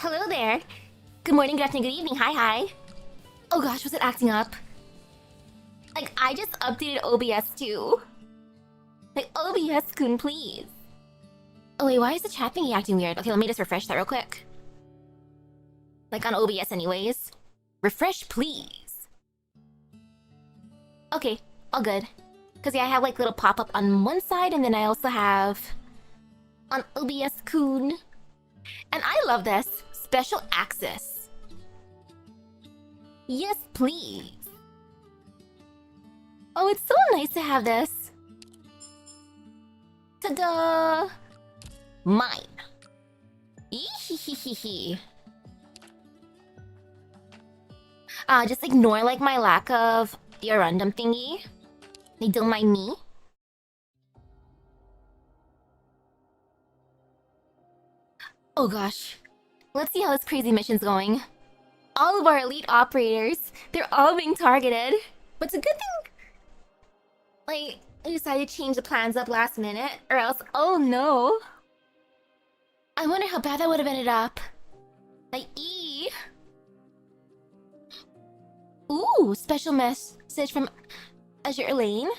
Hello there. Good morning, good afternoon, good evening. Hi. Oh gosh, was it acting up? Like, I just updated OBS too. Like, OBS-kun, please. Oh wait, why is the chat thingy acting weird? Okay, let me just refresh that real quick. Like on OBS anyways. Refresh, please. Okay, all good. Cause yeah, I have like little pop-up on one side, and then I also have on OBS-kun. And I love this. Special access. Yes, please. Oh, it's so nice to have this. Ta-da! Mine. Eehehehe. Just ignore like my lack of the random thingy. They don't mind me. Oh gosh. Let's see how this crazy mission's going. All of our elite operators, they're all being targeted. But it's a good thing, like, we decided to change the plans up last minute, or else, oh no. I wonder how bad that would have ended up. Like, Ooh, special message from Azure Elaine.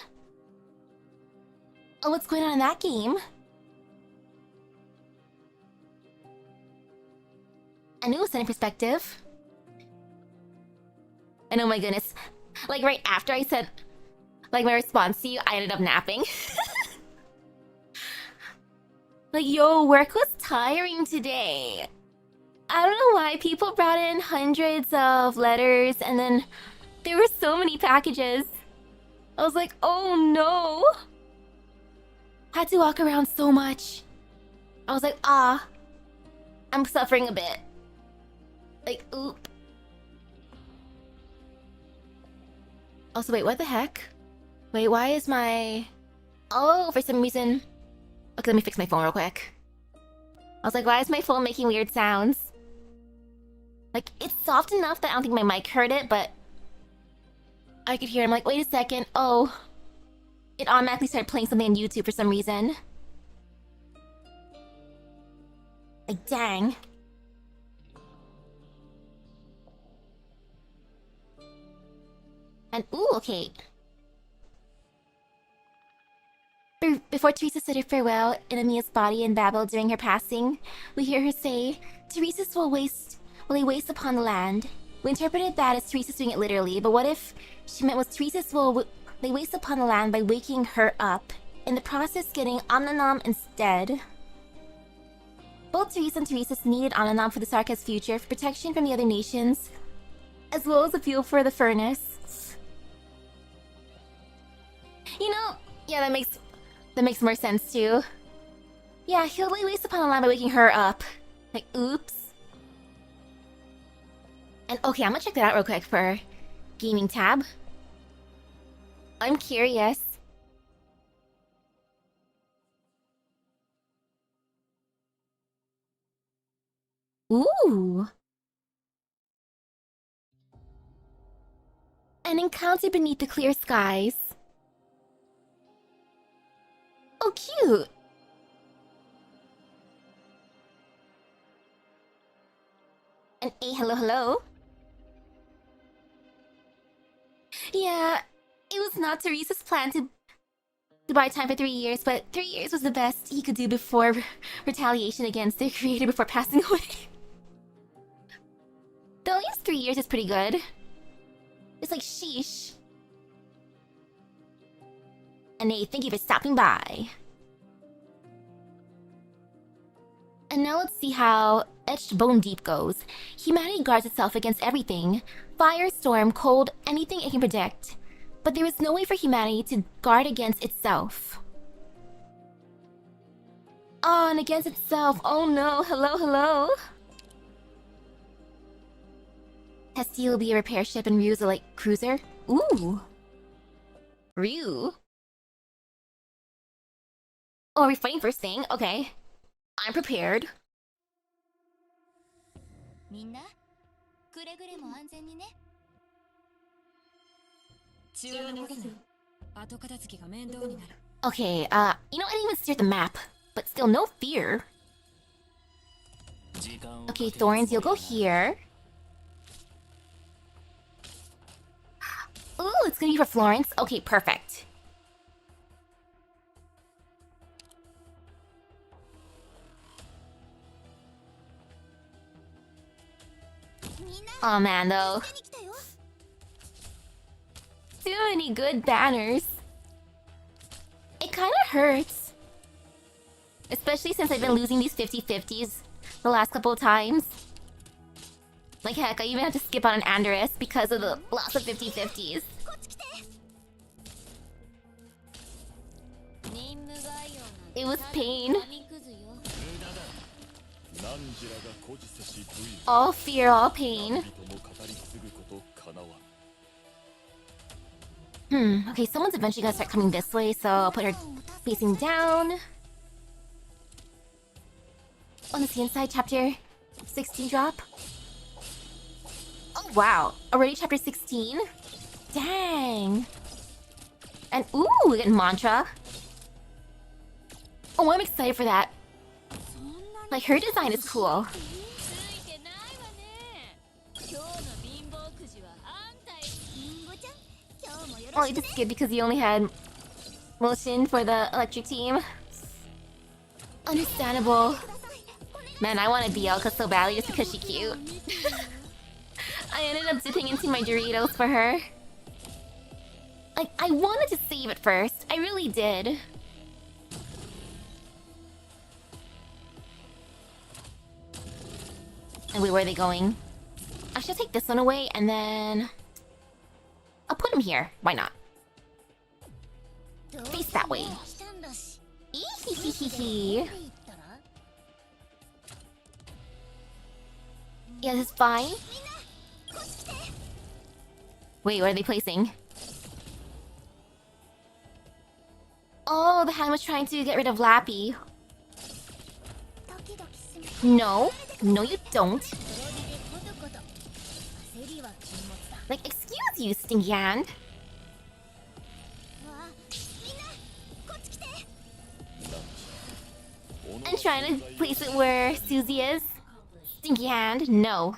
Oh, what's going on in that game? A new sending perspective. And oh my goodness, like right after I said, like my response to you, I ended up napping. Like, yo, work was tiring today. I don't know why people brought in hundreds of letters and then there were so many packages. I was like, oh no. Had to walk around so much. I was like, I'm suffering a bit. Like, oop. Also, wait, what the heck? Wait, why is my... Oh, for some reason... Okay, let me fix my phone real quick. I was like, why is my phone making weird sounds? Like, it's soft enough that I don't think my mic heard it, but... I could hear it. I'm like, wait a second. Oh. It automatically started playing something on YouTube for some reason. Like, dang. And, ooh, okay. Before Teresa said her farewell in Amiya's body and babbled during her passing, we hear her say, Teresa's will lay waste upon the land. We interpreted that as Teresa's doing it literally, but what if she meant was Teresa's will lay waste upon the land by waking her up, in the process getting Omnanom instead. Both Teresa and Teresa's needed Omnanom for the Sarka's future, for protection from the other nations, as well as the fuel for the furnace. You know, yeah, that makes more sense too. Yeah, he'll lay waste upon the land by waking her up. Like, oops. And okay, I'm gonna check that out real quick for gaming tab. I'm curious. Ooh. An encounter beneath the clear skies. Oh, cute. And a hello. Yeah, it was not Teresa's plan to buy time for 3 years, but 3 years was the best he could do before retaliation against their creator before passing away. Though at least 3 years is pretty good. It's like, sheesh. And hey, thank you for stopping by. And now let's see how Etched Bone Deep goes. Humanity guards itself against everything. Fire, storm, cold, anything it can predict. But there is no way for humanity to guard against itself. Oh, and against itself. Oh no, hello. Hestia will be a repair ship and Ryu's a light cruiser. Ooh. Ryu. Oh, are we fighting first thing? Okay. I'm prepared. Okay, you know, I didn't even steer the map, but still, no fear. Okay, Thorns, you'll go here. Ooh, it's gonna be for Florence. Okay, perfect. Oh man, though. Too many good banners. It kinda hurts. Especially since I've been losing these 50-50s the last couple of times. Like heck, I even had to skip on an Andorus because of the loss of 50-50s. It was pain. All fear, all pain. Okay, someone's eventually gonna start coming this way, so I'll put her facing down. On the inside, chapter 16 drop. Oh wow, already chapter 16? Dang. And ooh, we get mantra. Oh, I'm excited for that. Like, her design is cool. Oh, I just skipped because he only had motion for the electric team. Understandable. Man, I wanted BL so badly just because she's cute. I ended up dipping into my Doritos for her. Like, I wanted to save it first. I really did. And wait, where are they going? I should take this one away and then... I'll put him here. Why not? Face that way. Eehehehe. Yeah, this is fine. Wait, what are they placing? Oh, the hand was trying to get rid of Lappy. No. No, you don't. Like, excuse you, stinky hand. I'm trying to place it where Susie is. Stinky hand, no.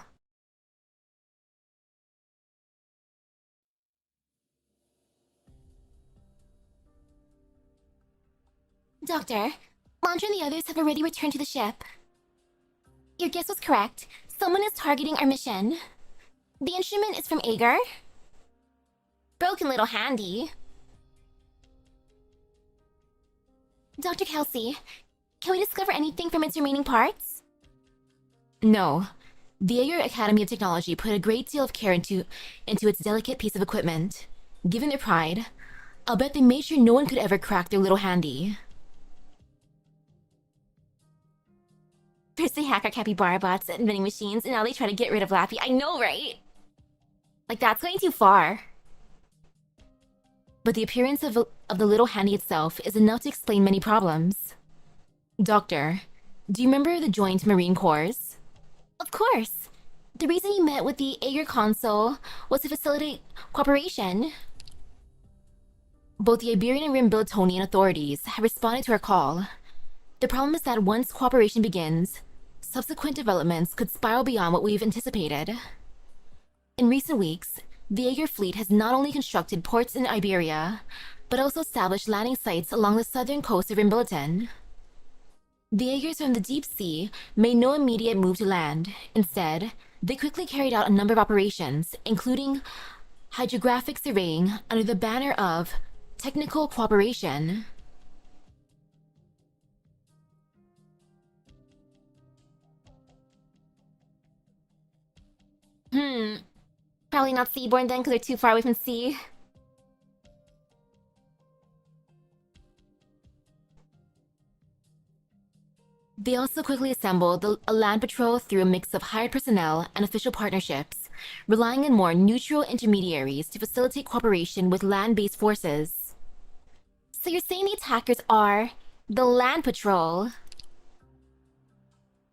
Doctor, Mantra and the others have already returned to the ship. Your guess was correct. Someone is targeting our mission. The instrument is from Ager. Broken little handy. Dr. Kelsey, can we discover anything from its remaining parts? No. The Ager Academy of Technology put a great deal of care into its delicate piece of equipment. Given their pride, I'll bet they made sure no one could ever crack their little handy. First they hack our capybara bots and vending machines, and now they try to get rid of Lappy. I know, right? Like, that's going too far. But the appearance of the little handy itself is enough to explain many problems. Doctor, do you remember the joint Marine Corps? Of course. The reason you met with the Ager Consul was to facilitate cooperation. Both the Iberian and Rimbiltonian authorities have responded to our call. The problem is that once cooperation begins, subsequent developments could spiral beyond what we've anticipated. In recent weeks, the Ager fleet has not only constructed ports in Iberia, but also established landing sites along the southern coast of Rimbilton. The Agers from the deep sea made no immediate move to land. Instead, they quickly carried out a number of operations, including hydrographic surveying under the banner of technical cooperation. Probably not seaborne then, because they're too far away from sea. They also quickly assembled a land patrol through a mix of hired personnel and official partnerships, relying on more neutral intermediaries to facilitate cooperation with land-based forces. So you're saying the attackers are the land patrol?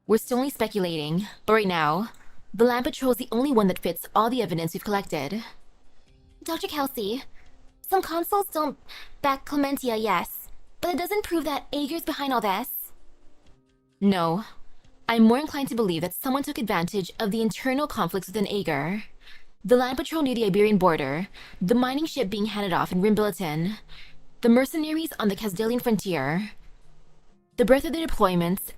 We're still only speculating, but right now, the land patrol is the only one that fits all the evidence we've collected. Dr. Kelsey, some consuls don't back Clementia, yes, but it doesn't prove that Ager's behind all this. No, I'm more inclined to believe that someone took advantage of the internal conflicts within Ager. The land patrol near the Iberian border, the mining ship being handed off in Rimbilliton, the mercenaries on the Casdalian frontier, the breadth of their deployments,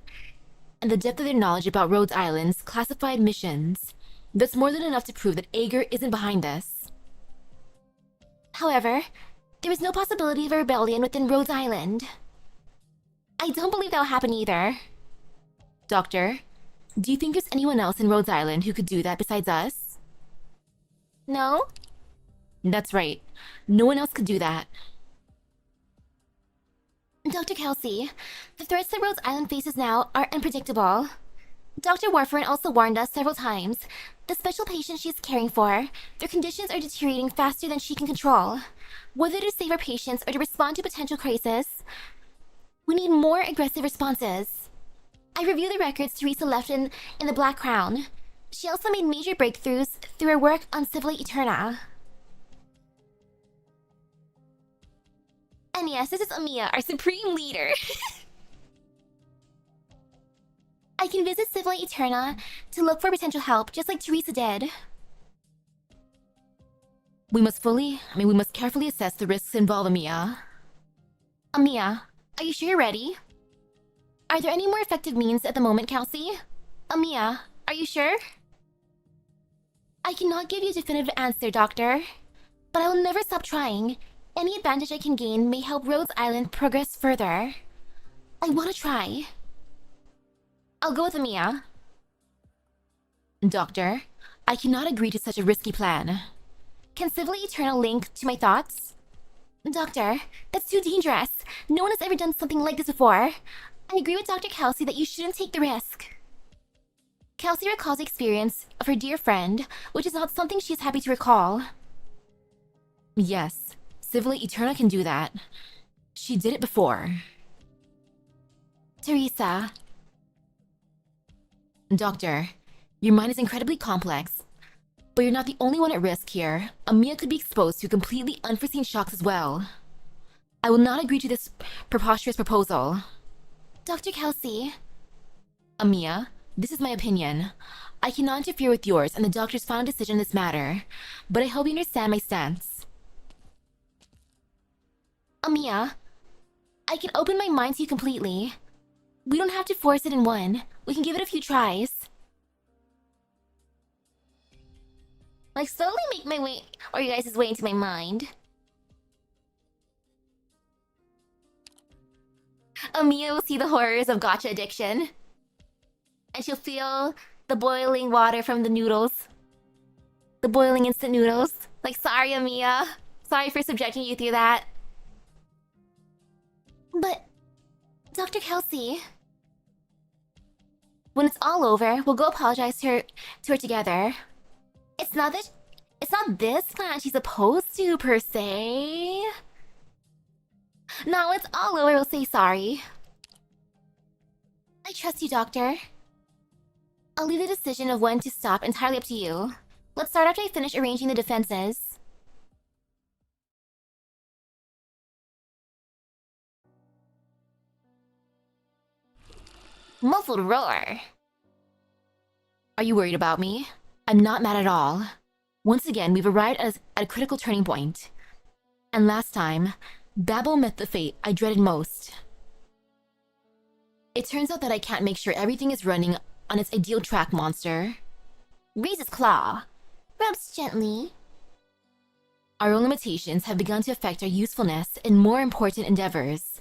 and the depth of their knowledge about Rhodes Island's classified missions. That's more than enough to prove that Ager isn't behind this. However, there is no possibility of a rebellion within Rhodes Island. I don't believe that'll happen either. Doctor, do you think there's anyone else in Rhodes Island who could do that besides us? No? That's right. No one else could do that. Dr. Kelsey, the threats that Rhodes Island faces now are unpredictable. Dr. Warfarin also warned us several times. The special patients she is caring for, their conditions are deteriorating faster than she can control. Whether to save our patients or to respond to potential crisis, we need more aggressive responses. I reviewed the records Teresa left in the Black Crown. She also made major breakthroughs through her work on Civilly Eterna. And yes, this is Amiya, our supreme leader. I can visit Civilly Eterna to look for potential help, just like Teresa did. We must carefully assess the risks involved, Amiya. Amiya, are you sure you're ready? Are there any more effective means at the moment, Kelsey? Amiya, are you sure? I cannot give you a definitive answer, Doctor. But I will never stop trying. Any advantage I can gain may help Rhodes Island progress further. I want to try. I'll go with Amiya. Doctor, I cannot agree to such a risky plan. Can Civilly Eternal link to my thoughts? Doctor, that's too dangerous. No one has ever done something like this before. I agree with Dr. Kelsey that you shouldn't take the risk. Kelsey recalls the experience of her dear friend, which is not something she is happy to recall. Yes, Civilly Eterna can do that. She did it before. Teresa. Doctor, your mind is incredibly complex, but you're not the only one at risk here. Amiya could be exposed to completely unforeseen shocks as well. I will not agree to this preposterous proposal. Dr. Kelsey. Amiya, this is my opinion. I cannot interfere with yours and the doctor's final decision in this matter, but I hope you understand my stance. Amiya, I can open my mind to you completely. We don't have to force it in one. We can give it a few tries. Like, slowly make my way, or you guys' way into my mind. Amiya will see the horrors of gacha addiction. And she'll feel the boiling water from the noodles. The boiling instant noodles. Like, sorry, Amiya. Sorry for subjecting you through that. But, Dr. Kelsey... When it's all over, we'll go apologize to her together. It's not this plan she's opposed to, per se. No, it's all over, we'll say sorry. I trust you, Doctor. I'll leave the decision of when to stop entirely up to you. Let's start after I finish arranging the defenses. Muffled roar. Are you worried about me? I'm not mad at all. Once again, we've arrived at a critical turning point. And last time, Babel met the fate I dreaded most. It turns out that I can't make sure everything is running on its ideal track, monster. Raise its claw. Rubs gently. Our own limitations have begun to affect our usefulness in more important endeavors.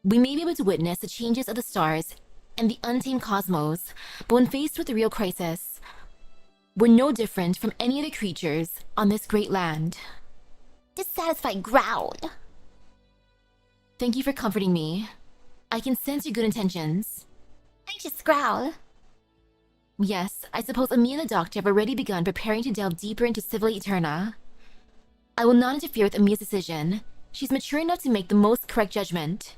We may be able to witness the changes of the stars and the untamed cosmos, but when faced with a real crisis, we're no different from any other creatures on this great land. Dissatisfied growl. Thank you for comforting me. I can sense your good intentions. I just growl. Yes, I suppose Amiya and the doctor have already begun preparing to delve deeper into Civilly Eterna. I will not interfere with Amiya's decision. She's mature enough to make the most correct judgment.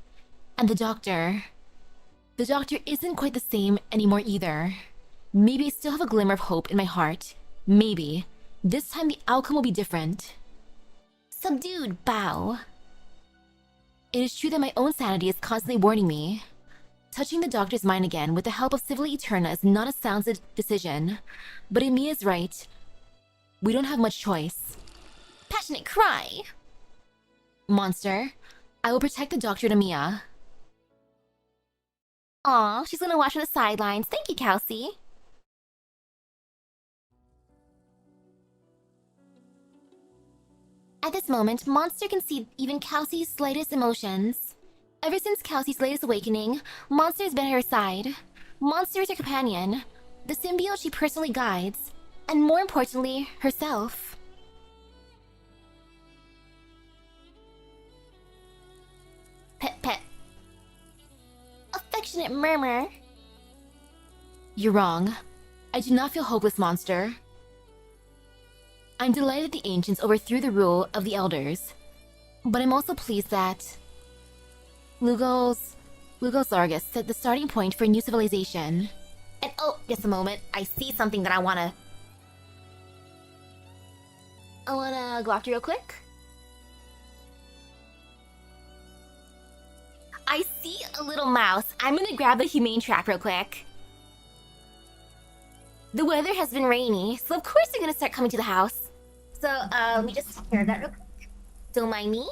And the doctor isn't quite the same anymore either. Maybe I still have a glimmer of hope in my heart. Maybe. This time the outcome will be different. Subdued bow. It is true that my own sanity is constantly warning me. Touching the doctor's mind again with the help of Civilly Eterna is not a sound decision. But Emiya's right. We don't have much choice. Passionate cry! Monster, I will protect the doctor and Emiya. Aw, she's gonna watch from the sidelines. Thank you, Kelsey. At this moment, Monster can see even Kelsey's slightest emotions. Ever since Kelsey's latest awakening, Monster has been at her side. Monster is her companion, the symbiote she personally guides, and more importantly, herself. Pet pet. Affectionate murmur. You're wrong. I do not feel hopeless, Monster. I'm delighted the ancients overthrew the rule of the elders, but I'm also pleased that Lugos Largus set the starting point for a new civilization. And oh, just a moment, I see something that I wanna go after real quick. I see a little mouse. I'm gonna grab the humane trap real quick. The weather has been rainy, so of course they're gonna start coming to the house. So, let me just take care of that real quick. Don't mind me.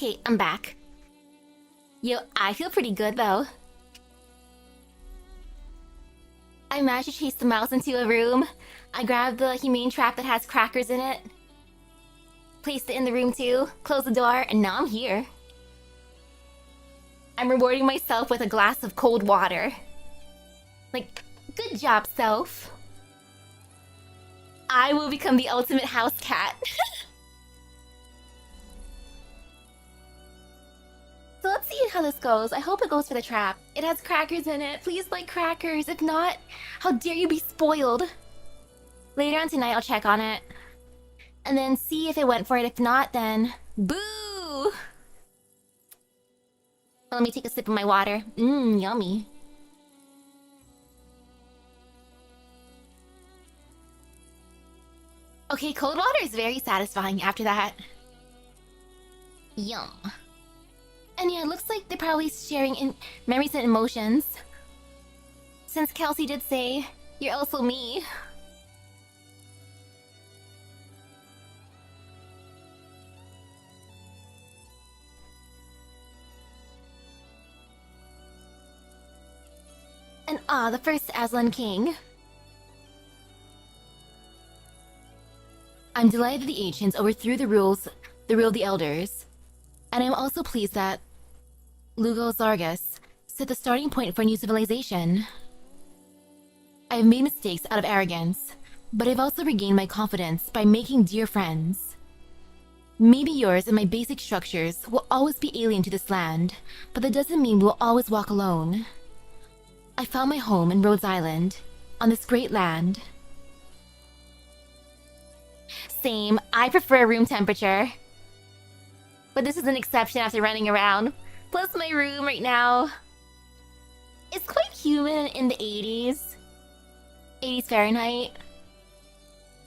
Okay, I'm back. Yo, I feel pretty good though. I managed to chase the mouse into a room. I grabbed the humane trap that has crackers in it. Placed it in the room too, closed the door, and now I'm here. I'm rewarding myself with a glass of cold water. Like, good job, self. I will become the ultimate house cat. So let's see how this goes. I hope it goes for the trap. It has crackers in it. Please like crackers. If not, how dare you be spoiled? Later on tonight, I'll check on it. And then see if it went for it. If not, then boo! Let me take a sip of my water. Mmm, yummy. Okay, cold water is very satisfying after that. Yum. And yeah, it looks like they're probably sharing in memories and emotions. Since Kelsey did say, you're also me. And the first Aslan King. I'm delighted that the ancients overthrew the rule of the elders. And I'm also pleased that Lugo Zargus set the starting point for a new civilization. I have made mistakes out of arrogance, but I've also regained my confidence by making dear friends. Maybe yours and my basic structures will always be alien to this land, but that doesn't mean we'll always walk alone. I found my home in Rhodes Island, on this great land. Same, I prefer room temperature. But this is an exception after running around. Plus my room right now is quite humid in the 80s. 80s Fahrenheit.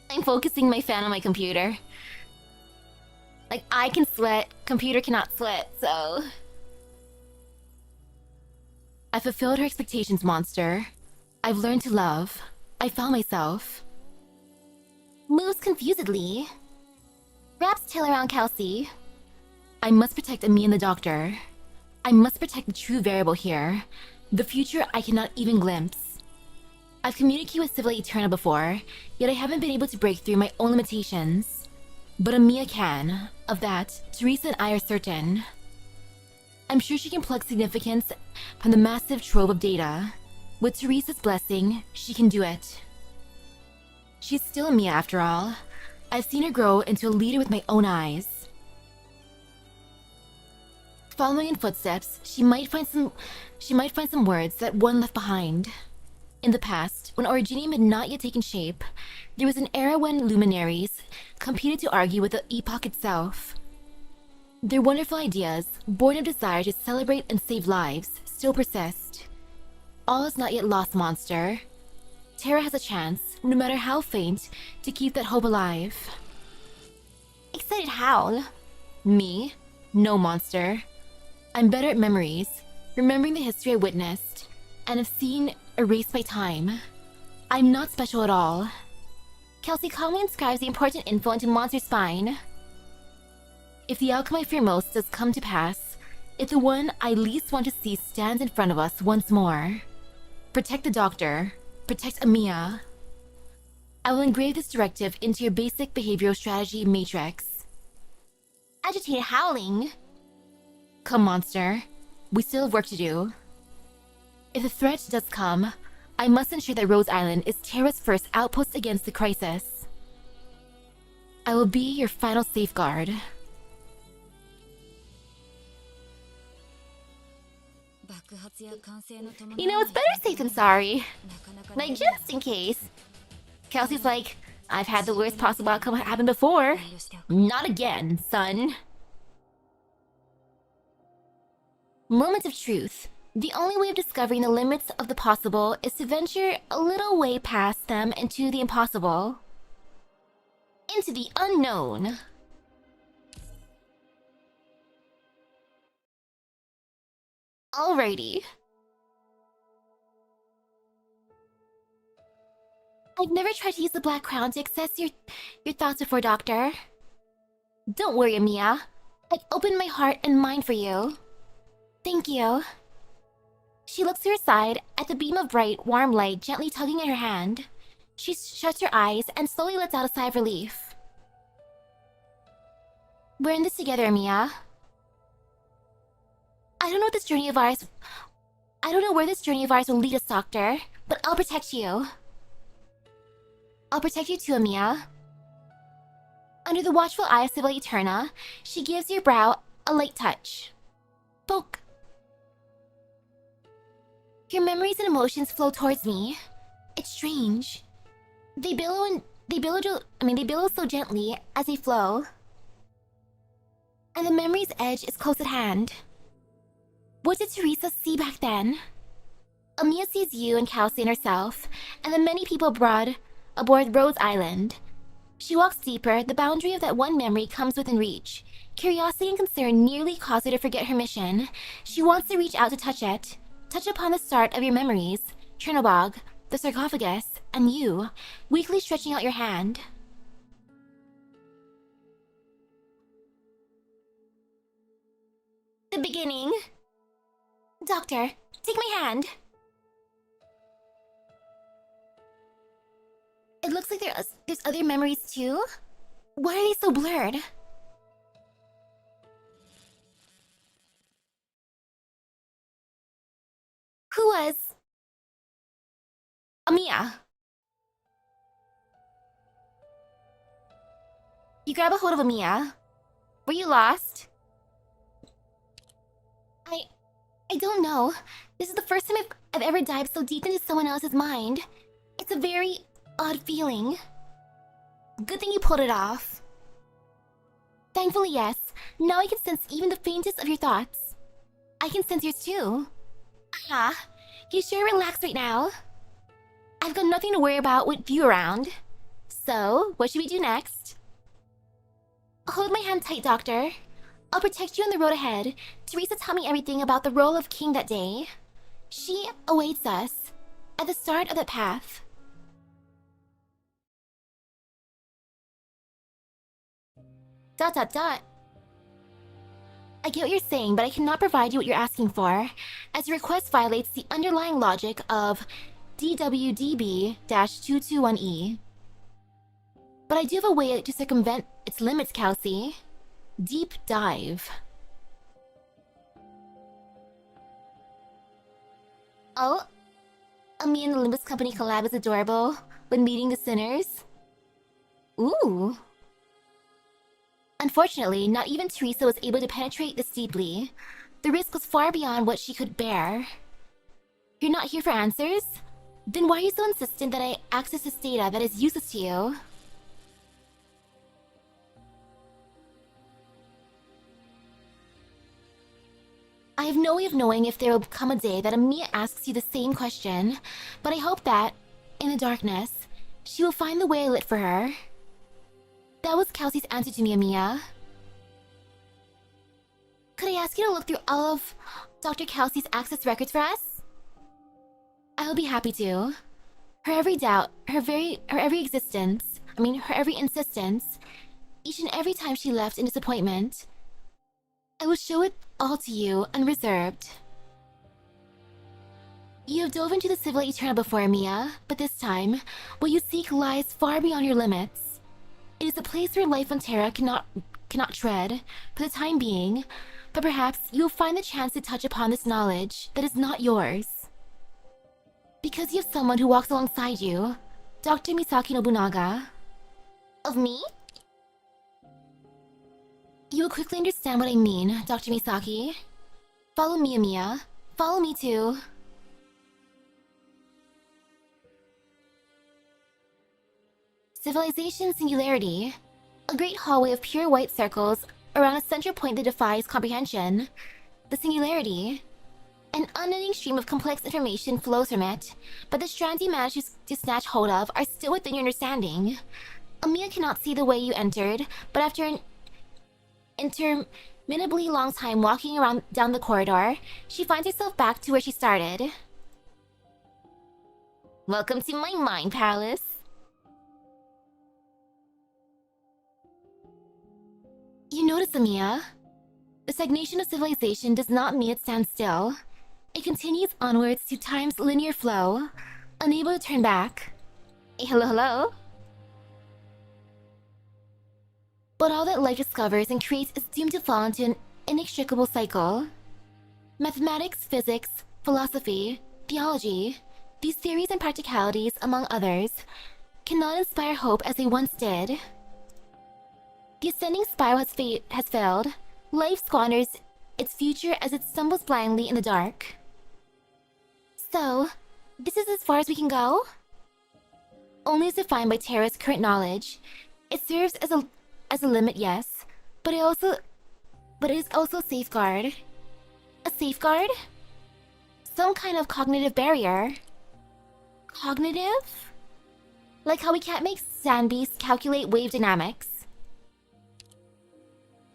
I'm focusing my fan on my computer. Like, I can sweat, computer cannot sweat, so... I fulfilled her expectations, monster. I've learned to love. I found myself. Moves confusedly. Wraps tail around Kelsey. I must protect Ami and the doctor. I must protect the true variable here. The future I cannot even glimpse. I've communicated with Civil Eterna before, yet I haven't been able to break through my own limitations. But Amia can. Of that, Teresa and I are certain. I'm sure she can plug significance from the massive trove of data. With Teresa's blessing, she can do it. She's still Amia after all. I've seen her grow into a leader with my own eyes. Following in footsteps, she might find some words that one left behind. In the past, when Originium had not yet taken shape, there was an era when luminaries competed to argue with the epoch itself. Their wonderful ideas, born of desire to celebrate and save lives, still persist. All is not yet lost, monster. Terra has a chance, no matter how faint, to keep that hope alive. Excited howl. Me? No, monster. I'm better at memories, remembering the history I witnessed, and have seen erased by time. I'm not special at all. Kelsey calmly inscribes the important info into Monster's spine. If the outcome I fear most does come to pass, if the one I least want to see stands in front of us once more, protect the doctor, protect Amia. I will engrave this directive into your basic behavioral strategy matrix. Agitated howling. Come, monster. We still have work to do. If the threat does come, I must ensure that Rose Island is Terra's first outpost against the crisis. I will be your final safeguard. You know, it's better safe than sorry. Like, just in case. Kelsey's like, I've had the worst possible outcome happen before. Not again, son. Moment of truth. The only way of discovering the limits of the possible is to venture a little way past them into the impossible. Into the unknown. Alrighty. I've never tried to use the Black Crown to access your thoughts before, Doctor. Don't worry, Mia. I've opened my heart and mind for you. Thank you. She looks to her side at the beam of bright, warm light gently tugging at her hand. She shuts her eyes and slowly lets out a sigh of relief. We're in this together, Mia. I don't know where this journey of ours will lead us, Doctor, but I'll protect you. I'll protect you too, Mia. Under the watchful eye of Sibyl Eterna, she gives your brow a light touch. Poke. Your memories and emotions flow towards me. It's strange. They billow so gently as they flow. And the memory's edge is close at hand. What did Teresa see back then? Amiya sees you and Kelsey and herself, and the many people aboard Rose Island. She walks deeper, the boundary of that one memory comes within reach. Curiosity and concern nearly cause her to forget her mission. She wants to reach out to touch it. Touch upon the start of your memories, Chernobog, the sarcophagus, and you, weakly stretching out your hand. The beginning. Doctor, take my hand. It looks like there's other memories too? Why are they so blurred? Who was... Amiya? You grab a hold of Amiya. Were you lost? I don't know. This is the first time I've ever dived so deep into someone else's mind. It's a very odd feeling. Good thing you pulled it off. Thankfully, yes. Now I can sense even the faintest of your thoughts. I can sense yours too. Ah, you sure relax right now? I've got nothing to worry about with you around. So, what should we do next? Hold my hand tight, Doctor. I'll protect you on the road ahead. Teresa taught me everything about the role of king that day. She awaits us at the start of that path. Dot dot dot. I get what you're saying, but I cannot provide you what you're asking for, as your request violates the underlying logic of DWDB-221E. But I do have a way to circumvent its limits, Kelsey. Deep dive. Oh? Me and the Limbus Company collab is adorable when meeting the sinners. Ooh. Unfortunately, not even Teresa was able to penetrate this deeply. The risk was far beyond what she could bear. You're not here for answers? Then why are you so insistent that I access this data that is useless to you? I have no way of knowing if there will come a day that Amiya asks you the same question, but I hope that, in the darkness, she will find the way I lit for her. That was Kelsey's answer to me, Amiya. Could I ask you to look through all of Dr. Kelsey's access records for us? I will be happy to. Her every doubt, her every insistence, each and every time she left in disappointment, I will show it all to you, unreserved. You have dove into the Civil Eternal before, Amiya, but this time, what you seek lies far beyond your limits. It is a place where life on Terra cannot tread, for the time being, but perhaps you will find the chance to touch upon this knowledge that is not yours. Because you have someone who walks alongside you, Dr. Misaki Nobunaga. Of me? You will quickly understand what I mean, Dr. Misaki. Follow me, Amiya. Follow me too. Civilization Singularity. A great hallway of pure white circles around a central point that defies comprehension. The Singularity. An unending stream of complex information flows from it, but the strands you manage to snatch hold of are still within your understanding. Amiya cannot see the way you entered, but after an interminably long time walking down the corridor, she finds herself back to where she started. Welcome to my mind palace. You notice, Amiya? The stagnation of civilization does not mean it stands still. It continues onwards to time's linear flow, unable to turn back. Hey, hello, hello? But all that life discovers and creates is doomed to fall into an inextricable cycle. Mathematics, physics, philosophy, theology, these theories and practicalities, among others, cannot inspire hope as they once did. The ascending spiral has failed. Life squanders its future as it stumbles blindly in the dark. So, this is as far as we can go? Only as defined by Terra's current knowledge. It serves as a limit, yes, but it is also a safeguard. A safeguard? Some kind of cognitive barrier. Cognitive? Like how we can't make sand beasts calculate wave dynamics.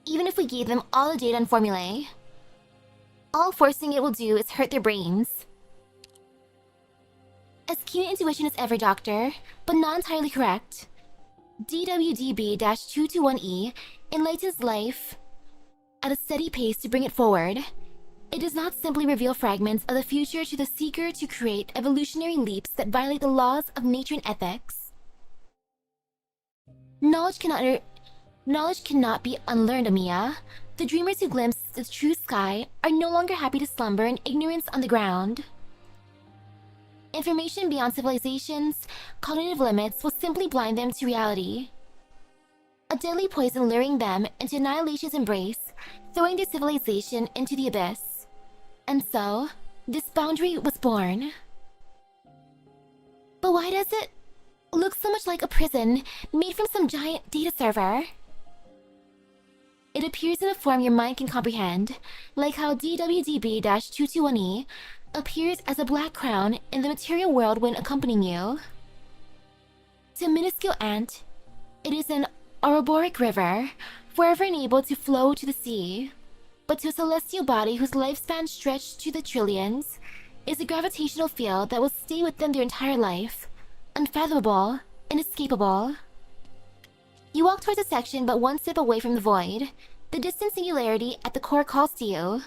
Even if we gave them all the data and formulae. All forcing it will do is hurt their brains. As keen an intuition as ever, Doctor, but not entirely correct. DWDB-221E enlightens life at a steady pace to bring it forward. It does not simply reveal fragments of the future to the seeker to create evolutionary leaps that violate the laws of nature and ethics. Knowledge cannot be unlearned, Amiya. The dreamers who glimpse the true sky are no longer happy to slumber in ignorance on the ground. Information beyond civilization's cognitive limits will simply blind them to reality. A deadly poison luring them into annihilation's embrace, throwing their civilization into the abyss. And so, this boundary was born. But why does it look so much like a prison made from some giant data server? It appears in a form your mind can comprehend, like how DWDB-221E appears as a black crown in the material world when accompanying you. To a minuscule ant, it is an Ouroboros river, forever enabled to flow to the sea. But to a celestial body whose lifespan stretched to the trillions, is a gravitational field that will stay with them their entire life, unfathomable, inescapable. You walk towards a section but one step away from the void. The distant singularity at the core calls to you.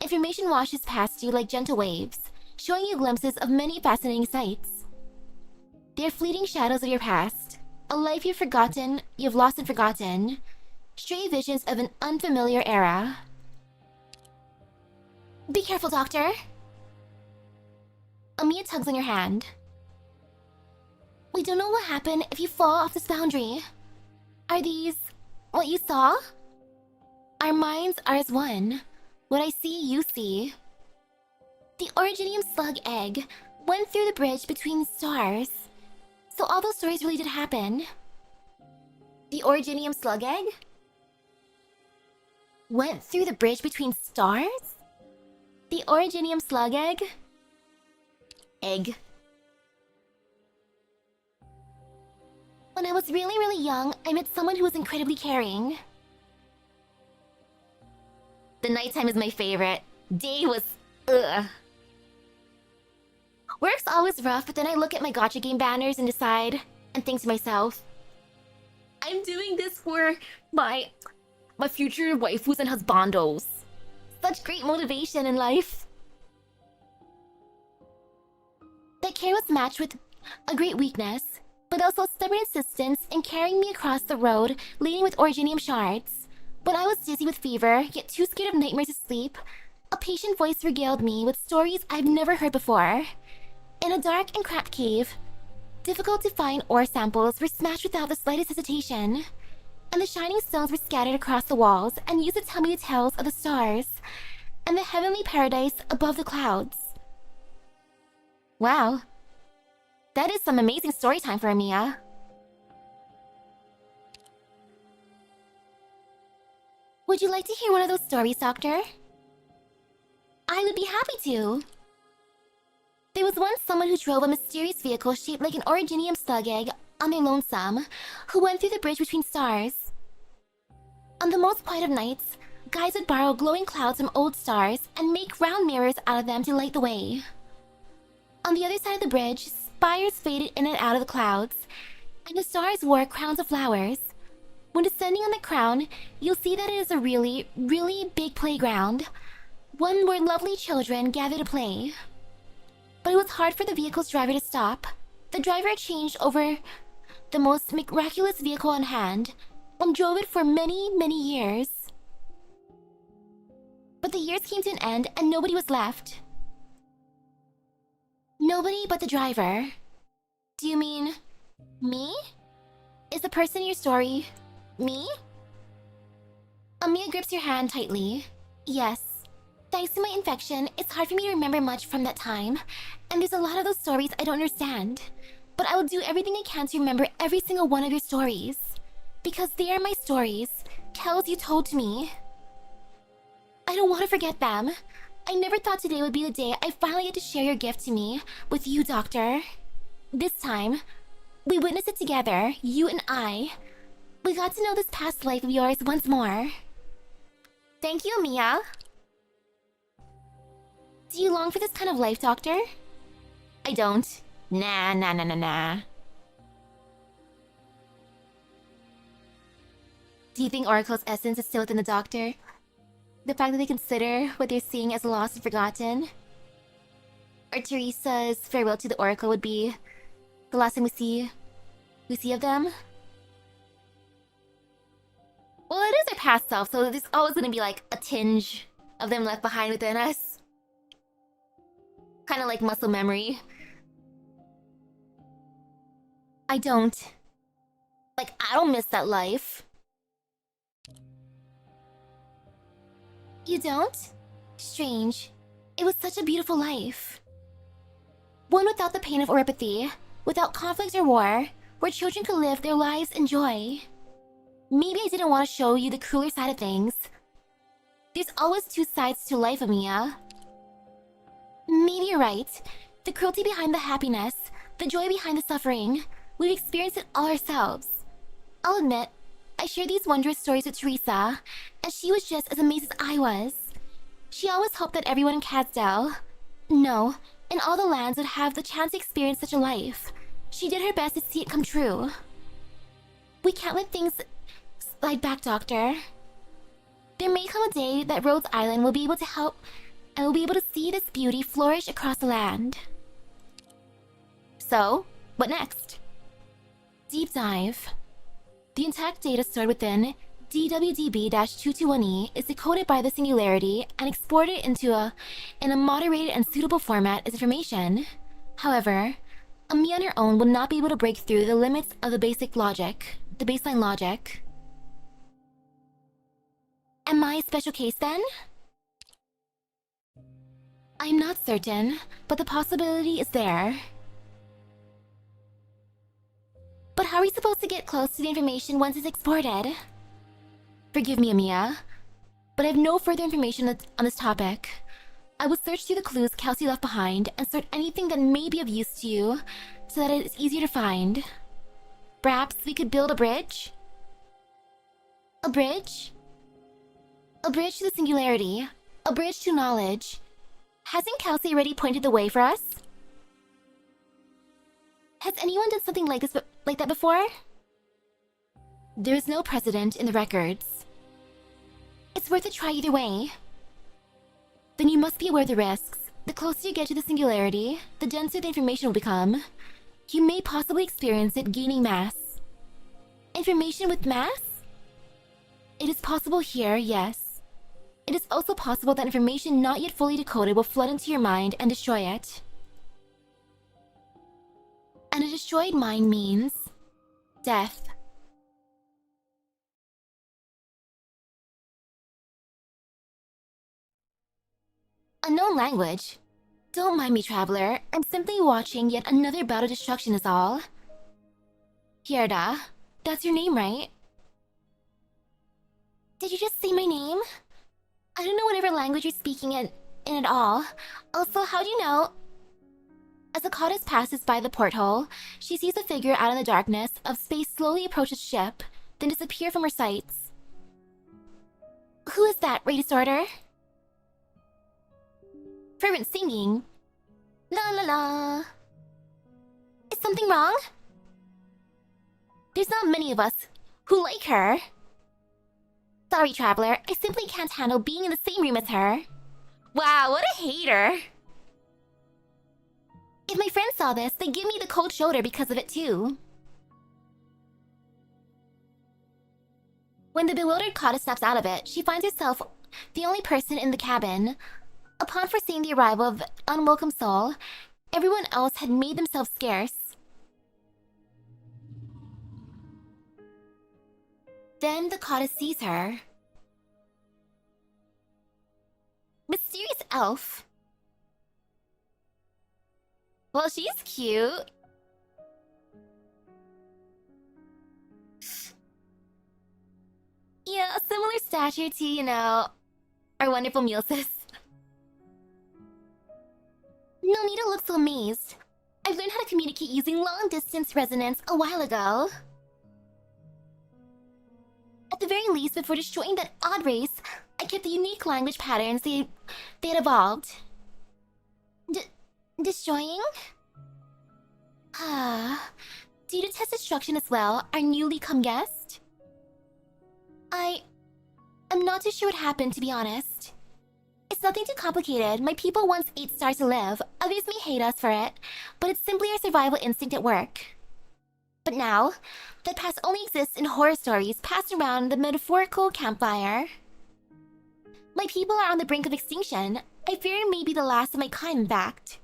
Information washes past you like gentle waves, showing you glimpses of many fascinating sights. They are fleeting shadows of your past, a life you've lost and forgotten, stray visions of an unfamiliar era. Be careful, Doctor! Amiya tugs on your hand. We don't know what happened if you fall off this boundary. Are these what you saw? Our minds are as one. What I see, you see. The Originium slug egg went through the bridge between stars. So all those stories really did happen. The Originium slug egg? Went through the bridge between stars? The Originium slug egg? Egg. When I was really young, I met someone who was incredibly caring. The nighttime is my favorite. Day was... ugh. Work's always rough, but then I look at my gacha game banners and decide, and think to myself, I'm doing this for my future waifus and husbandos. Such great motivation in life. That care was matched with a great weakness, but also stubborn insistence in carrying me across the road laden with Originium shards. When I was dizzy with fever, yet too scared of nightmares to sleep, a patient voice regaled me with stories I've never heard before. In a dark and cramped cave, difficult to find ore samples were smashed without the slightest hesitation, and the shining stones were scattered across the walls and used to tell me the tales of the stars and the heavenly paradise above the clouds. Wow. That is some amazing story time for Amiya. Would you like to hear one of those stories, Doctor? I would be happy to. There was once someone who drove a mysterious vehicle shaped like an Originium slug egg on their lonesome, who went through the bridge between stars. On the most quiet of nights, guides would borrow glowing clouds from old stars and make round mirrors out of them to light the way. On the other side of the bridge, spires faded in and out of the clouds, and the stars wore crowns of flowers, When descending on the crown, you'll see that it is a really, really big playground. One where lovely children gather to play. But it was hard for the vehicle's driver to stop. The driver changed over the most miraculous vehicle on hand and drove it for many, many years. But the years came to an end and nobody was left. Nobody but the driver. Do you mean me? Is the person in your story me? Amiya grips your hand tightly. Yes. Thanks to my infection, it's hard for me to remember much from that time, and there's a lot of those stories I don't understand. But I will do everything I can to remember every single one of your stories. Because they are my stories, tales you told to me. I don't want to forget them. I never thought today would be the day I finally get to share your gift to me with you, Doctor. This time, we witnessed it together, you and I. We got to know this past life of yours once more. Thank you, Mia. Do you long for this kind of life, Doctor? I don't. Nah. Do you think Oracle's essence is still within the Doctor? The fact that they consider what they're seeing as lost and forgotten? Or Teresa's farewell to the Oracle would be the last thing we see of them? Well, it is their past self, so there's always gonna be like a tinge of them left behind within us. Kind of like muscle memory. I don't. Like, I don't miss that life. You don't? Strange. It was such a beautiful life. One without the pain of oripathy, without conflict or war, where children could live their lives in joy. Maybe I didn't want to show you the crueler side of things. There's always two sides to life, Amiya. Maybe you're right. The cruelty behind the happiness, the joy behind the suffering. We've experienced it all ourselves. I'll admit, I shared these wondrous stories with Teresa, and she was just as amazed as I was. She always hoped that everyone in Cadsdale, no, in all the lands would have the chance to experience such a life. She did her best to see it come true. We can't let things slide back, Doctor. There may come a day that Rhodes Island will be able to help, and we'll be able to see this beauty flourish across the land. So, what next? Deep dive. The intact data stored within DWDB-221E is decoded by the Singularity and exported in a moderated and suitable format as information. However, Amiya on her own will not be able to break through the limits of the baseline logic. Am I a special case then? I'm not certain, but the possibility is there. But how are we supposed to get close to the information once it's exported? Forgive me, Amiya, but I have no further information on this topic. I will search through the clues Kelsey left behind and sort anything that may be of use to you so that it is easier to find. Perhaps we could build a bridge? A bridge? A bridge to the Singularity. A bridge to knowledge. Hasn't Kelsey already pointed the way for us? Has anyone done something like that before? There is no precedent in the records. It's worth a try either way. Then you must be aware of the risks. The closer you get to the Singularity, the denser the information will become. You may possibly experience it gaining mass. Information with mass? It is possible here, yes. It is also possible that information not yet fully decoded will flood into your mind and destroy it. And a destroyed mind means death. Unknown language? Don't mind me, traveler. I'm simply watching yet another bout of destruction is all. Hierda, that's your name, right? Did you just say my name? I don't know whatever language you're speaking in at all. Also, how do you know? As the courteous passes by the porthole, she sees a figure out in the darkness of space slowly approach the ship, then disappear from her sights. Who is that, Ray Disorder? Fervent singing. La la la. Is something wrong? There's not many of us. who like her. Sorry, Traveler, I simply can't handle being in the same room as her. Wow, what a hater. If my friends saw this, they'd give me the cold shoulder because of it too. When the bewildered Kata snaps out of it, she finds herself the only person in the cabin. Upon foreseeing the arrival of unwelcome soul, everyone else had made themselves scarce. Then the Kata sees her. Mysterious elf. Well, she's cute. Yeah, similar stature to, you know, our wonderful Mulesis. Nonita looks so amazed. I've learned how to communicate using long-distance resonance a while ago. At the very least, before destroying that odd race, I kept the unique language patterns they had evolved. Destroying? Ah. Do you detest destruction as well, our newly come guest? I'm not too sure what happened, to be honest. It's nothing too complicated. My people wants 8 stars to live. Others may hate us for it, but it's simply our survival instinct at work. But now, that past only exists in horror stories passed around the metaphorical campfire. My people are on the brink of extinction. I fear it may be the last of my kind, in fact.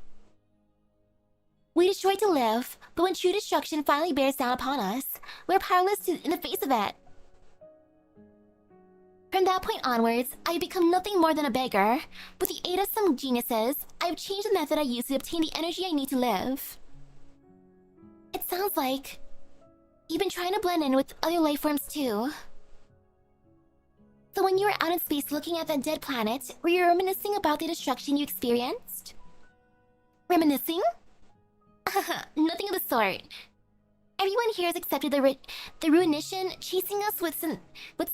We destroy to live, but when true destruction finally bears down upon us, we're powerless in the face of it. From that point onwards, I have become nothing more than a beggar. With the aid of some geniuses, I have changed the method I use to obtain the energy I need to live. It sounds like you've been trying to blend in with other life forms too. So when you were out in space looking at that dead planet, were you reminiscing about the destruction you experienced? Reminiscing? Nothing of the sort. Everyone here has accepted the ruination, chasing us with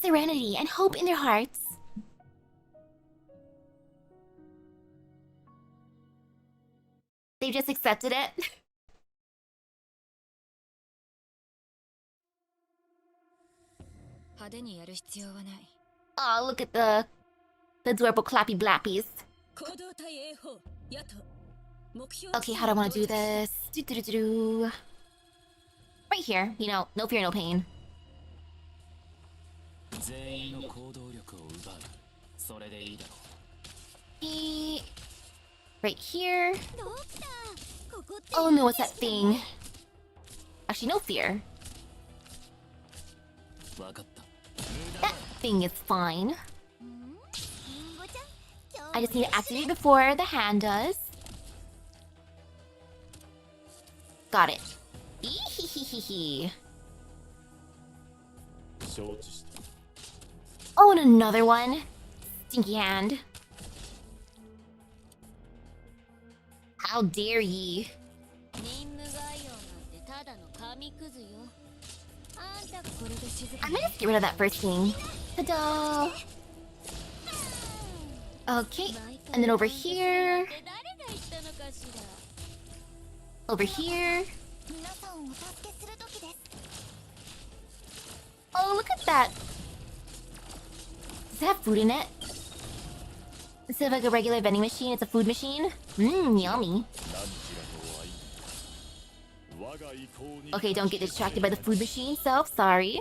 serenity and hope in their hearts. They just accepted it. Oh, look at the adorable clappy blappies. Okay, how do I want to do this? Right here, you know, no fear, no pain. Right here. Oh no, what's that thing? Actually, no fear. That thing is fine. I just need to activate it before the hand does. Got it. Ehehehe. Oh, and another one. Stinky hand. How dare ye? I'm gonna just get rid of that first thing. Ta-da! Okay, and then over here. Over here. Oh, look at that! Does it have food in it? Instead of like a regular vending machine, it's a food machine? Mmm, yummy. Okay, don't get distracted by the food machine, sorry.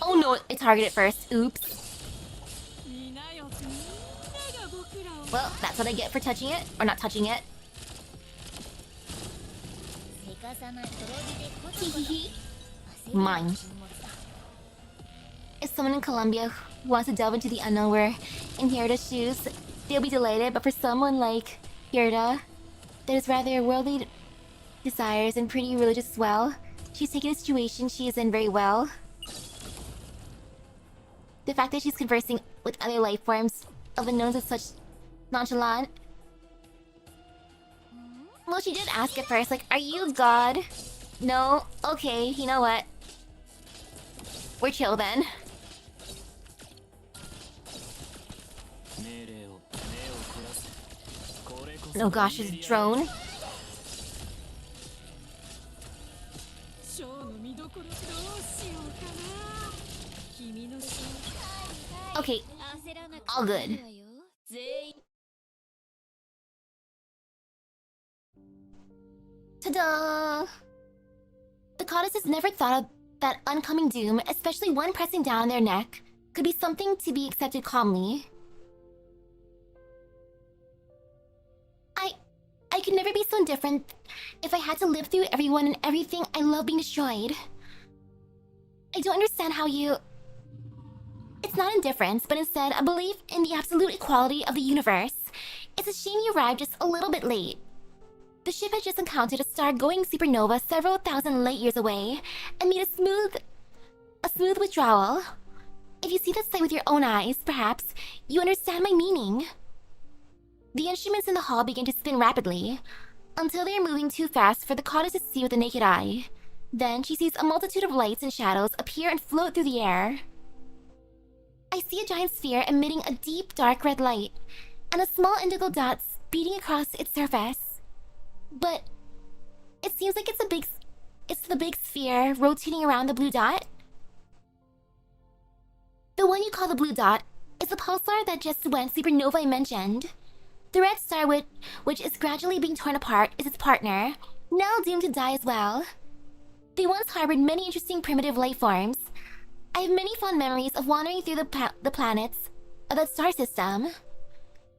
Oh no, it targeted first. Oops. Well, that's what I get for touching it. Or not touching it. Mine. If someone in Colombia who wants to delve into the unknown wear in Hirda's shoes, they'll be delighted, but for someone like Hirda, that is rather worldly desires and pretty religious as well, she's taken the situation she is in very well. The fact that she's conversing with other life forms of unknowns is such nonchalant. Well, she did ask at first, like, are you God? No? Okay, you know what? We're chill then. Oh gosh, there's a drone. Okay, all good. Ta-da! The goddesses never thought of that oncoming doom, especially one pressing down on their neck, could be something to be accepted calmly. I could never be so indifferent if I had to live through everyone and everything I love being destroyed. I don't understand how you... It's not indifference, but instead a belief in the absolute equality of the universe. It's a shame you arrived just a little bit late. The ship had just encountered a star-going supernova several thousand light years away and made a smooth withdrawal. If you see the sight with your own eyes, perhaps you understand my meaning. The instruments in the hall begin to spin rapidly, until they are moving too fast for the goddess to see with the naked eye. Then she sees a multitude of lights and shadows appear and float through the air. I see a giant sphere emitting a deep, dark red light, and a small indigo dot speeding across its surface. But it seems like it's the big sphere rotating around the blue dot. The one you call the blue dot is the pulsar that just went supernova I mentioned. The red star which is gradually being torn apart is its partner, now doomed to die as well. They once harbored many interesting primitive life forms. I have many fond memories of wandering through the planets of that star system.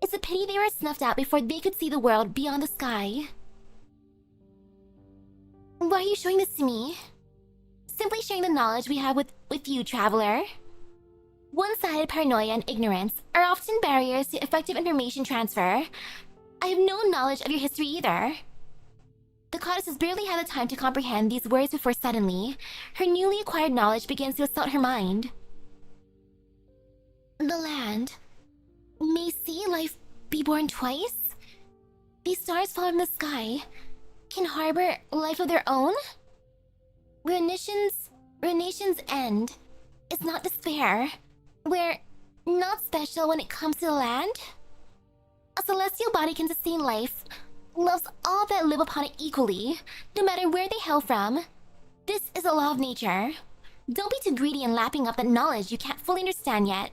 It's a pity they were snuffed out before they could see the world beyond the sky. Why are you showing this to me? Simply sharing the knowledge we have with you, traveler. One-sided paranoia and ignorance are often barriers to effective information transfer. I have no knowledge of your history either. The goddess has barely had the time to comprehend these words before suddenly, her newly acquired knowledge begins to assault her mind. The land. May see life be born twice? These stars fall from the sky can harbor life of their own? Ruination's end is not despair. We're not special when it comes to the land? A celestial body can sustain life, loves all that live upon it equally, no matter where they hail from. This is a law of nature. Don't be too greedy in lapping up that knowledge you can't fully understand yet.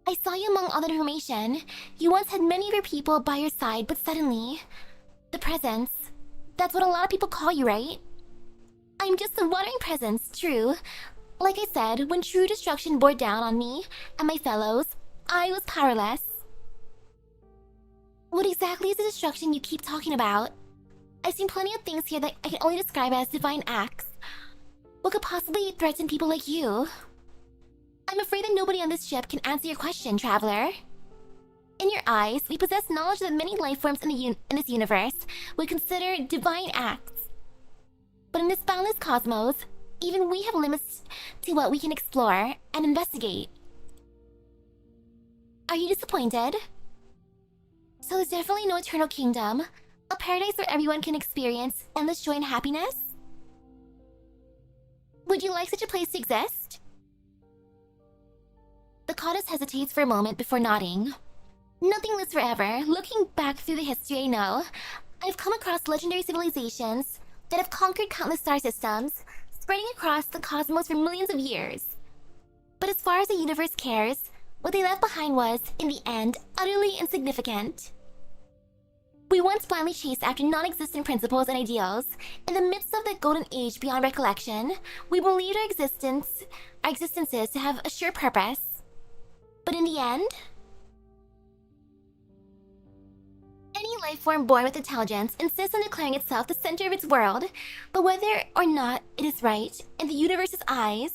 I saw you among all that information. You once had many of your people by your side, but suddenly... The presence. That's what a lot of people call you, right? I'm just a wandering presence, true. Like I said, when true destruction bore down on me and my fellows, I was powerless. What exactly is the destruction you keep talking about? I've seen plenty of things here that I can only describe as divine acts. What could possibly threaten people like you? I'm afraid that nobody on this ship can answer your question, traveler. In your eyes, we possess knowledge that many life forms in this universe would consider divine acts. But in this boundless cosmos, even we have limits to what we can explore and investigate. Are you disappointed? So there's definitely no eternal kingdom, a paradise where everyone can experience endless joy and happiness? Would you like such a place to exist? The goddess hesitates for a moment before nodding. Nothing lives forever. Looking back through the history I know, I've come across legendary civilizations that have conquered countless star systems, spreading across the cosmos for millions of years. But as far as the universe cares, what they left behind was, in the end, utterly insignificant. We once blindly chased after non-existent principles and ideals. In the midst of the golden age beyond recollection, we believed our existences to have a sure purpose. But in the end... Any life form born with intelligence insists on declaring itself the center of its world, but whether or not it is right in the universe's eyes,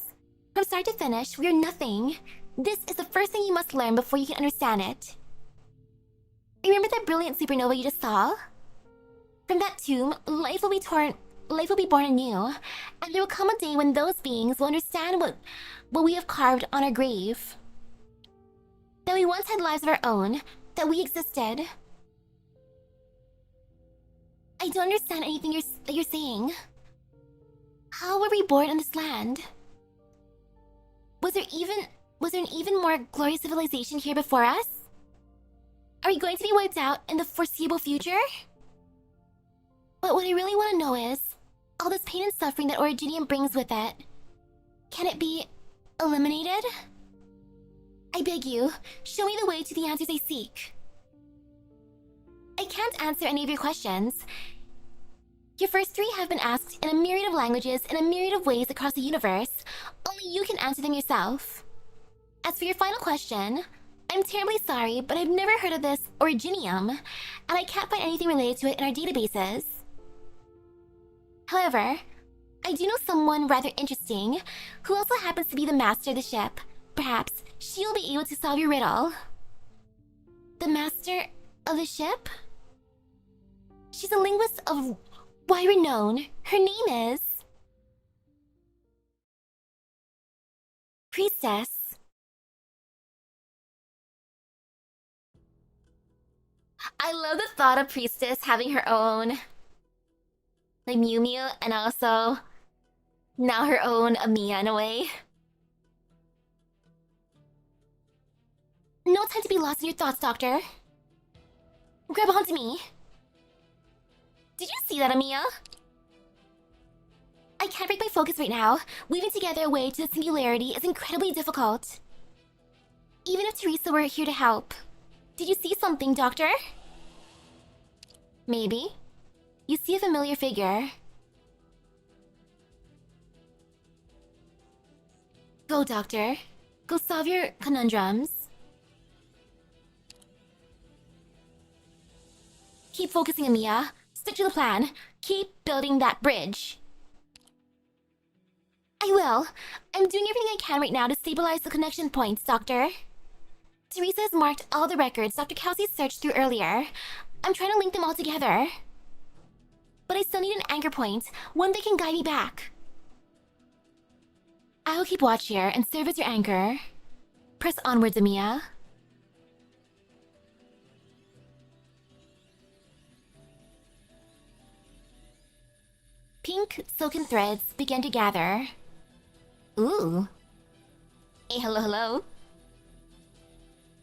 from start to finish, we are nothing. This is the first thing you must learn before you can understand it. Remember that brilliant supernova you just saw? From that tomb, life will be born anew, and there will come a day when those beings will understand what we have carved on our grave. That we once had lives of our own, that we existed. I don't understand anything that you're saying. How were we born on this land? Was there an even more glorious civilization here before us? Are we going to be wiped out in the foreseeable future? But what I really want to know is, all this pain and suffering that originium brings with it, can it be eliminated? I beg you, show me the way to the answers I seek. I can't answer any of your questions. Your first three have been asked in a myriad of languages in a myriad of ways across the universe. Only you can answer them yourself. As for your final question, I'm terribly sorry, but I've never heard of this originium, and I can't find anything related to it in our databases. However, I do know someone rather interesting, who also happens to be the master of the ship. Perhaps she'll be able to solve your riddle. The master of the ship? She's a linguist of wide renown. Her name is... Priestess. I love the thought of Priestess having her own... like Mew Mew, and also... now her own Amiya in a way. No time to be lost in your thoughts, Doctor. Grab onto me. Did you see that, Amiya? I can't break my focus right now. Weaving together a way to the singularity is incredibly difficult. Even if Teresa were here to help. Did you see something, Doctor? Maybe. You see a familiar figure. Go, Doctor. Go solve your conundrums. Keep focusing, Amiya. Stick to the plan. Keep building that bridge. I will. I'm doing everything I can right now to stabilize the connection points, Doctor. Teresa has marked all the records Dr. Kelsey searched through earlier. I'm trying to link them all together. But I still need an anchor point, one that can guide me back. I will keep watch here and serve as your anchor. Press onwards, Amiya. Pink silken threads began to gather. Ooh. Hey, hello, hello.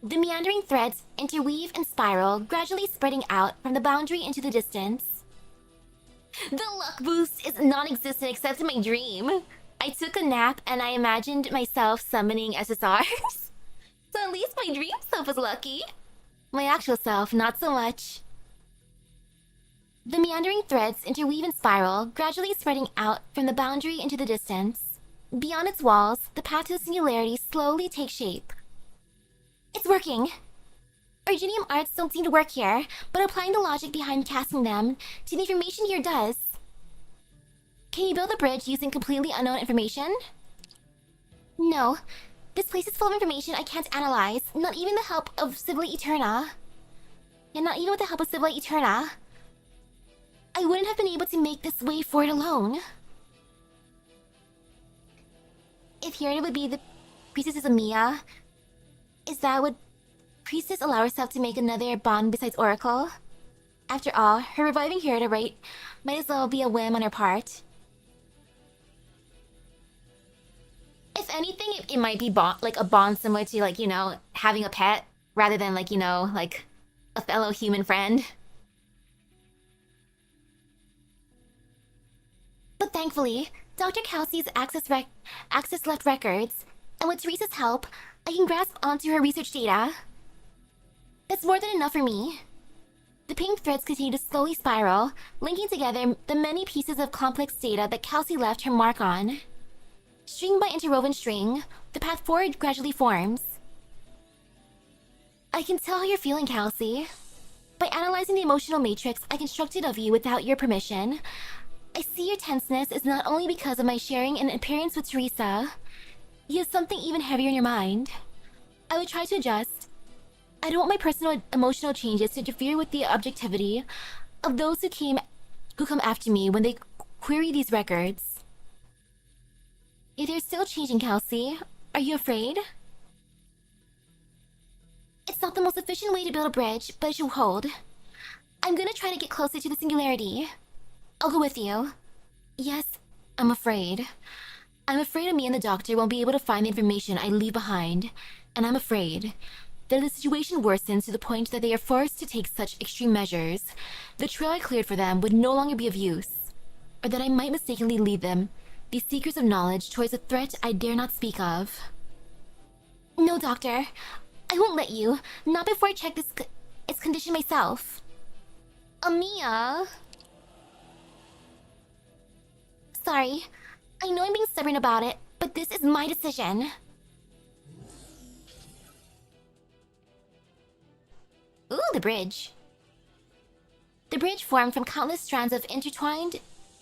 The meandering threads interweave and spiral, gradually spreading out from the boundary into the distance. The luck boost is non-existent except in my dream. I took a nap and I imagined myself summoning SSRs. So at least my dream self was lucky. My actual self, not so much. The meandering threads interweave and spiral, gradually spreading out from the boundary into the distance. Beyond its walls, the path to the singularity slowly takes shape. It's working! Originium arts don't seem to work here, but applying the logic behind casting them to the information here does. Can you build a bridge using completely unknown information? No. This place is full of information I can't analyze, not even the help of Civilly Eterna. And not even with the help of Civilly Eterna. I wouldn't have been able to make this way forward alone. If here would be the Priestess Amiya, is that would Priestess allow herself to make another bond besides Oracle? After all, her reviving here to right might as well be a whim on her part. If anything, it might be like a bond similar to, like, you know, having a pet, rather than, like, you know, like a fellow human friend. But thankfully, Dr. Kelsey's access left records, and with Teresa's help, I can grasp onto her research data. That's more than enough for me. The pink threads continue to slowly spiral, linking together the many pieces of complex data that Kelsey left her mark on. String by interwoven string, the path forward gradually forms. I can tell how you're feeling, Kelsey. By analyzing the emotional matrix I constructed of you without your permission, I see your tenseness is not only because of my sharing an appearance with Teresa. You have something even heavier in your mind. I would try to adjust. I don't want my personal emotional changes to interfere with the objectivity of those who come after me when they query these records. If you're still changing, Kelsey, are you afraid? It's not the most efficient way to build a bridge, but it should hold. I'm gonna try to get closer to the singularity. I'll go with you. Yes, I'm afraid. I'm afraid me and the doctor won't be able to find the information I leave behind, and I'm afraid that if the situation worsens to the point that they are forced to take such extreme measures, the trail I cleared for them would no longer be of use. or that I might mistakenly lead them, these seekers of knowledge, towards a threat I dare not speak of. No, Doctor. I won't let you. Not before I check its condition myself. Amiya... Sorry. I know I'm being stubborn about it, but this is my decision. Ooh, the bridge. The bridge formed from countless strands of entwined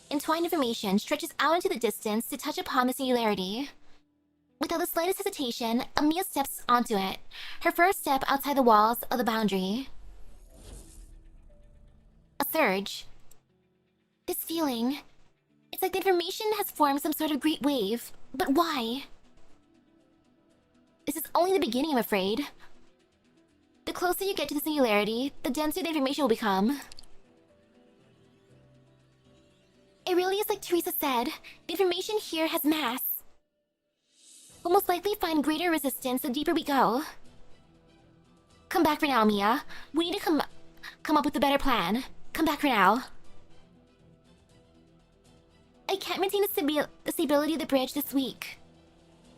information stretches out into the distance to touch upon the singularity. Without the slightest hesitation, Amiya steps onto it, her first step outside the walls of the boundary. A surge. This feeling... It's like the information has formed some sort of great wave. But why? This is only the beginning, I'm afraid. The closer you get to the singularity, the denser the information will become. It really is like Teresa said, the information here has mass. We'll most likely find greater resistance the deeper we go. Come back for now, Mia. We need to come up with a better plan. Come back for now. I can't maintain the stability of the bridge this week.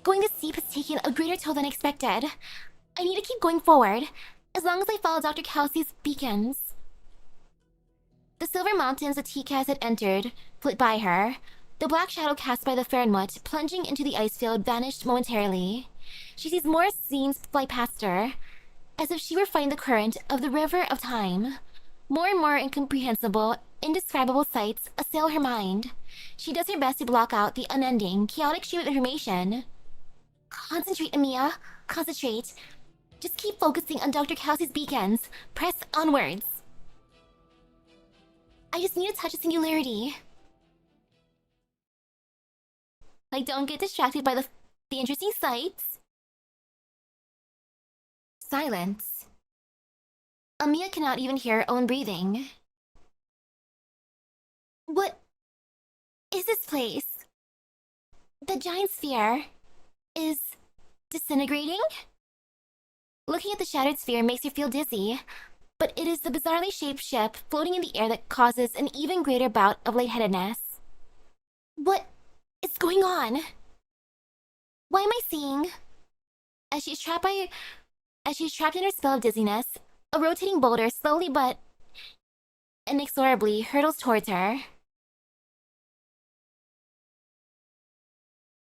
Going this steep has taken a greater toll than expected. I need to keep going forward, as long as I follow Dr. Kelsey's beacons. The silver mountains the Tikas had entered flit by her. The black shadow cast by the Fernwood, plunging into the ice field, vanished momentarily. She sees more scenes fly past her, as if she were fighting the current of the river of time. More and more incomprehensible, indescribable sights assail her mind. She does her best to block out the unending, chaotic stream of information. Concentrate, Amiya. Concentrate. Just keep focusing on Dr. Kelsey's beacons. Press onwards. I just need to touch a singularity. Like, don't get distracted by the interesting sights. Silence. Amiya cannot even hear her own breathing. What is this place? The giant sphere is disintegrating? Looking at the shattered sphere makes her feel dizzy, but it is the bizarrely shaped ship floating in the air that causes an even greater bout of lightheadedness. What is going on? Why am I seeing? As she's trapped in her spell of dizziness, a rotating boulder slowly but inexorably hurtles towards her.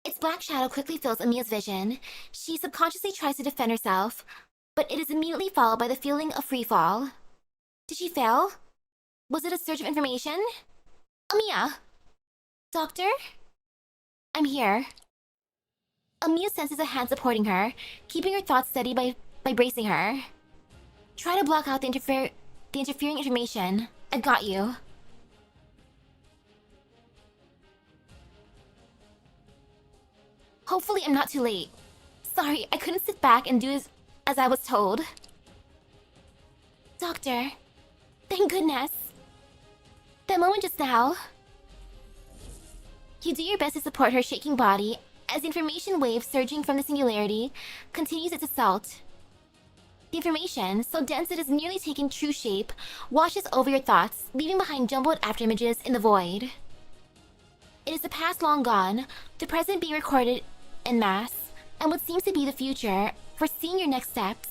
Its black shadow quickly fills Amiya's vision. She subconsciously tries to defend herself, but it is immediately followed by the feeling of free fall. Did she fail? Was it a surge of information? Amiya! Doctor? I'm here. Amiya senses a hand supporting her, keeping her thoughts steady by bracing her. Try to block out the interfering information. I've got you. Hopefully I'm not too late. Sorry, I couldn't sit back and do as I was told. Doctor, thank goodness. That moment just now. You do your best to support her shaking body as the information wave surging from the singularity continues its assault. The information, so dense it has nearly taken true shape, washes over your thoughts, leaving behind jumbled afterimages in the void. It is the past long gone, the present being recorded en masse, and what seems to be the future, foreseeing your next steps.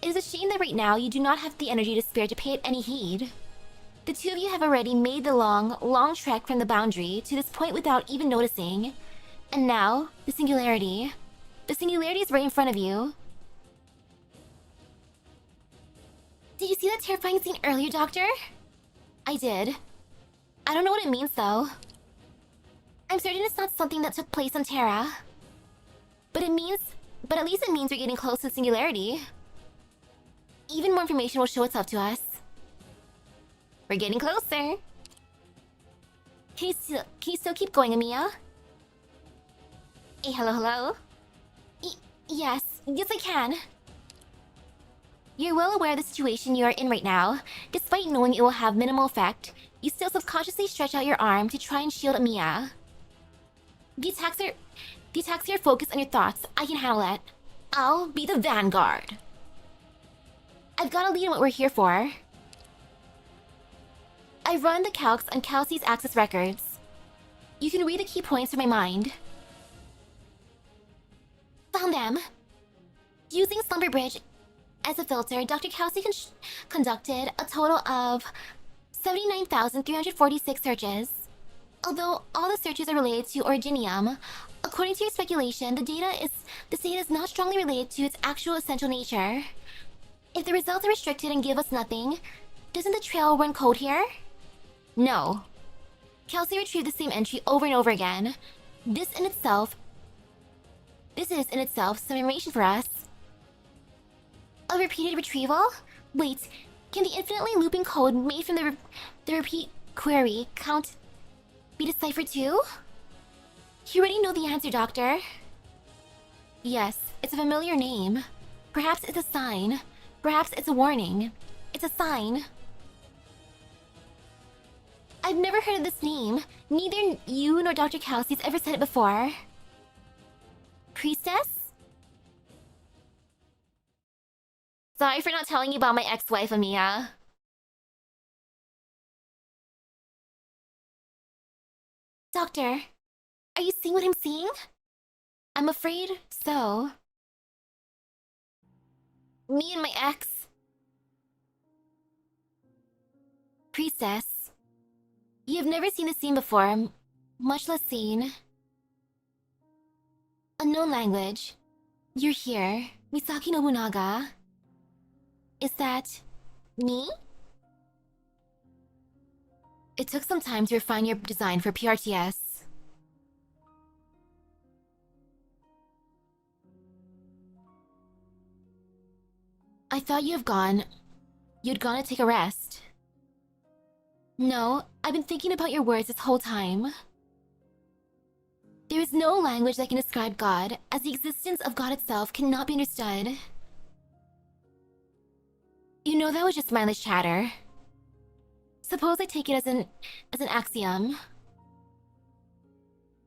It is a shame that right now you do not have the energy to spare to pay it any heed. The two of you have already made the long trek from the boundary to this point without even noticing. And now, the singularity. The singularity is right in front of you. Did you see that terrifying scene earlier, Doctor? I did. I don't know what it means, though. I'm certain it's not something that took place on Terra. But at least it means we're getting close to the singularity. Even more information will show itself to us. We're getting closer. Can you still keep going, Amiya? Hey, hello? Yes, I can. You're well aware of the situation you are in right now. Despite knowing it will have minimal effect, you still subconsciously stretch out your arm to try and shield Amiya. The attacks are focused on your thoughts. I can handle it. I'll be the vanguard. I've got a lead on what we're here for. I've run the calcs on Kelsey's access records. You can read the key points from my mind. Found them. Using Slumber Bridge as a filter, Dr. Kelsey conducted a total of 79,346 searches. Although all the searches are related to Originium, according to your speculation, the data is not strongly related to its actual essential nature. If the results are restricted and give us nothing, doesn't the trail run cold here? No. Kelsey retrieved the same entry over and over again. This is in itself some information for us. A repeated retrieval? Wait, can the infinitely looping code made from the repeat query count be deciphered too? You already know the answer, Doctor. Yes, it's a familiar name. Perhaps it's a sign. Perhaps it's a warning. It's a sign. I've never heard of this name. Neither you nor Dr. Kelsey's ever said it before. Priestess? Sorry for not telling you about my ex-wife, Amiya. Doctor, are you seeing what I'm seeing? I'm afraid so. Me and my ex. Priestess. You've never seen the scene before, much less seen. Unknown language. You're here, Misaki Nobunaga. Is that me? It took some time to refine your design for PRTS. I thought you'd gone to take a rest. No, I've been thinking about your words this whole time. There is no language that can describe God, as the existence of God itself cannot be understood. You know that was just mindless chatter. Suppose I take it as an axiom.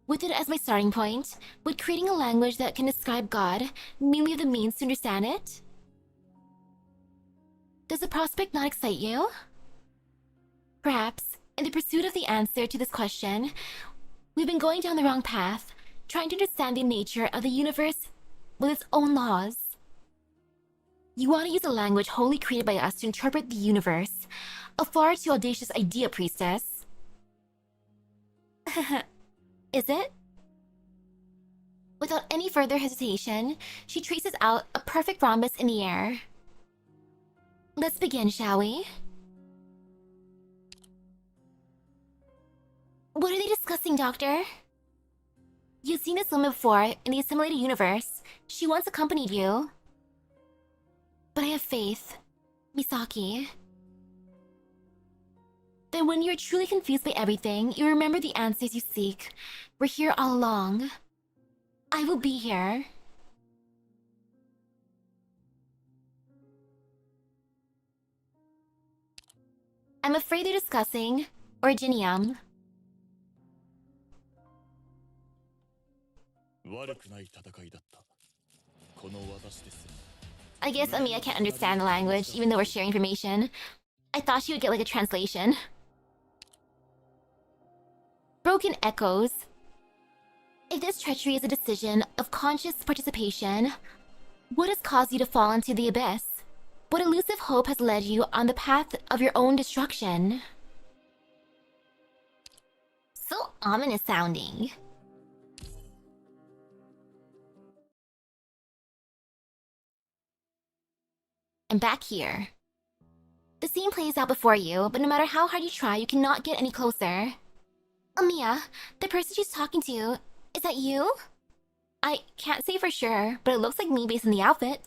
With it as my starting point, would creating a language that can describe God merely have the means to understand it? Does the prospect not excite you? Perhaps, in the pursuit of the answer to this question, we've been going down the wrong path, trying to understand the nature of the universe with its own laws. You want to use a language wholly created by us to interpret the universe. A far too audacious idea, Priestess. Is it? Without any further hesitation, she traces out a perfect rhombus in the air. Let's begin, shall we? What are they discussing, Doctor? You've seen this woman before in the assimilated universe. She once accompanied you. But I have faith, Misaki. Then when you're truly confused by everything, you remember the answers you seek. We're here all along. I will be here. I'm afraid they're discussing Originium. I guess Amiya can't understand the language, even though we're sharing information. I thought she would get like a translation. Broken echoes. If this treachery is a decision of conscious participation, what has caused you to fall into the abyss? What elusive hope has led you on the path of your own destruction? So ominous sounding. And back here. The scene plays out before you, but no matter how hard you try, you cannot get any closer. Amiya, the person she's talking to, is that you? I can't say for sure, but it looks like me based on the outfit.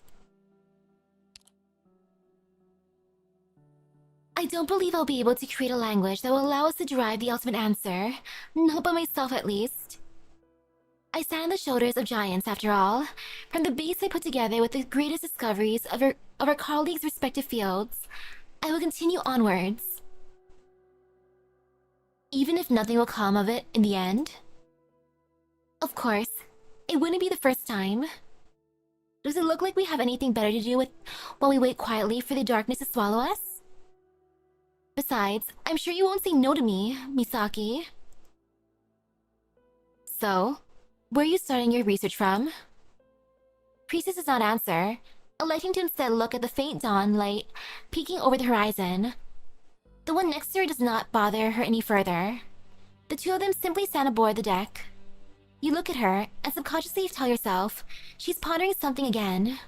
I don't believe I'll be able to create a language that will allow us to derive the ultimate answer. Not by myself, at least. I stand on the shoulders of giants, after all. From the base I put together with the greatest discoveries of our colleagues' respective fields, I will continue onwards. Even if nothing will come of it in the end. Of course, it wouldn't be the first time. Does it look like we have anything better to do with while we wait quietly for the darkness to swallow us? Besides, I'm sure you won't say no to me, Misaki. So, where are you starting your research from? Priestess does not answer, electing to instead look at the faint dawn light peeking over the horizon. The one next to her does not bother her any further. The two of them simply stand aboard the deck. You look at her, and subconsciously tell yourself she's pondering something again.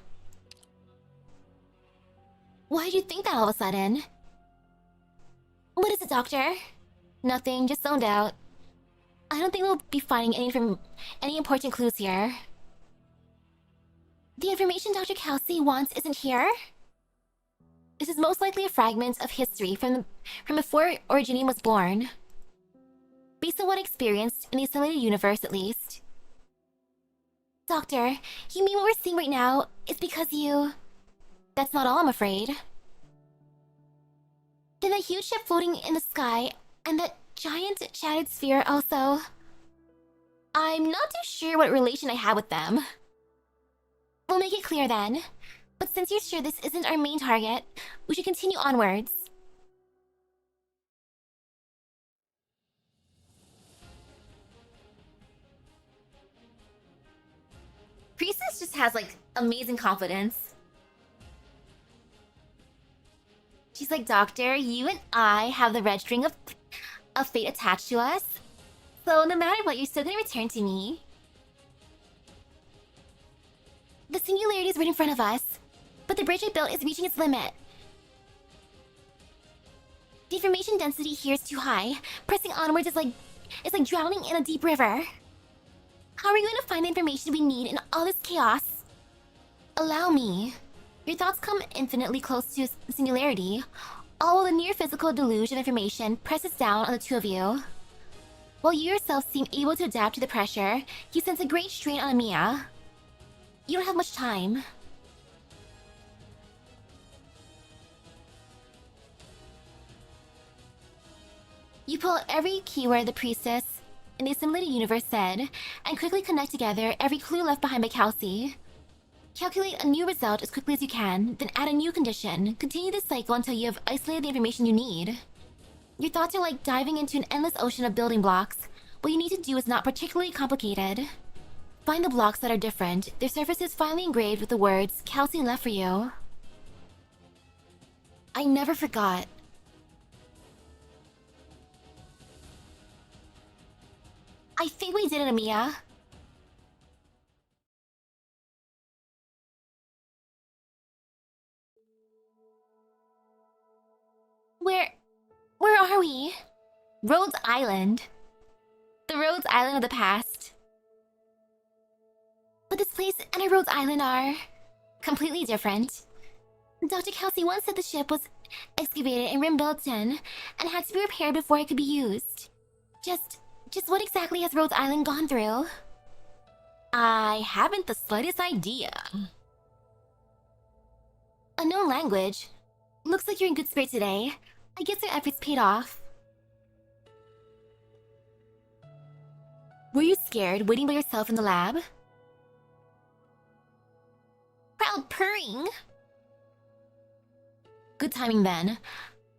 Why did you think that all of a sudden? What is it, Doctor? Nothing, just zoned out. I don't think we'll be finding any important clues here. The information Dr. Kelsey wants isn't here? This is most likely a fragment of history from before Jannie was born. Based on what I experienced in the assimilated universe, at least. Doctor, you mean what we're seeing right now is because you... That's not all, I'm afraid. Then that huge ship floating in the sky and that giant shattered sphere also... I'm not too sure what relation I have with them. We'll make it clear then. But since you're sure this isn't our main target, we should continue onwards. Priestess just has, like, amazing confidence. She's like, Doctor, you and I have the red string of fate attached to us. So no matter what, you're still gonna return to me. The singularity is right in front of us, but the bridge I built is reaching its limit. The information density here is too high. Pressing onwards is like drowning in a deep river. How are we going to find the information we need in all this chaos? Allow me. Your thoughts come infinitely close to singularity, all while the near physical deluge of information presses down on the two of you. While you yourself seem able to adapt to the pressure, you sense a great strain on Amiya. You don't have much time. You pull out every keyword the priestess in the assimilated universe said, and quickly connect together every clue left behind by Kelsey. Calculate a new result as quickly as you can, then add a new condition. Continue this cycle until you have isolated the information you need. Your thoughts are like diving into an endless ocean of building blocks. What you need to do is not particularly complicated. Find the blocks that are different, their surfaces finely engraved with the words Kelsey left for you. I never forgot. I think we did it, Amiya. Where are we? Rhodes Island. The Rhodes Island of the past. But this place and our Rhodes Island are... completely different. Dr. Kelsey once said the ship was excavated and rebuilt in, and had to be repaired before it could be used. Just what exactly has Rhodes Island gone through? I haven't the slightest idea. Unknown language. Looks like you're in good spirits today. I guess our efforts paid off. Were you scared waiting by yourself in the lab? Proud purring! Good timing then.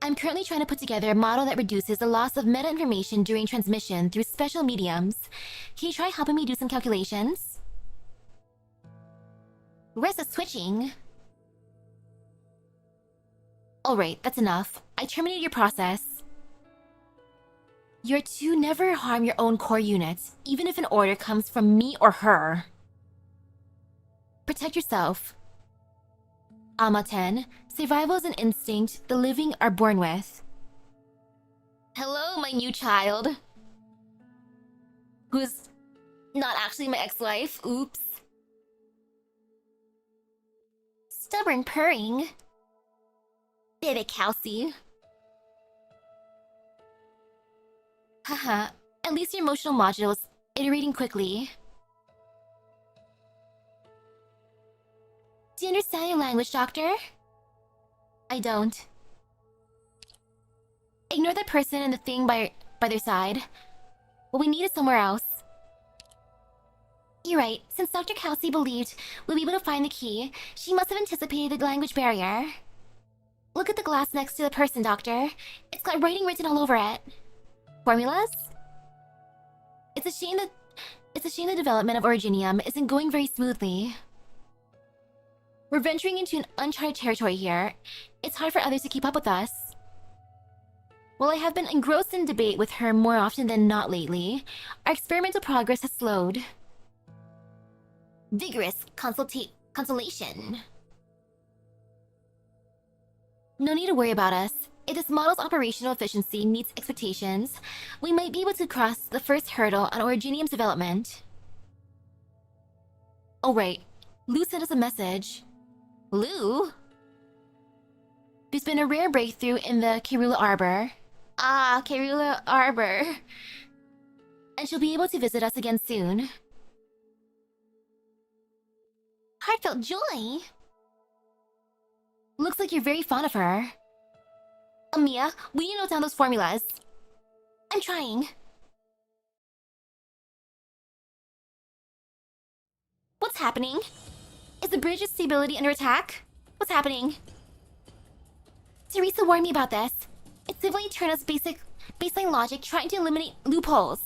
I'm currently trying to put together a model that reduces the loss of meta-information during transmission through special mediums. Can you try helping me do some calculations? Rest is switching. Alright, that's enough. I terminated your process. You're to never harm your own core units, even if an order comes from me or her. Protect yourself. Amaten, survival is an instinct the living are born with. Hello, my new child. Who's not actually my ex-wife, oops. Stubborn purring. Baby Kelsey. Haha, at least your emotional module is iterating quickly. Do you understand your language, Doctor? I don't. Ignore that person and the thing by their side. What we need is somewhere else. You're right, since Dr. Kelsey believed we'll be able to find the key, she must have anticipated the language barrier. Look at the glass next to the person, Doctor. It's got writing written all over it. Formulas? It's a shame the development of Originium isn't going very smoothly. We're venturing into an uncharted territory here. It's hard for others to keep up with us. While I have been engrossed in debate with her more often than not lately, our experimental progress has slowed. Vigorous consolation. No need to worry about us. If this model's operational efficiency meets expectations, we might be able to cross the first hurdle on Originium's development. Oh right, Lou sent us a message. Lou? There's been a rare breakthrough in the Kirula Arbor. Ah, Kirula Arbor. And she'll be able to visit us again soon. Heartfelt joy! Looks like you're very fond of her. Mia, we need to note down those formulas. I'm trying. What's happening? Is the bridge's stability under attack? What's happening? Teresa warned me about this. It's simply Turner's baseline logic trying to eliminate loopholes.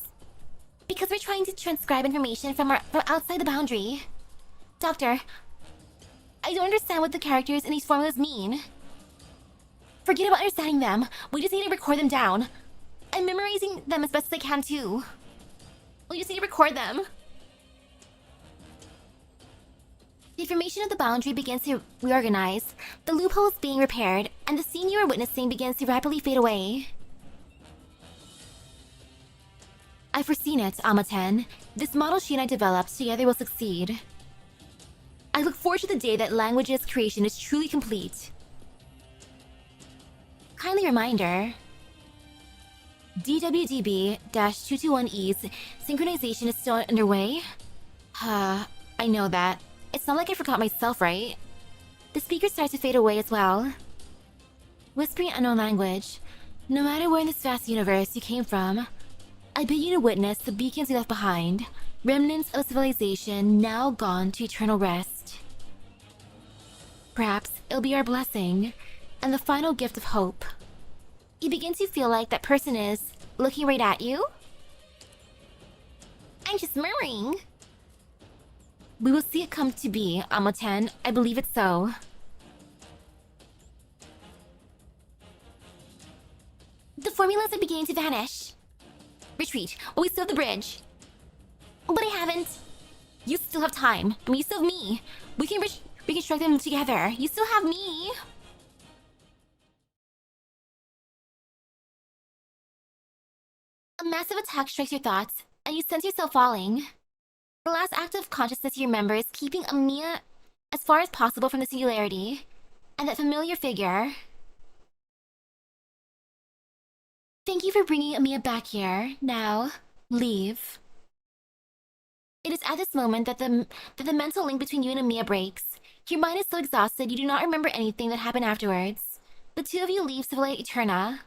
Because we're trying to transcribe information from outside the boundary. Doctor, I don't understand what the characters in these formulas mean. Forget about understanding them. We just need to record them down. I'm memorizing them as best as I can too. We just need to record them. The information of the boundary begins to reorganize, the loopholes being repaired, and the scene you are witnessing begins to rapidly fade away. I've foreseen it, Amaten. This model she and I developed together will succeed. I look forward to the day that language's creation is truly complete. Kindly reminder, DWDB-221E's synchronization is still underway. I know that. It's not like I forgot myself, right? The speaker starts to fade away as well. Whispering unknown language. No matter where in this vast universe you came from, I bid you to witness the beacons you left behind, remnants of a civilization now gone to eternal rest. Perhaps it'll be our blessing, and the final gift of hope. You begin to feel like that person is looking right at you? I'm just murmuring. We will see it come to be, Amaten. I believe it so. The formulas are beginning to vanish. Retreat, but we still have the bridge. But I haven't. You still have time, and you still have me. We can reconstruct them together. You still have me. A massive attack strikes your thoughts, and you sense yourself falling. The last act of consciousness you remember is keeping Amiya as far as possible from the singularity, and that familiar figure. Thank you for bringing Amiya back here. Now, leave. It is at this moment that the mental link between you and Amiya breaks. Your mind is so exhausted you do not remember anything that happened afterwards. The two of you leave Civilite Eterna.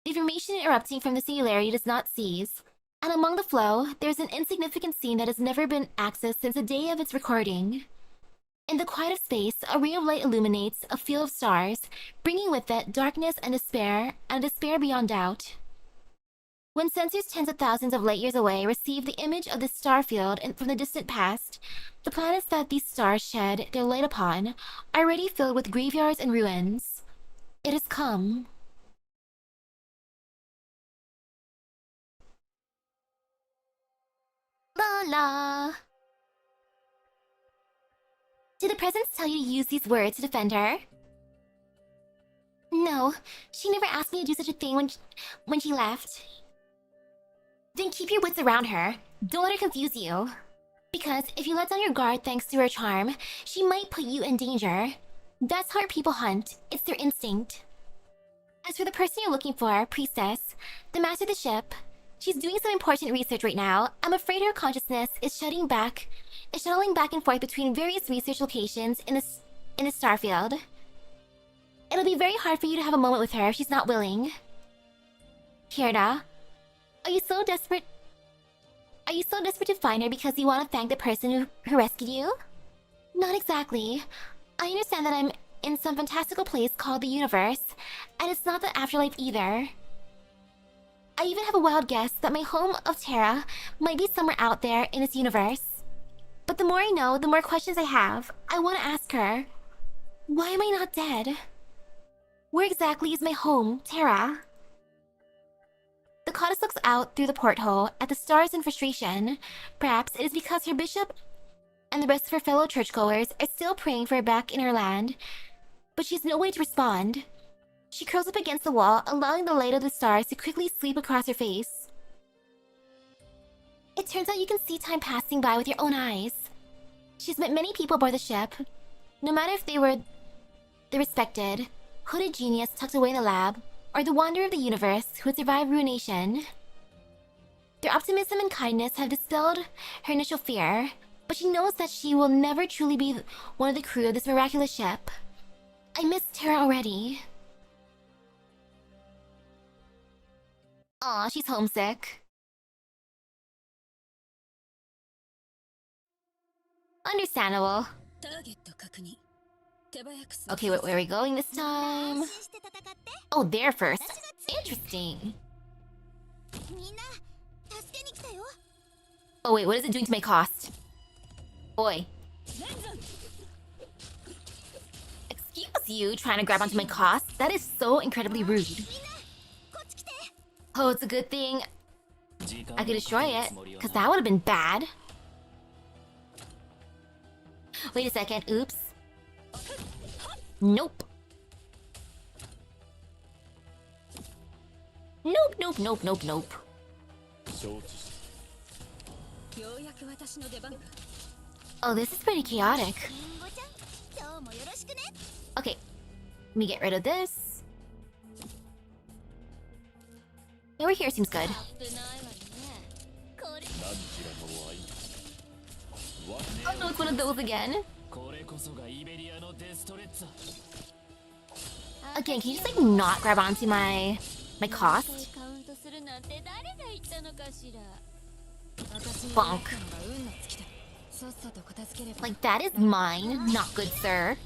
The information erupting from the singularity does not cease, and among the flow, there is an insignificant scene that has never been accessed since the day of its recording. In the quiet of space, a ray of light illuminates a field of stars, bringing with it darkness and despair beyond doubt. When sensors tens of thousands of light years away receive the image of this star field from the distant past, the planets that these stars shed their light upon are already filled with graveyards and ruins. It has come. La la. Did the presence tell you to use these words to defend her? No, she never asked me to do such a thing when she left. Then keep your wits around her. Don't let her confuse you. Because if you let down your guard thanks to her charm, she might put you in danger. That's how people hunt. It's their instinct. As for the person you're looking for, Priestess, the master of the ship, she's doing some important research right now. I'm afraid her consciousness is shuttling back and forth between various research locations in the starfield. It'll be very hard for you to have a moment with her if she's not willing. Kierda, are you so desperate to find her because you want to thank the person who rescued you? Not exactly. I understand that I'm in some fantastical place called the universe, and it's not the afterlife either. I even have a wild guess that my home of Terra might be somewhere out there in this universe. But the more I know, the more questions I have. I want to ask her, why am I not dead? Where exactly is my home, Terra? The goddess looks out through the porthole at the stars in frustration. Perhaps it is because her bishop and the rest of her fellow churchgoers are still praying for her back in her land, but she has no way to respond. She curls up against the wall, allowing the light of the stars to quickly sweep across her face. It turns out you can see time passing by with your own eyes. She's met many people aboard the ship, no matter if they were the respected, hooded genius tucked away in the lab, or the wanderer of the universe who had survived ruination. Their optimism and kindness have dispelled her initial fear, but she knows that she will never truly be one of the crew of this miraculous ship. I miss Terra already. Aw, she's homesick. Understandable. Okay, where are we going this time? Oh, there first. Interesting. Oh wait, what is it doing to my cost? Boy. Excuse you, trying to grab onto my cost? That is so incredibly rude. Oh, it's a good thing I could destroy it, because that would have been bad. Wait a second, oops. Nope. Nope, nope, nope, nope, nope. Oh, this is pretty chaotic. Okay, let me get rid of this. Over here seems good. Oh no, it's one of those again. Again, can you just like not grab onto my cost? Bonk. Like that is mine, not good, sir.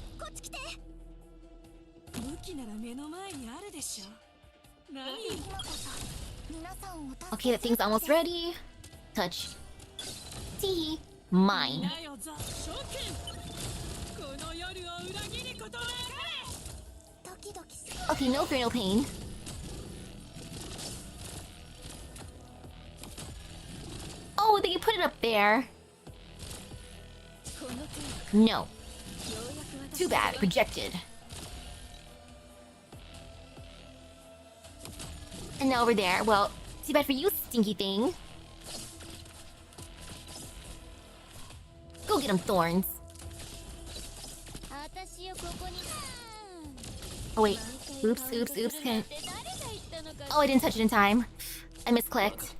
Okay, that thing's almost ready. Touch. Tee. Mine. Okay, no fear, no pain. Oh, they can put it up there. No. Too bad, rejected. And now over there. Well, too bad for you, stinky thing. Go get him, Thorns. Oh wait. Oops, oops, oops. Oh, I didn't touch it in time. I misclicked.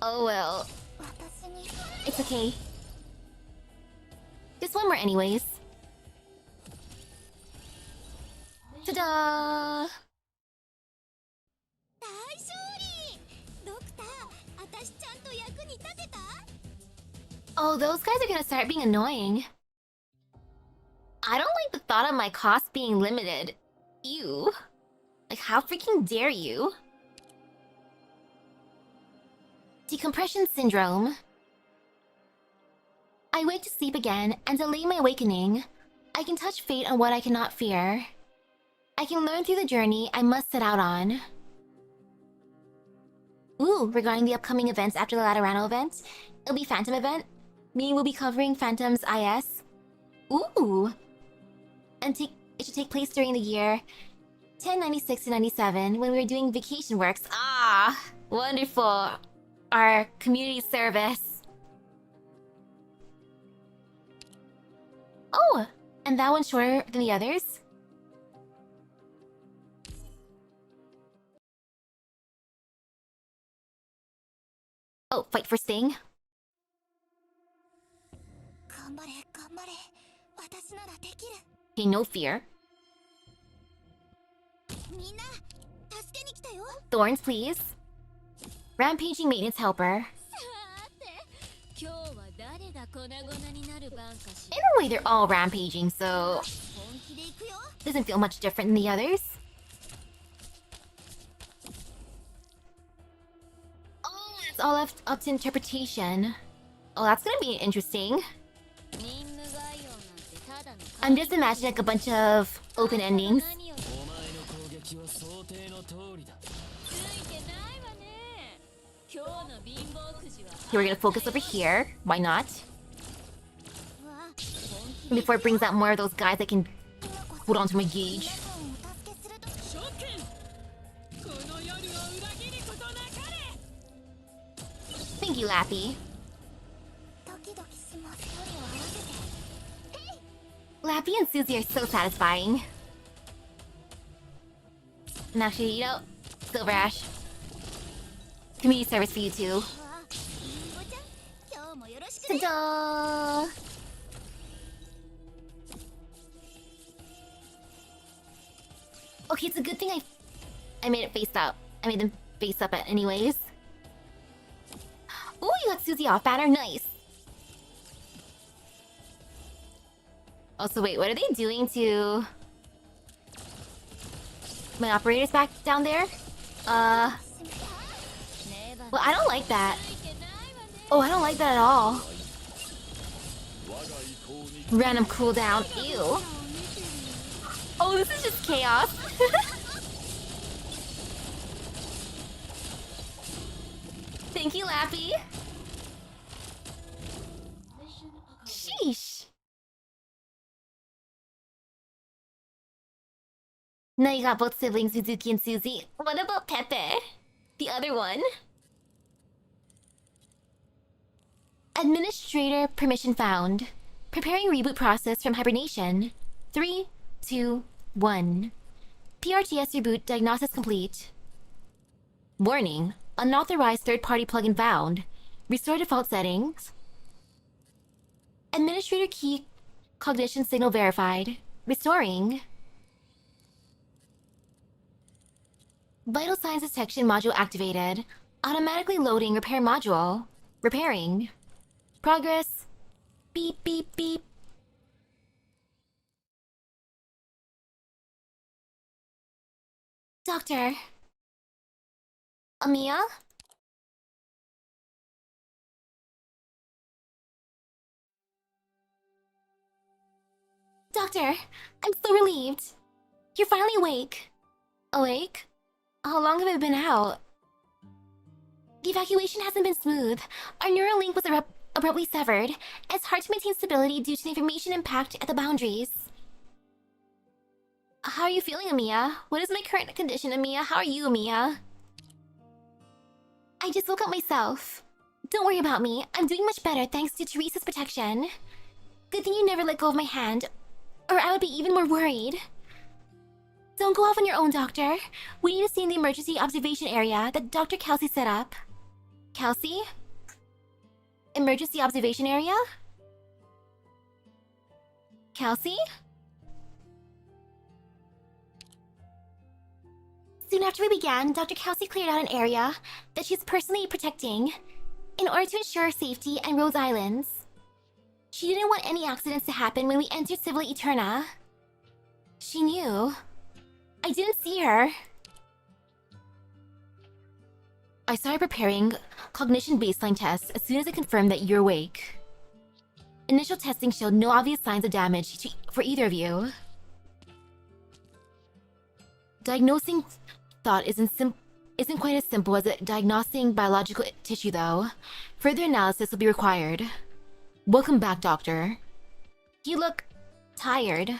Oh well. It's okay. Just one more anyways. Ta-da! Oh, those guys are gonna start being annoying. I don't like the thought of my cost being limited. Ew. Like, how freaking dare you? Decompression syndrome. I wake to sleep again and delay my awakening. I can touch fate on what I cannot fear. I can learn through the journey I must set out on. Ooh, regarding the upcoming events after the Laterano event, it'll be Phantom event, meaning we'll be covering Phantom's IS. Ooh! And it should take place during the year 1096 to 97 when we were doing vacation works. Ah! Wonderful! Our community service. Oh! And that one's shorter than the others? Oh, fight for Sting? Okay, no fear. Thorns, please. Rampaging maintenance helper. In a way, they're all rampaging, so doesn't feel much different than the others. Oh, it's all left up to interpretation. Oh, that's gonna be interesting. I'm just imagining like a bunch of open endings. Okay, we're gonna focus over here. Why not? Before it brings out more of those guys that can hold on to my gauge. Thank you, Lappy. Lappy and Susie are so satisfying. And actually, you know, Silver Ash. Community service for you too. Ta-da! Okay, it's a good thing I made it face up. I made them face up anyways. Ooh, you got Susie off banner, nice. Also, wait, what are they doing to my operators back down there? Well, I don't like that. Oh, I don't like that at all. Random cooldown, ew. Oh, this is just chaos. Thank you, Lappy. Sheesh. Now you got both siblings, Suzuki and Susie. What about Pepe? The other one? Administrator permission found. Preparing reboot process from hibernation. 3, 2, 1. PRTS reboot diagnosis complete. Warning. Unauthorized third-party plugin found. Restore default settings. Administrator key cognition signal verified. Restoring. Vital signs detection module activated. Automatically loading repair module. Repairing. Progress. Beep, beep, beep. Doctor. Amiya? Doctor, I'm so relieved. You're finally awake. Awake? How long have I been out? The evacuation hasn't been smooth. Our neural link was abruptly severed. It's hard to maintain stability due to the information impact at the boundaries. How are you feeling, Amiya? What is my current condition, Amiya? How are you, Amiya? I just woke up myself. Don't worry about me. I'm doing much better thanks to Teresa's protection. Good thing you never let go of my hand, or I would be even more worried. Don't go off on your own, Doctor. We need to stay in the emergency observation area that Dr. Kelsey set up. Kelsey? Emergency observation area? Kelsey? Soon after we began, Dr. Kelsey cleared out an area that she's personally protecting in order to ensure our safety and Rhodes Islands. She didn't want any accidents to happen when we entered Civil Eterna. She knew. I didn't see her. I started preparing cognition baseline tests as soon as I confirmed that you're awake. Initial testing showed no obvious signs of damage for either of you. Diagnosing thought isn't quite as simple as diagnosing biological tissue, though. Further analysis will be required. Welcome back, Doctor. You look tired.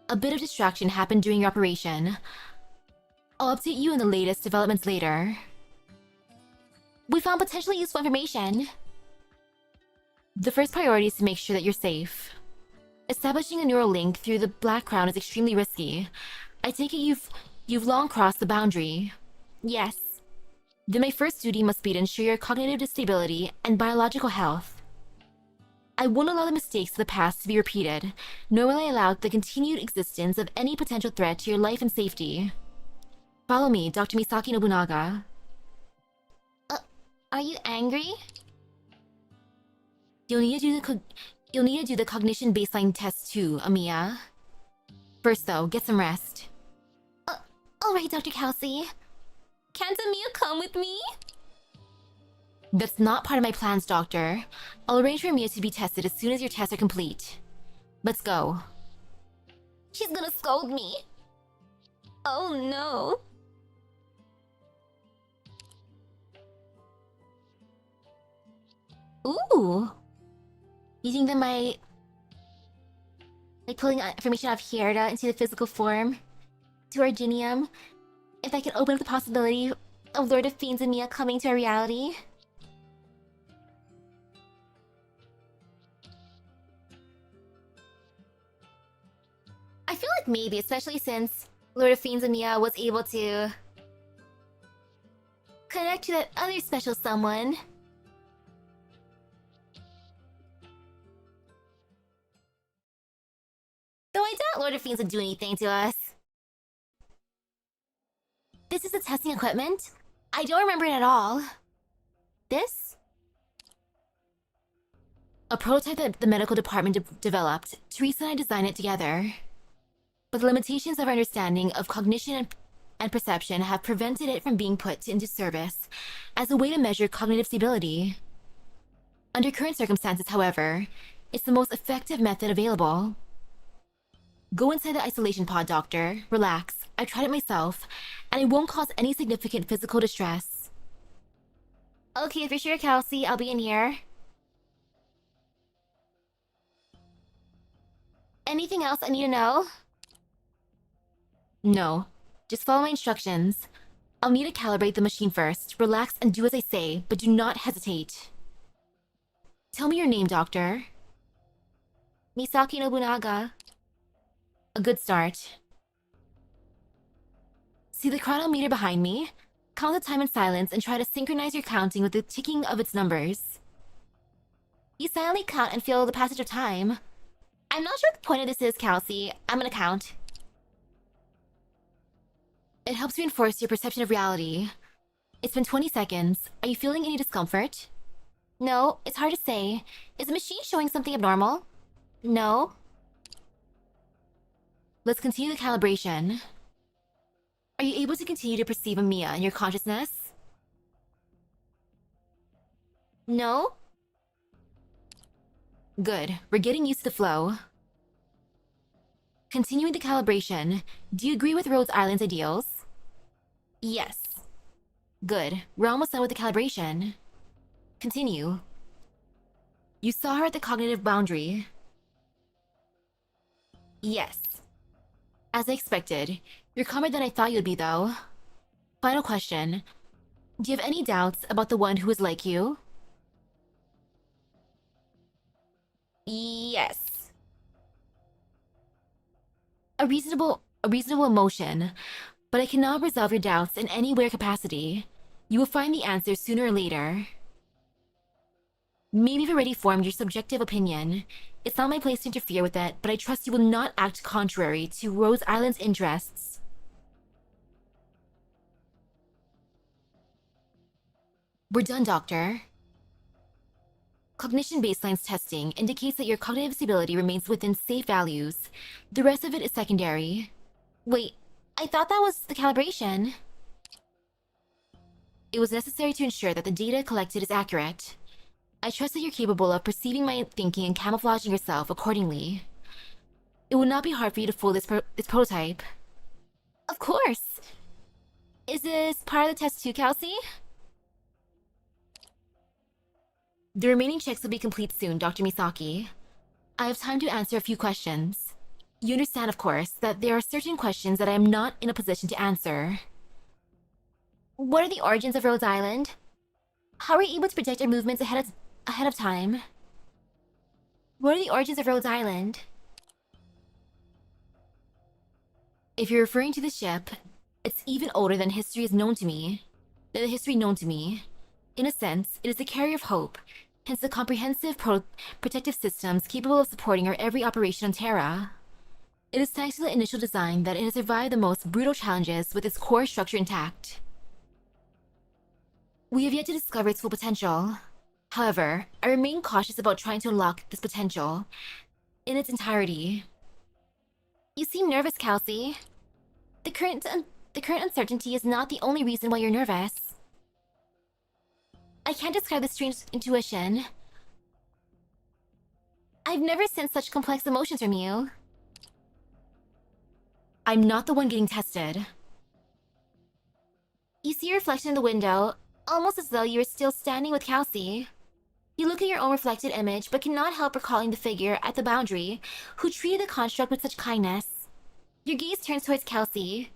A bit of distraction happened during your operation. I'll update you on the latest developments later. We found potentially useful information. The first priority is to make sure that you're safe. Establishing a neural link through the Black Crown is extremely risky. I take it you've long crossed the boundary. Yes. Then my first duty must be to ensure your cognitive stability and biological health. I won't allow the mistakes of the past to be repeated, nor will I allow the continued existence of any potential threat to your life and safety. Follow me, Dr. Misaki Nobunaga. Are you angry? You'll need to do the cognition baseline test too, Amiya. First though, get some rest. Alright, Dr. Kelsey. Can't Amiya come with me? That's not part of my plans, Doctor. I'll arrange for Amiya to be tested as soon as your tests are complete. Let's go. She's gonna scold me. Oh no. Ooh. You think that like pulling information out of Hierda into the physical form to Arginium, if that could open up the possibility of Lord of Fiends and Mia coming to a reality? I feel like maybe, especially since Lord of Fiends and Mia was able to connect to that other special someone. Though I doubt Lord of Fiends would do anything to us. This is the testing equipment? I don't remember it at all. This? A prototype that the medical department developed. Teresa and I designed it together. But the limitations of our understanding of cognition and perception have prevented it from being put into service as a way to measure cognitive stability. Under current circumstances, however, it's the most effective method available. Go inside the isolation pod, Doctor. Relax. I tried it myself, and it won't cause any significant physical distress. Okay, if you're sure, Kelsey, I'll be in here. Anything else I need to know? No. Just follow my instructions. I'll need to calibrate the machine first. Relax and do as I say, but do not hesitate. Tell me your name, Doctor. Misaki Nobunaga. A good start. See the chronometer behind me? Count the time in silence and try to synchronize your counting with the ticking of its numbers. You silently count and feel the passage of time. I'm not sure what the point of this is, Kelsey. I'm gonna count. It helps reinforce your perception of reality. It's been 20 seconds. Are you feeling any discomfort? No, it's hard to say. Is the machine showing something abnormal? No. Let's continue the calibration. Are you able to continue to perceive Amiya in your consciousness? No? Good. We're getting used to the flow. Continuing the calibration, do you agree with Rhodes Island's ideals? Yes. Good. We're almost done with the calibration. Continue. You saw her at the cognitive boundary. Yes. As I expected, you're calmer than I thought you'd be, though. Final question. Do you have any doubts about the one who is like you? Yes. A reasonable emotion, but I cannot resolve your doubts in any way or capacity. You will find the answer sooner or later. Maybe you've already formed your subjective opinion. It's not my place to interfere with it, but I trust you will not act contrary to Rhodes Island's interests. We're done, Doctor. Cognition Baseline's testing indicates that your cognitive stability remains within safe values. The rest of it is secondary. Wait, I thought that was the calibration. It was necessary to ensure that the data collected is accurate. I trust that you're capable of perceiving my thinking and camouflaging yourself accordingly. It will not be hard for you to fool this prototype. Of course! Is this part of the test too, Kelsey? The remaining checks will be complete soon, Dr. Misaki. I have time to answer a few questions. You understand, of course, that there are certain questions that I am not in a position to answer. What are the origins of Rhodes Island? How are we able to project our movements ahead of time? What are the origins of Rhodes Island? If you're referring to the ship, it's even older than the history known to me. In a sense, it is the carrier of hope, hence the comprehensive protective systems capable of supporting our every operation on Terra. It is thanks to the initial design that it has survived the most brutal challenges with its core structure intact. We have yet to discover its full potential. However, I remain cautious about trying to unlock this potential in its entirety. You seem nervous, Kelsey. The current uncertainty is not the only reason why you're nervous. I can't describe this strange intuition. I've never sensed such complex emotions from you. I'm not the one getting tested. You see your reflection in the window, almost as though you were still standing with Kelsey. You look at your own reflected image, but cannot help recalling the figure at the boundary who treated the construct with such kindness. Your gaze turns towards Kelsey.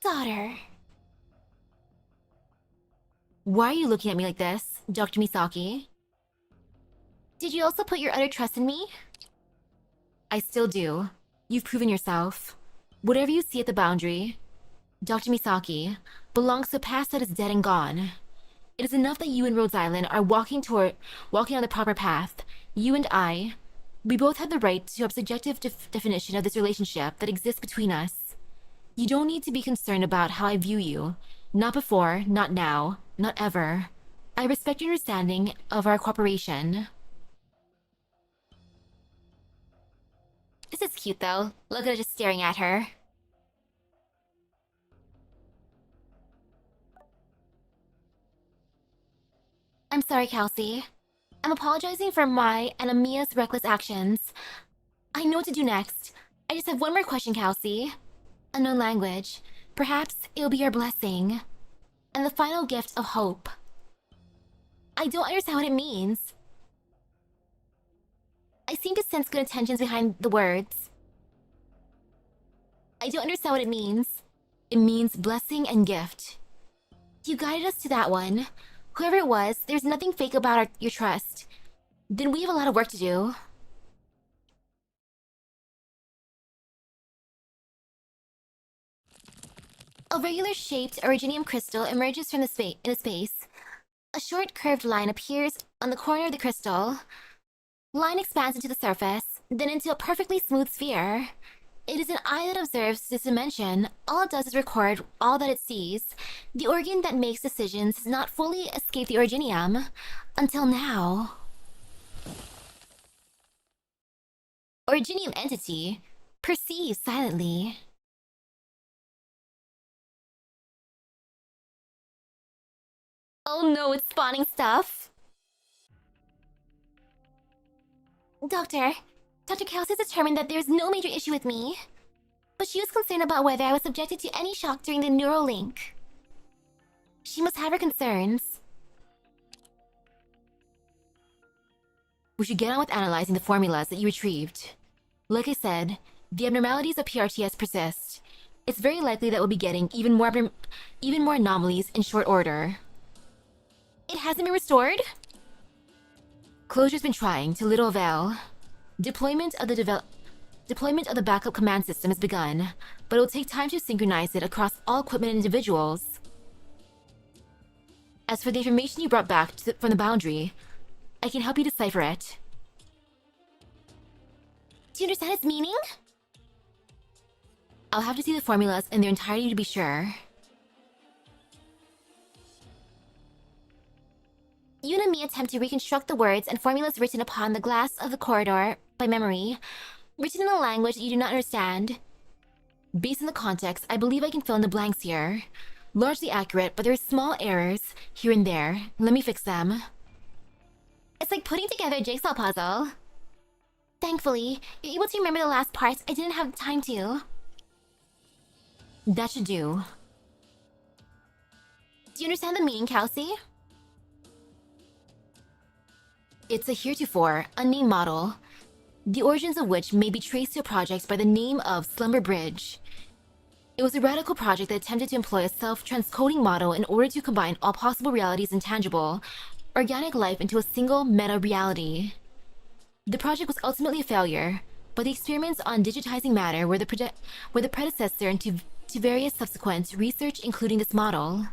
Daughter. Why are you looking at me like this, Dr. Misaki? Did you also put your utter trust in me? I still do. You've proven yourself. Whatever you see at the boundary, Dr. Misaki, belongs to a past that is dead and gone. It is enough that you and Rhodes Island are walking on the proper path. You and I, we both have the right to a subjective definition of this relationship that exists between us. You don't need to be concerned about how I view you. Not before, not now, not ever. I respect your understanding of our cooperation. This is cute though. Look at her just staring at her. I'm sorry, Kelsey. I'm apologizing for my and Amiya's reckless actions. I know what to do next. I just have one more question, Kelsey. Unknown language. Perhaps it'll be your blessing. And the final gift of hope. I don't understand what it means. I seem to sense good intentions behind the words. I don't understand what it means. It means blessing and gift. You guided us to that one. Whoever it was, there's nothing fake about your trust. Then we have a lot of work to do. A regular shaped originium crystal emerges from the space. A short curved line appears on the corner of the crystal. Line expands into the surface, then into a perfectly smooth sphere. It is an eye that observes this dimension. All it does is record all that it sees. The organ that makes decisions has not fully escaped the originium. Until now. Originium entity perceives silently. Oh no, it's spawning stuff. Dr. Kelsey has determined that there's no major issue with me. But she was concerned about whether I was subjected to any shock during the neural link. She must have her concerns. We should get on with analyzing the formulas that you retrieved. Like I said, the abnormalities of PRTS persist. It's very likely that we'll be getting even more anomalies in short order. It hasn't been restored? Closure's been trying, to little avail. Deployment of the backup command system has begun, but it will take time to synchronize it across all equipment and individuals. As for the information you brought back from the boundary, I can help you decipher it. Do you understand its meaning? I'll have to see the formulas in their entirety to be sure. You and me attempt to reconstruct the words and formulas written upon the glass of the corridor by memory, written in a language that you do not understand. Based on the context, I believe I can fill in the blanks here. Largely accurate, but there are small errors here and there. Let me fix them. It's like putting together a jigsaw puzzle. Thankfully, you're able to remember the last parts I didn't have time to. That should do. Do you understand the meaning, Kelsey? It's a heretofore unnamed model, the origins of which may be traced to a project by the name of Slumber Bridge. It was a radical project that attempted to employ a self-transcoding model in order to combine all possible realities and tangible, organic life into a single meta-reality. The project was ultimately a failure, but the experiments on digitizing matter were the predecessor to various subsequent research including this model.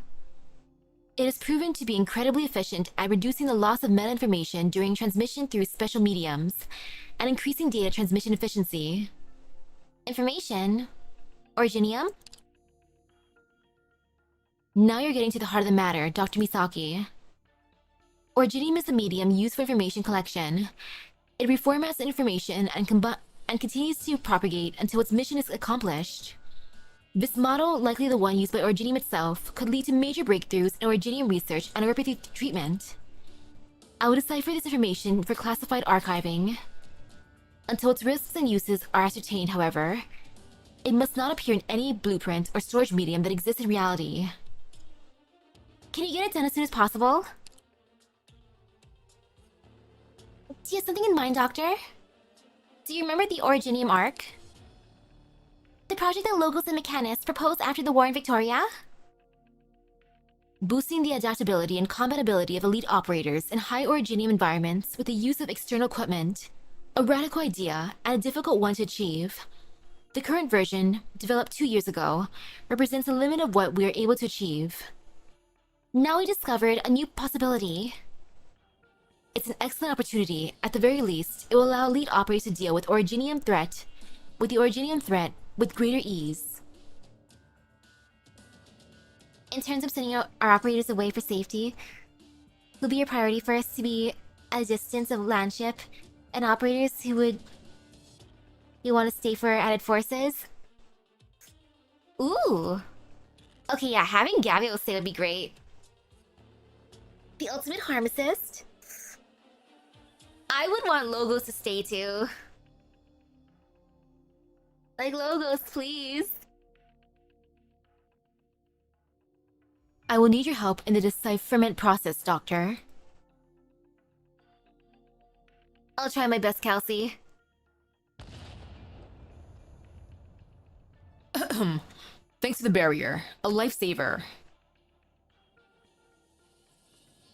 It has proven to be incredibly efficient at reducing the loss of meta-information during transmission through special mediums, and increasing data transmission efficiency. Information? Originium? Now you're getting to the heart of the matter, Dr. Misaki. Originium is the medium used for information collection. It reformats the information and continues to propagate until its mission is accomplished. This model, likely the one used by Originium itself, could lead to major breakthroughs in Originium research and neuropathy treatment. I will decipher this information for classified archiving. Until its risks and uses are ascertained, however, it must not appear in any blueprint or storage medium that exists in reality. Can you get it done as soon as possible? Do you have something in mind, Doctor? Do you remember the Originium arc? The project that Logos and Mechanus proposed after the war in Victoria? Boosting the adaptability and compatibility of elite operators in high Originium environments with the use of external equipment. A radical idea and a difficult one to achieve. The current version, developed 2 years ago, represents the limit of what we are able to achieve. Now we discovered a new possibility. It's an excellent opportunity. At the very least, it will allow elite operators to deal with the Originium threat with greater ease. In terms of sending our operators away for safety, it will be a priority for us to be at a distance of landship and operators who would want to stay for added forces. Ooh. Okay, yeah, having Gabio stay would be great. The ultimate harm assist. I would want Logos to stay too. Like Logos, please. I will need your help in the decipherment process, Doctor. I'll try my best, Kelsey. Thanks to the barrier. A lifesaver.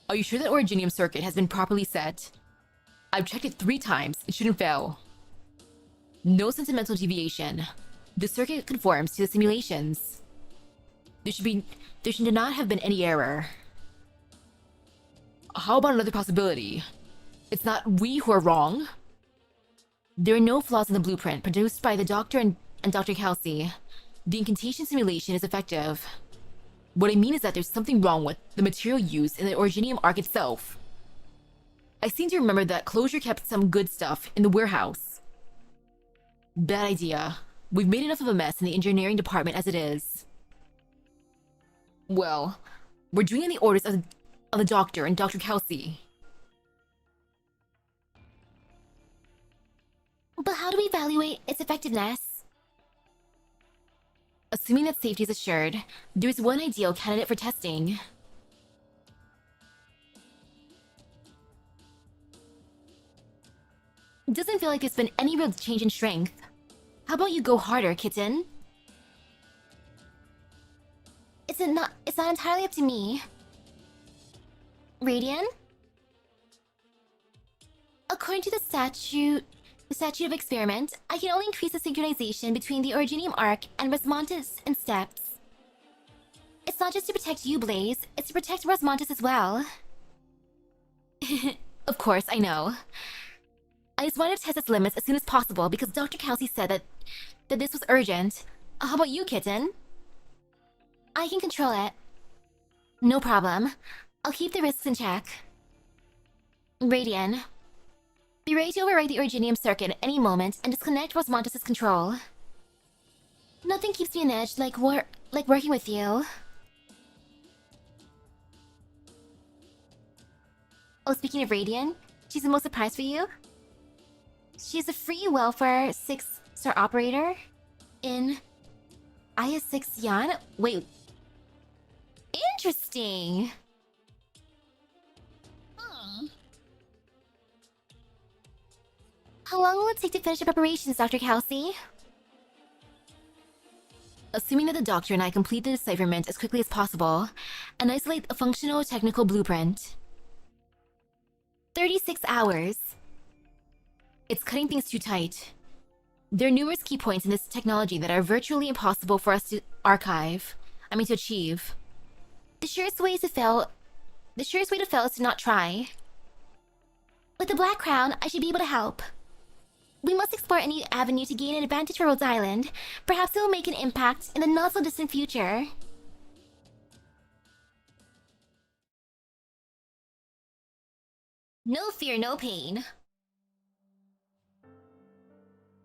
Are you sure that Originium circuit has been properly set? I've checked it 3 times. It shouldn't fail. No sentimental deviation. The circuit conforms to the simulations. There should not have been any error. How about another possibility? It's not we who are wrong. There are no flaws in the blueprint produced by the Doctor and Dr. Kelsey. The incantation simulation is effective. What I mean is that there's something wrong with the material used in the Originium arc itself. I seem to remember that Closure kept some good stuff in the warehouse. Bad idea. We've made enough of a mess in the engineering department as it is. Well, we're doing in the orders of the Doctor and Dr. Kelsey. But how do we evaluate its effectiveness? Assuming that safety is assured, there is one ideal candidate for testing. Doesn't feel like there's been any real change in strength. How about you go harder, kitten? It's not entirely up to me. Radian? According to the statute of experiment, I can only increase the synchronization between the Originium arc and Rosmontis and steps. It's not just to protect you, Blaze, it's to protect Rosmontis as well. Of course, I know. I just wanted to test its limits as soon as possible because Dr. Kelsey said that this was urgent. How about you, kitten? I can control it. No problem. I'll keep the risks in check. Radian. Be ready to override the Originium circuit at any moment and disconnect Rosmontis' control. Nothing keeps me on edge like working with you. Oh, speaking of Radian, she's the most surprised for you? She's a free welfare 6-star operator in IA6 Yan. Wait. Interesting. How long will it take to finish the preparations, Dr. Kelsey? Assuming that the Doctor and I complete the decipherment as quickly as possible and isolate a functional technical blueprint. 36 hours. It's cutting things too tight. There are numerous key points in this technology that are virtually impossible for us to achieve. The surest way to fail is to not try. With the Black Crown, I should be able to help. We must explore any avenue to gain an advantage for Rhodes Island. Perhaps it will make an impact in the not-so-distant future. No fear, no pain.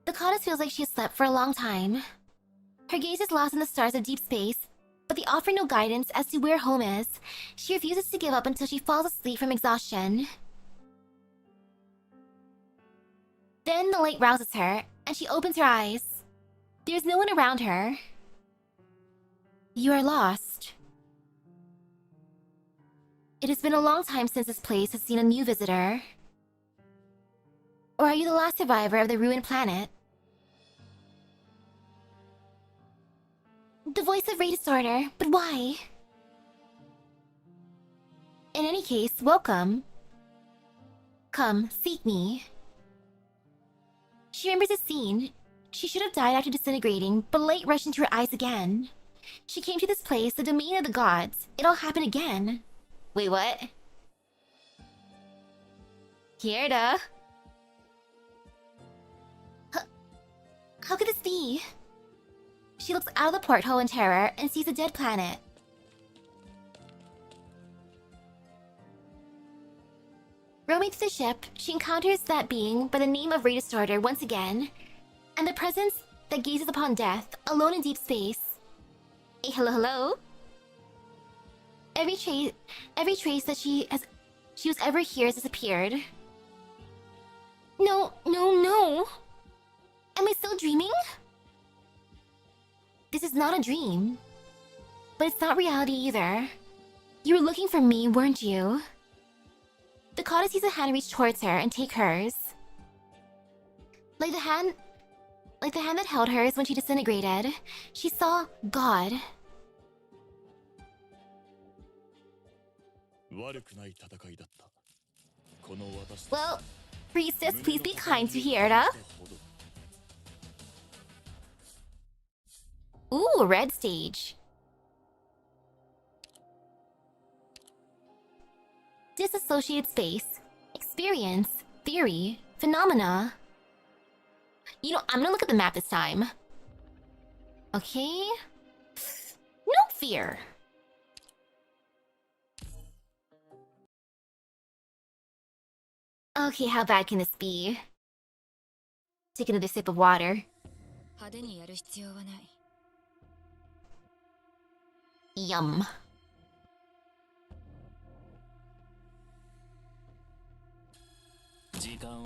The goddess feels like she has slept for a long time. Her gaze is lost in the stars of deep space, but they offer no guidance as to where home is. She refuses to give up until she falls asleep from exhaustion. Then the light rouses her, and she opens her eyes. There is no one around her. You are lost. It has been a long time since this place has seen a new visitor. Or are you the last survivor of the ruined planet? The voice of Ray Disorder, but why? In any case, welcome. Come, seek me. She remembers the scene. She should have died after disintegrating, but light rushed into her eyes again. She came to this place, the domain of the gods. It all happened again. Wait, what? Kierda? How could this be? She looks out of the porthole in terror and sees a dead planet. Roaming through the ship, she encounters that being by the name of Ray Distorter once again, and the presence that gazes upon death, alone in deep space. Hey, hello, hello? Every trace that she was ever here has disappeared. No. Am I still dreaming? This is not a dream. But it's not reality either. You were looking for me, weren't you? The goddess sees a hand reach towards her and take hers. Like the hand that held hers when she disintegrated. She saw God. Well, priestess, please be kind to Hierda. Ooh, red stage. Disassociated space. Experience. Theory. Phenomena. You know, I'm gonna look at the map this time. Okay. No fear. Okay, how bad can this be? Take another sip of water. Yum.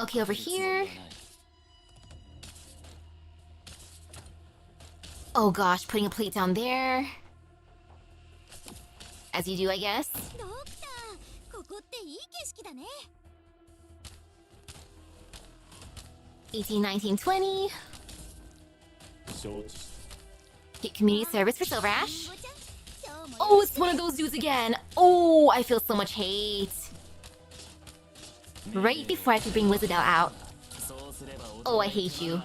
Okay, over here. Oh gosh, putting a plate down there. As you do, I guess. 18, 19, 20. Get community service for Silver Ash. Oh, it's one of those dudes again. Oh, I feel so much hate. Right before I could bring Wizardell out. Oh, I hate you.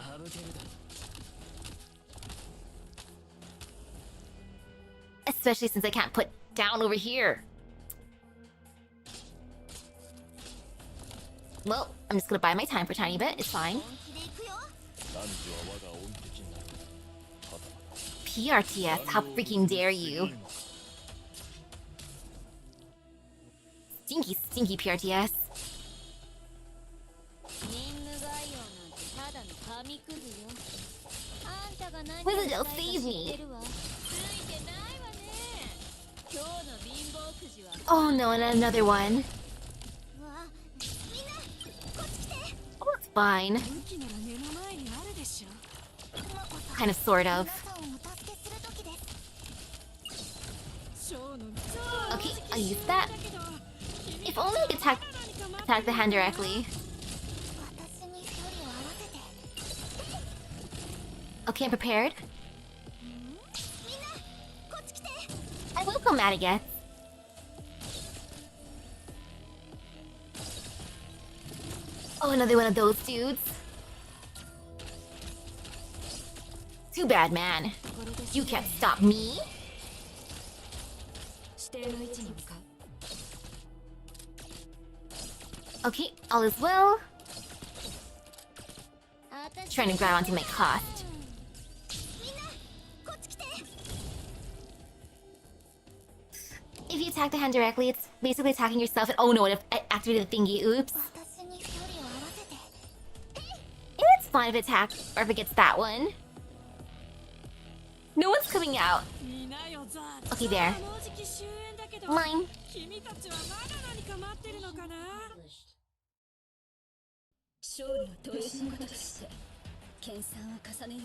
Especially since I can't put down over here. Well, I'm just gonna buy my time for a tiny bit. It's fine. PRTS, how freaking dare you? Stinky, stinky PRTS. Wizardell, save me! Oh no, and another one. Oh, it's fine. Kind of, sort of. Okay, I'll use that. If only I could attack the hand directly. Okay, I'm prepared. I will come at again. Oh, another one of those dudes. Too bad, man. You can't stop me. Okay, all is well. Trying to grab onto my cost. If you attack the hand directly, it's basically attacking yourself. And oh no, it activated the thingy, oops. It's fine if it attacks, or if it gets that one. No one's coming out. Okay, there. Mine.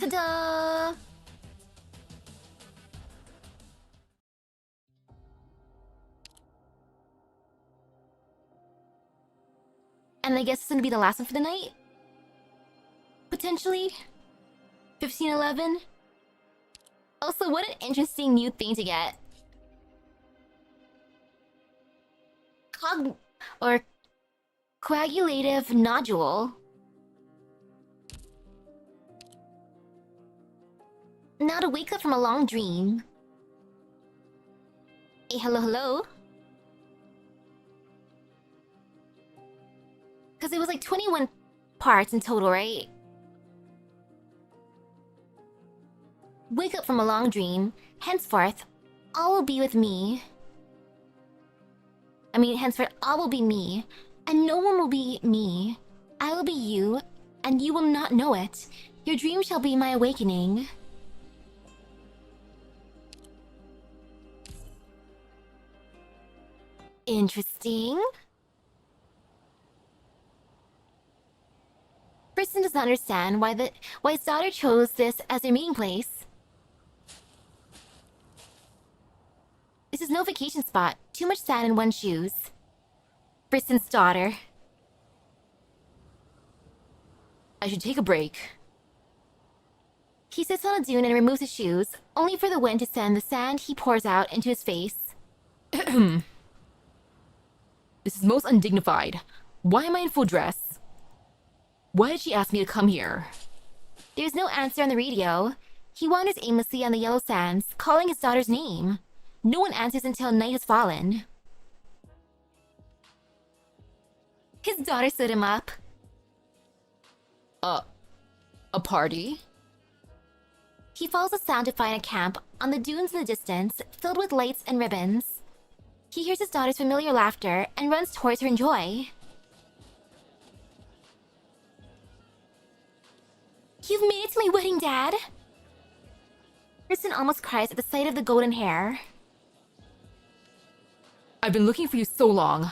Ta-da! And I guess it's gonna be the last one for the night? Potentially? 1511? Also, what an interesting new thing to get. Or coagulative nodule. Now to wake up from a long dream. Hey, hello, hello? Because it was like 21 parts in total, right? Wake up from a long dream. Henceforth, all will be with me. Henceforth, all will be me. And no one will be me. I will be you, and you will not know it. Your dream shall be my awakening. Interesting. Kristen does not understand why his daughter chose this as their meeting place. This is no vacation spot. Too much sand in one's shoes. Kristen's daughter. I should take a break. He sits on a dune and removes his shoes, only for the wind to send the sand he pours out into his face. This is most undignified. Why am I in full dress? Why did she ask me to come here? There's no answer on the radio. He wanders aimlessly on the yellow sands, calling his daughter's name. No one answers until night has fallen. His daughter stood him up. A party? He follows the sound to find a camp on the dunes in the distance, filled with lights and ribbons. He hears his daughter's familiar laughter and runs towards her in joy. You've made it to my wedding, Dad! Kristen almost cries at the sight of the golden hair. I've been looking for you so long.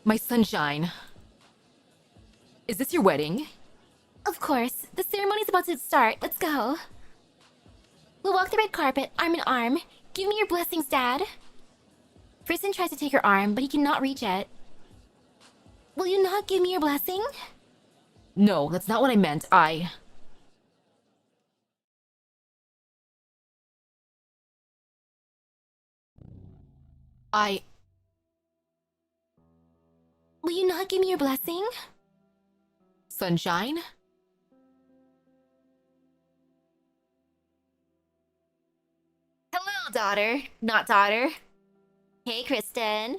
My sunshine. Is this your wedding? Of course. The ceremony's about to start. Let's go. We'll walk the red carpet, arm in arm. Give me your blessings, Dad. Kristen tries to take her arm, but he cannot reach it. Will you not give me your blessing? No, that's not what I meant. Will you not give me your blessing? Sunshine? Hello, daughter. Not daughter. Hey, Kristen.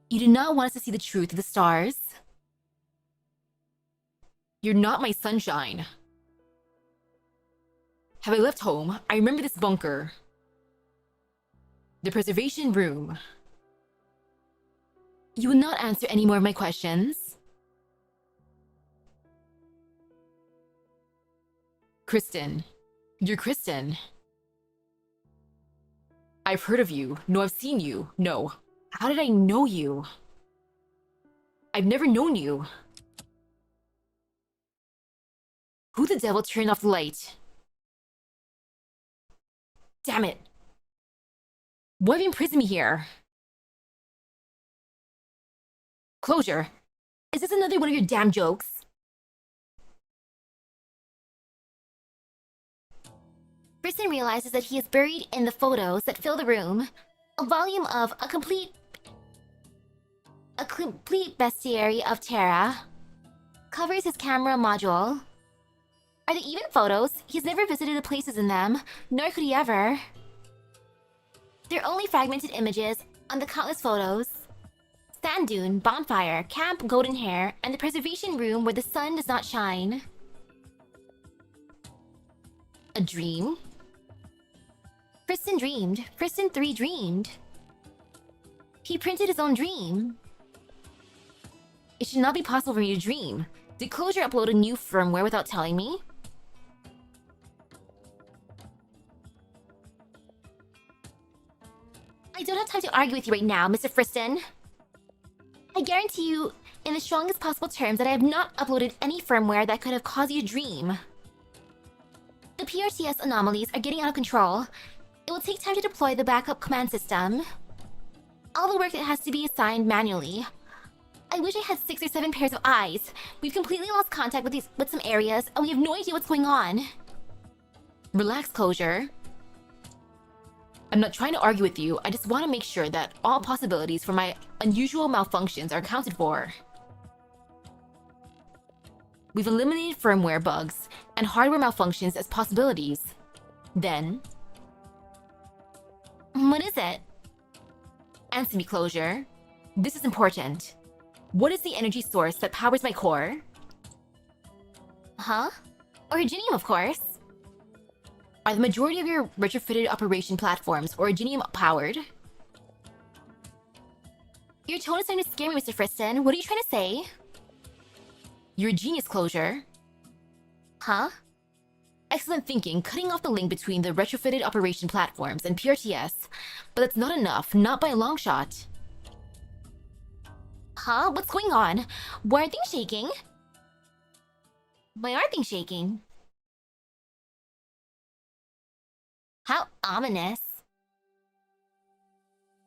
You do not want us to see the truth of the stars? You're not my sunshine. Have I left home? I remember this bunker. The preservation room. You will not answer any more of my questions? Kristen. You're Kristen. I've heard of you. No, I've seen you. No. How did I know you? I've never known you. Who the devil turned off the light? Damn it. Why have you imprisoned me here? Closure. Is this another one of your damn jokes? Kristen realizes that he is buried in the photos that fill the room. A volume of a complete bestiary of Terra covers his camera module. Are they even photos? He's never visited the places in them, nor could he ever. They're only fragmented images on the countless photos. Sand dune, bonfire, camp, golden hair, and the preservation room where the sun does not shine. A dream? Kristen dreamed. Kristen 3 dreamed. He printed his own dream. It should not be possible for me to dream. Did Closure upload a new firmware without telling me? I don't have time to argue with you right now, Mr. Friston. I guarantee you, in the strongest possible terms, that I have not uploaded any firmware that could have caused you to dream. The PRTS anomalies are getting out of control. It will take time to deploy the backup command system. All the work that has to be assigned manually. I wish I had 6 or 7 pairs of eyes. We've completely lost contact with some areas, and we have no idea what's going on. Relax, Closure. I'm not trying to argue with you, I just want to make sure that all possibilities for my unusual malfunctions are accounted for. We've eliminated firmware bugs and hardware malfunctions as possibilities. Then... What is it? Answer me, Closure. This is important. What is the energy source that powers my core? Huh? Originium, of course. Are the majority of your retrofitted operation platforms Originium-powered? Your tone is starting to scare me, Mr. Friston. What are you trying to say? You're a genius, Closure. Huh? Excellent thinking, cutting off the link between the retrofitted operation platforms and PRTS. But that's not enough, not by a long shot. Huh? What's going on? Why are things shaking? Why are things shaking? How ominous.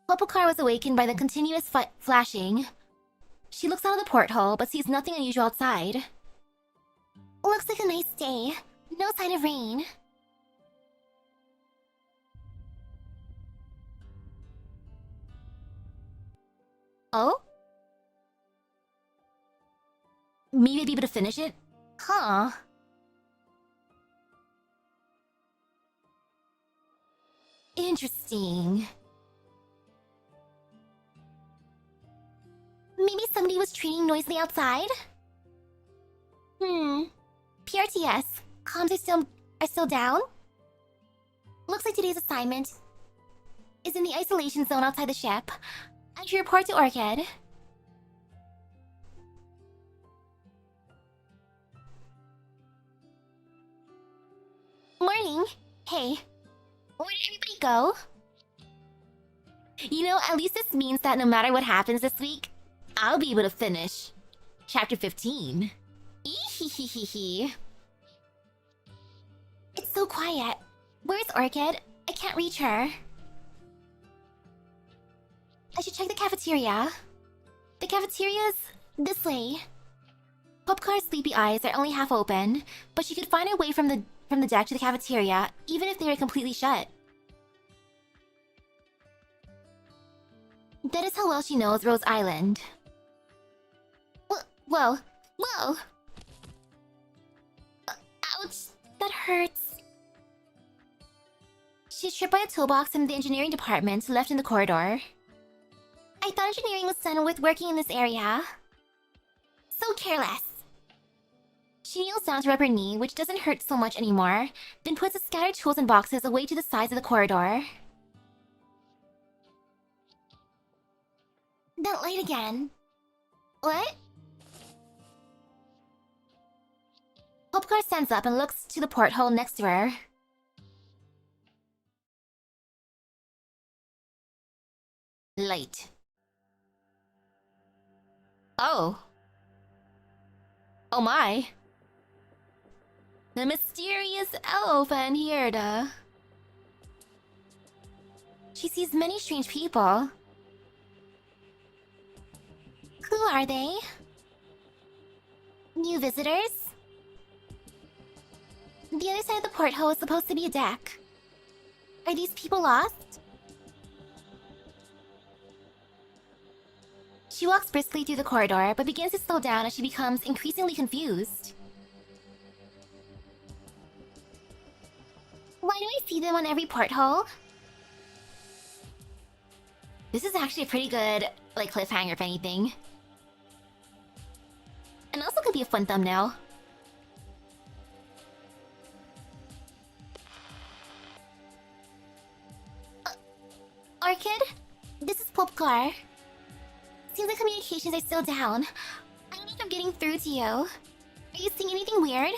Popokar was awakened by the continuous flashing. She looks out of the porthole, but sees nothing unusual outside. Looks like a nice day. No sign of rain. Oh? Maybe I'd be able to finish it? Huh. Interesting. Maybe somebody was treating noisily outside? PRTS. Comms are still down? Looks like today's assignment is in the isolation zone outside the ship. I should report to Orchid. Morning. Hey. Where did everybody go? You know, at least this means that no matter what happens this week, I'll be able to finish Chapter 15. Ehehehe. It's so quiet. Where's Orchid? I can't reach her. I should check the cafeteria. The cafeteria's this way. Popcar's sleepy eyes are only half open, but she could find her way from the deck to the cafeteria, even if they were completely shut. That is how well she knows Rose Island. Whoa. Whoa! Ouch! That hurts. She's tripped by a toolbox in the engineering department left in the corridor. I thought engineering was done with working in this area. So careless. She kneels down to rub her knee, which doesn't hurt so much anymore, then puts the scattered tools and boxes away to the sides of the corridor. That light again. What? Popcar stands up and looks to the porthole next to her. Light. Oh. Oh my. The mysterious elf and Hierda. She sees many strange people. Who are they? New visitors? The other side of the porthole is supposed to be a deck. Are these people lost? She walks briskly through the corridor, but begins to slow down as she becomes increasingly confused. Why do I see them on every porthole? This is actually a pretty good, cliffhanger if anything. And also could be a fun thumbnail. Orchid? This is Popcar. Seems like communications are still down. I don't know if I'm getting through to you. Are you seeing anything weird?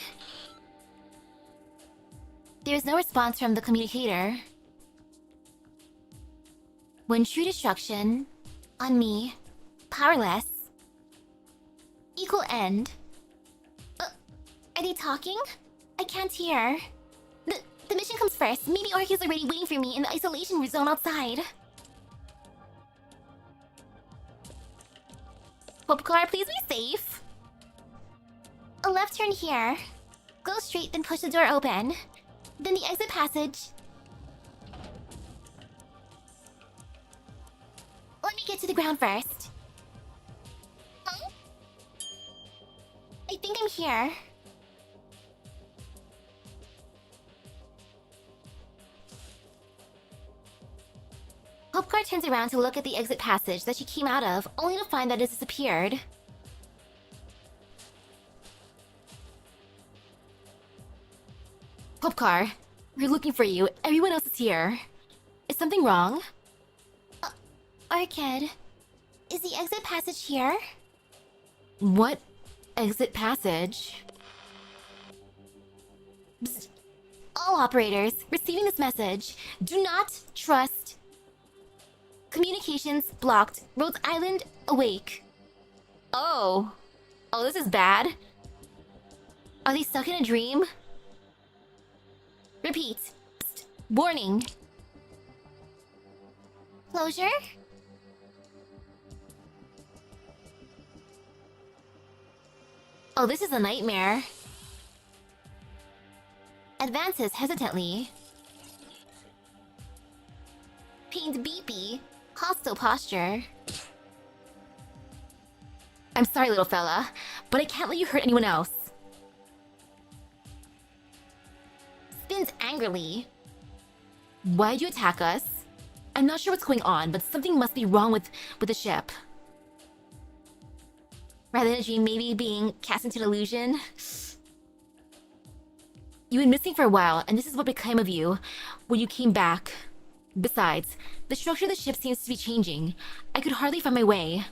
There is no response from the communicator. When true destruction, on me, powerless, equal end. Are they talking? I can't hear. The mission comes first. Maybe Ark is already waiting for me in the isolation zone outside. Popcar, please be safe. A left turn here. Go straight, then push the door open. Then the exit passage. Let me get to the ground first. Huh? I think I'm here. Popcar turns around to look at the exit passage that she came out of, only to find that it disappeared. Popcar, we're looking for you. Everyone else is here. Is something wrong? Arkid, is the exit passage here? What exit passage? Psst. All operators receiving this message, do not trust. Communications blocked. Rhodes Island awake. Oh, this is bad. Are they stuck in a dream? Repeat. Psst. Warning. Closure? Oh, this is a nightmare. Advances hesitantly. Pained beepy. Hostile posture. I'm sorry, little fella, but I can't let you hurt anyone else. Spins angrily. Why'd you attack us? I'm not sure what's going on, but something must be wrong with the ship. Rather than a dream maybe being cast into an illusion. You've been missing for a while, and this is what became of you when you came back. Besides, the structure of the ship seems to be changing. I could hardly find my way.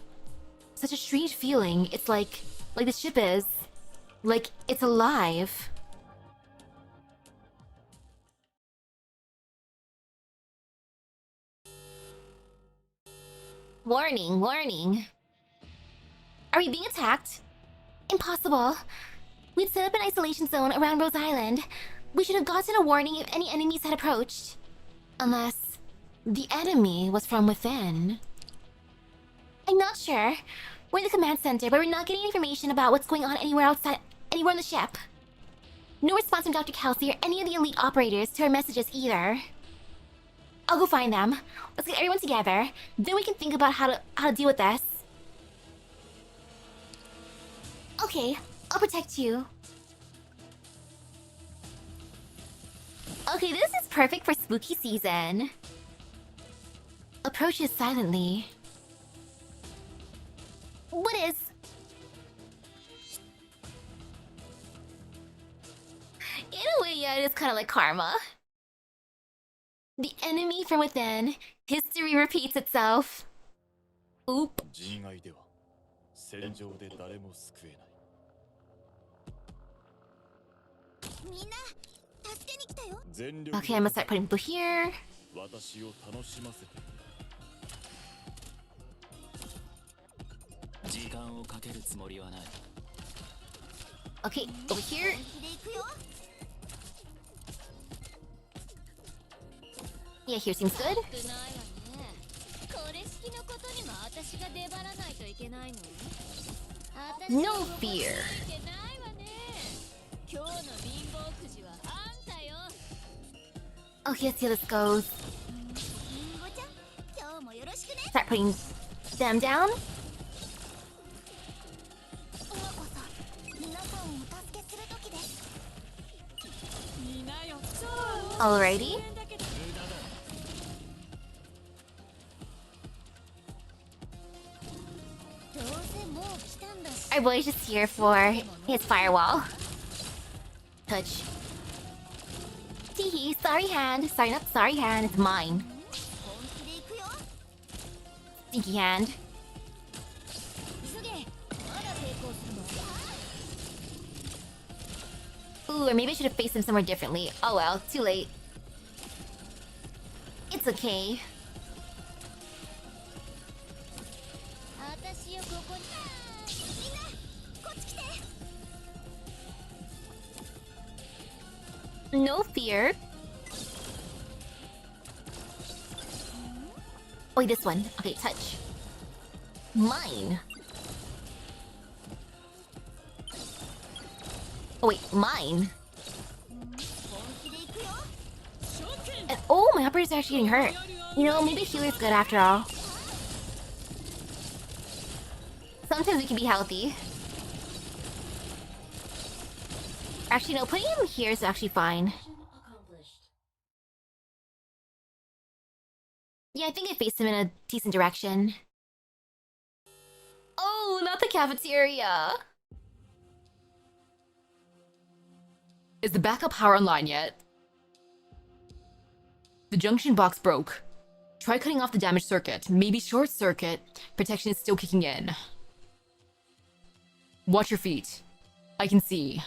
Such a strange feeling. It's like the ship is... like it's alive. Warning, warning. Are we being attacked? Impossible. We'd set up an isolation zone around Rose Island. We should have gotten a warning if any enemies had approached. Unless the enemy was from within. I'm not sure. We're in the command center, but we're not getting information about what's going on anywhere on the ship. No response from Dr. Kelsey or any of the elite operators to our messages either. I'll go find them. Let's get everyone together. Then we can think about how to deal with this. Okay, I'll protect you. Okay, this is perfect for spooky season. Approaches silently. What is... In a way, yeah, it is kind of like karma. The enemy from within. History repeats itself. Oop. Okay, I'm gonna start putting people here. Okay, over here. Yeah, here seems good. No fear. Okay, let's see how this goes. Start putting them down. Alrighty. Our boy's just here for his firewall. Touch. Teehee, sorry hand. Sorry, not sorry hand, it's mine. Stinky hand. Ooh, or maybe I should have faced him somewhere differently. Oh well, too late. It's okay. No fear. Oh, wait, this one. Okay, touch. Mine. Oh wait, mine. And oh, my operators are actually getting hurt. You know, maybe healer's good after all. Sometimes we can be healthy. Actually, no, putting him here is actually fine. Yeah, I think I faced him in a decent direction. Oh, not the cafeteria! Is the backup power online yet? The junction box broke. Try cutting off the damaged circuit. Maybe short circuit protection is still kicking in. Watch your feet. I can see.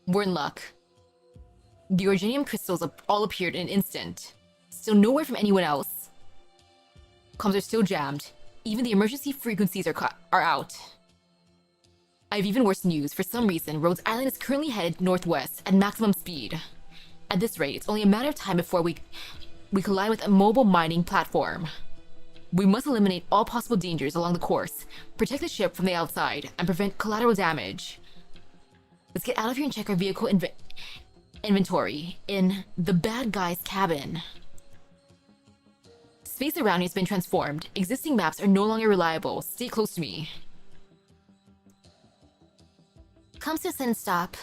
We're in luck. The Orgenium crystals all appeared in an instant. Still nowhere from anyone else. Comms are still jammed. Even the emergency frequencies are out. I have even worse news. For some reason, Rhodes Island is currently headed northwest at maximum speed. At this rate, it's only a matter of time before we collide with a mobile mining platform. We must eliminate all possible dangers along the course, protect the ship from the outside, and prevent collateral damage. Let's get out of here and check our vehicle inventory in the bad guy's cabin. Space around you has been transformed. Existing maps are no longer reliable. Stay close to me. Comes to a sudden stop.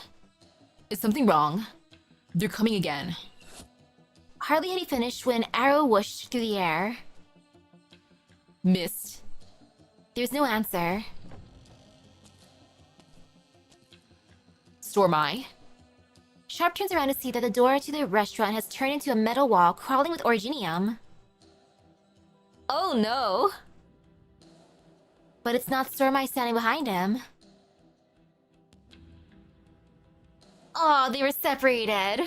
Is something wrong? They're coming again. Hardly had he finished when an arrow whooshed through the air. Missed. There's no answer. Storm Eye. Sharp turns around to see that the door to the restaurant has turned into a metal wall crawling with originium. Oh no! But it's not Stormeye standing behind him. Oh, they were separated.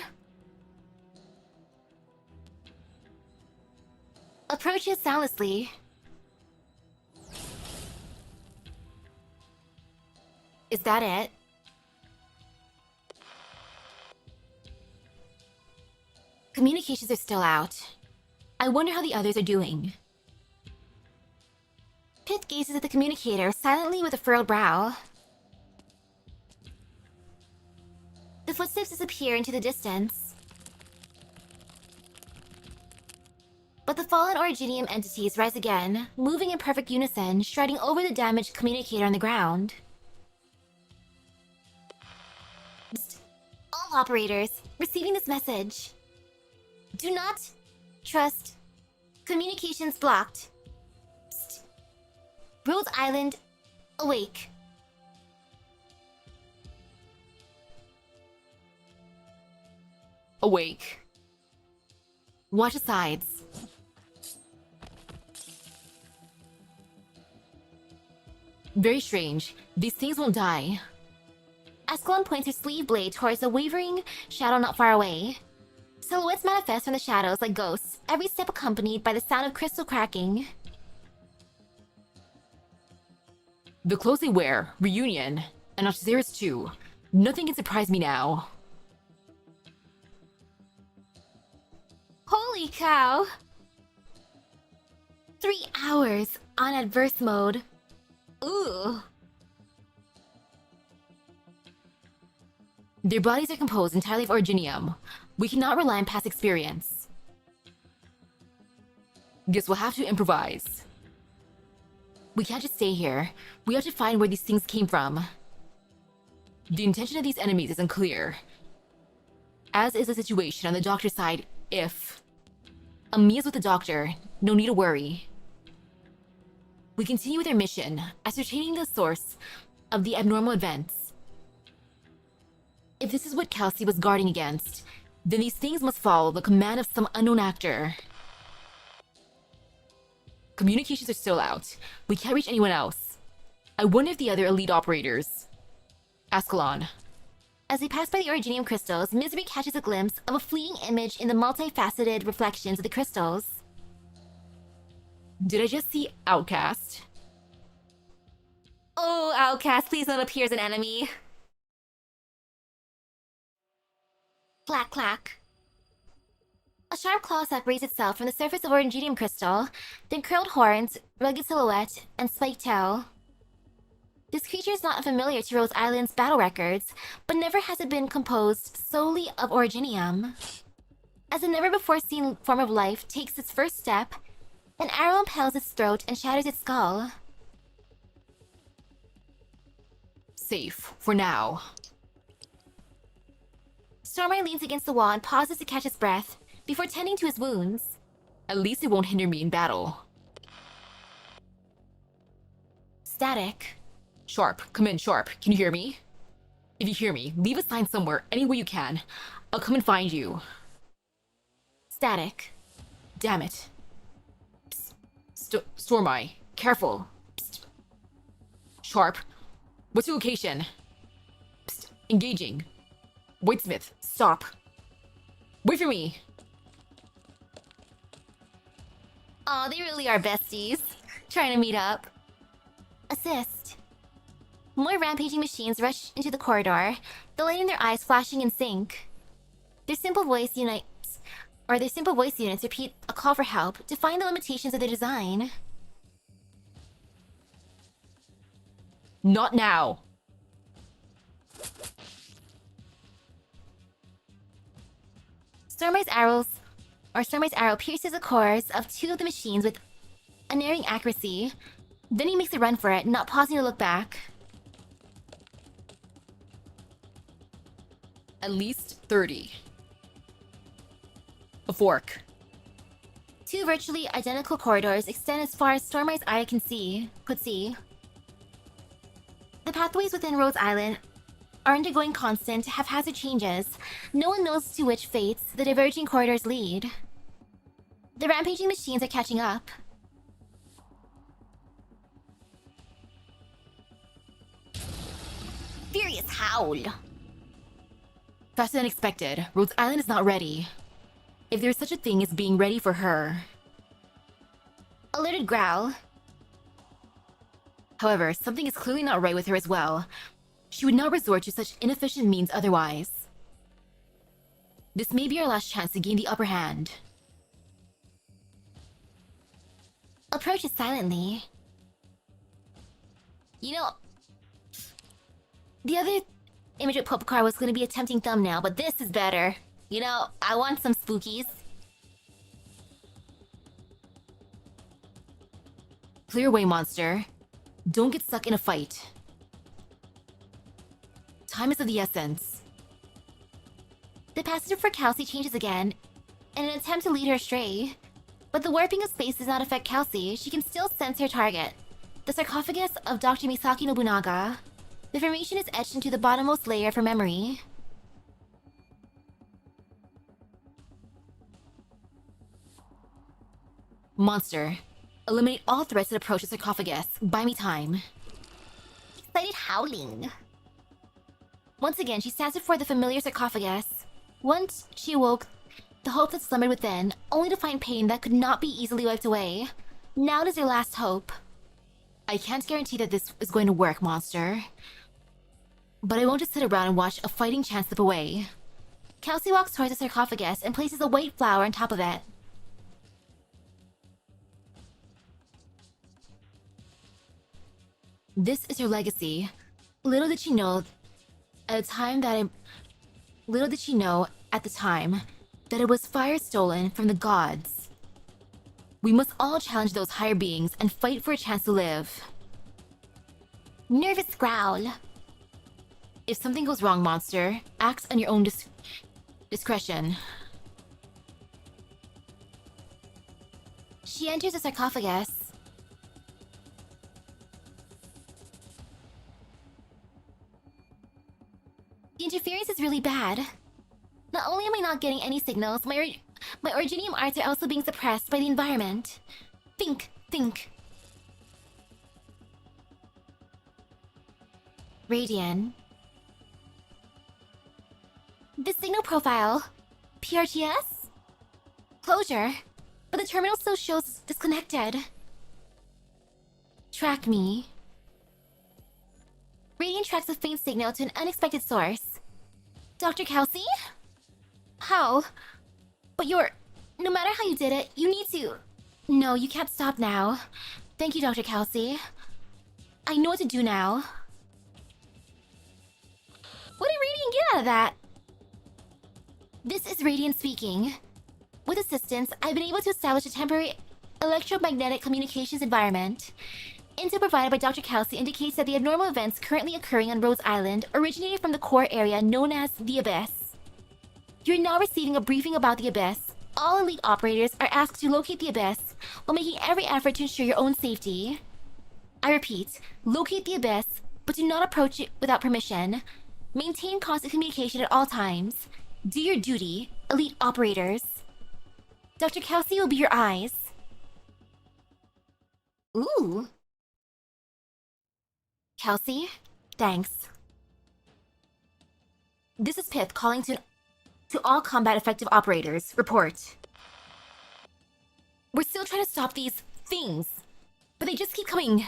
Approaches soundlessly. Is that it? Communications are still out. I wonder how the others are doing. Pith gazes at the communicator silently with a furrowed brow. The footsteps disappear into the distance. But the fallen Originium entities rise again, moving in perfect unison, striding over the damaged communicator on the ground. Psst. All operators, receiving this message. Do not trust. Communications blocked. Psst. Rhodes Island, awake. Awake. Watch the sides. Very strange. These things won't die. Escalon points her sleeve blade towards a wavering shadow not far away. Silhouettes manifest from the shadows like ghosts, every step accompanied by the sound of crystal cracking. The clothes they wear, reunion, and Archzera's too. Nothing can surprise me now. Holy cow! 3 hours on adverse mode. Ooh. Their bodies are composed entirely of Originium. We cannot rely on past experience. Guess we'll have to improvise. We can't just stay here. We have to find where these things came from. The intention of these enemies is unclear. As is the situation on the doctor's side if... Amiya's with the doctor. No need to worry. We continue with our mission, ascertaining the source of the abnormal events. If this is what Kelsey was guarding against, then these things must follow the command of some unknown actor. Communications are still out. We can't reach anyone else. I wonder if the other elite operators. Ascalon. As we pass by the originium crystals, Misery catches a glimpse of a fleeting image in the multifaceted reflections of the crystals. Did I just see Outcast? Oh, Outcast, please don't appear as an enemy. Clack, clack. A sharp claw separates itself from the surface of oranginium crystal, then curled horns, rugged silhouette, and spiked tail. This creature is not unfamiliar to Rose Island's battle records, but never has it been composed solely of originium. As a never-before-seen form of life takes its first step, an arrow impales its throat and shatters its skull. Safe, for now. Stormeye leans against the wall and pauses to catch his breath, before tending to his wounds. At least it won't hinder me in battle. Static. Sharp, come in, Sharp. Can you hear me? If you hear me, leave a sign somewhere, any way you can. I'll come and find you. Static. Damn it. Psst. Stormeye, careful. Psst. Sharp, what's your location? Psst. Engaging. Whitesmith, stop. Wait for me. Aw, they really are besties. Trying to meet up. Assist. More rampaging machines rush into the corridor, the light in their eyes flashing in sync. Their simple voice units repeat a call for help, defying the limitations of their design. Not now. Stormye's arrow pierces the cores of two of the machines with unerring accuracy. Then he makes a run for it, not pausing to look back. At least 30. A fork. Two virtually identical corridors extend as far as Stormye's eye could see. The pathways within Rose Island are undergoing constant, haphazard changes. No one knows to which fates the diverging corridors lead. The rampaging machines are catching up. Furious howl. Faster than expected. Rhodes Island is not ready. If there's such a thing as being ready for her. Alerted growl. However, something is clearly not right with her as well. She would not resort to such inefficient means otherwise. This may be our last chance to gain the upper hand. Approaches silently. You know, the other image of Popcar was going to be a tempting thumbnail, but this is better. You know, I want some spookies. Clear away, monster. Don't get stuck in a fight. Time is of the essence. The passage for Kelsey changes again in an attempt to lead her astray. But the warping of space does not affect Kelsey. She can still sense her target, the sarcophagus of Dr. Misaki Nobunaga. The formation is etched into the bottommost layer of her memory. Monster. Eliminate all threats that approach the sarcophagus. Buy me time. Excited howling. Once again, she stands before the familiar sarcophagus. Once she awoke the hope that slumbered within, only to find pain that could not be easily wiped away. Now it is her last hope. I can't guarantee that this is going to work, monster. But I won't just sit around and watch a fighting chance slip away. Kelsey walks towards the sarcophagus and places a white flower on top of it. This is her legacy. Little did she know at the time that it was fire stolen from the gods. We must all challenge those higher beings and fight for a chance to live. Nervous growl. If something goes wrong, monster, act on your own discretion. She enters the sarcophagus. The interference is really bad. Not only am I not getting any signals, my originium arts are also being suppressed by the environment. Think. Radiant. The signal profile. PRTS? Closure. But the terminal still shows disconnected. Track me. Radiant tracks a faint signal to an unexpected source. Dr. Kelsey? How? But no matter how you did it, you need to... No, you can't stop now. Thank you, Dr. Kelsey. I know what to do now. What did Radiant get out of that? This is Radiant speaking. With assistance, I've been able to establish a temporary electromagnetic communications environment. Intel provided by Dr. Kelsey indicates that the abnormal events currently occurring on Rhodes Island originated from the core area known as the Abyss. You're now receiving a briefing about the Abyss. All elite operators are asked to locate the Abyss while making every effort to ensure your own safety. I repeat, locate the Abyss, but do not approach it without permission. Maintain constant communication at all times. Do your duty, elite operators. Dr. Kelsey will be your eyes. Ooh. Kelsey, thanks. This is Pith calling to all combat effective operators. Report. We're still trying to stop these things, but they just keep coming.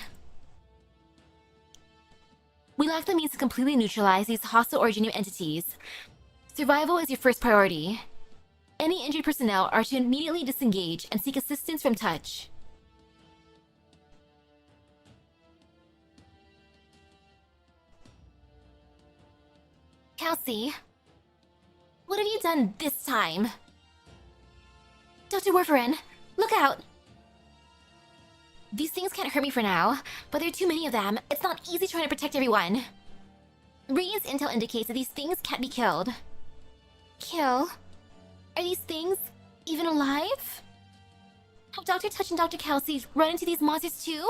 We lack the means to completely neutralize these hostile originating entities. Survival is your first priority. Any injured personnel are to immediately disengage and seek assistance from touch. Kelsey, what have you done this time? Dr. Warfarin, look out! These things can't hurt me for now, but there are too many of them. It's not easy trying to protect everyone. Radiant's intel indicates that these things can't be killed. Kill? Are these things even alive? Have Dr. Touch and Dr. Kelsey run into these monsters too?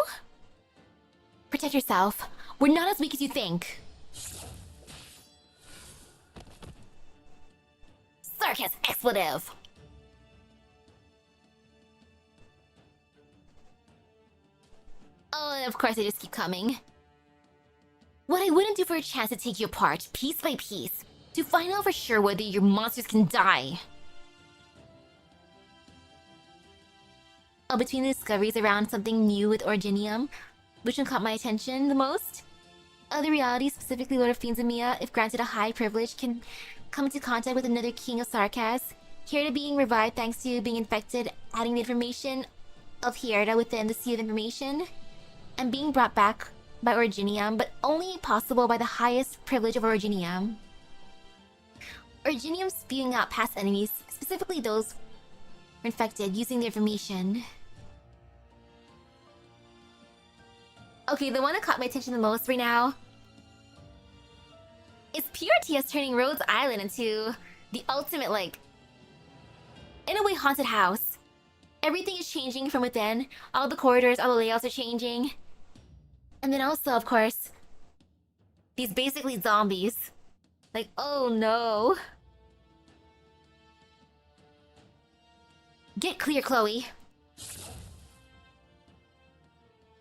Protect yourself. We're not as weak as you think. Circus expletive! Oh, and of course they just keep coming. What I wouldn't do for a chance to take you apart, piece by piece, to find out for sure whether your monsters can die. Oh, between the discoveries around something new with Originium, which one caught my attention the most? Other realities, specifically Lord of Fiends and Mia, if granted a high privilege, can come into contact with another King of Sarkas. Hierda being revived thanks to being infected, adding the information of Hierda within the Sea of Information, and being brought back by Originium, but only possible by the highest privilege of Originium. Originium spewing out past enemies, specifically those who were infected, using the information. Okay, the one that caught my attention the most right now is PRTS turning Rhodes Island into the ultimate, like, in a way, haunted house. Everything is changing from within. All the corridors, all the layouts are changing. And then also, of course, these basically zombies. Like, oh no. Get clear, Chloe.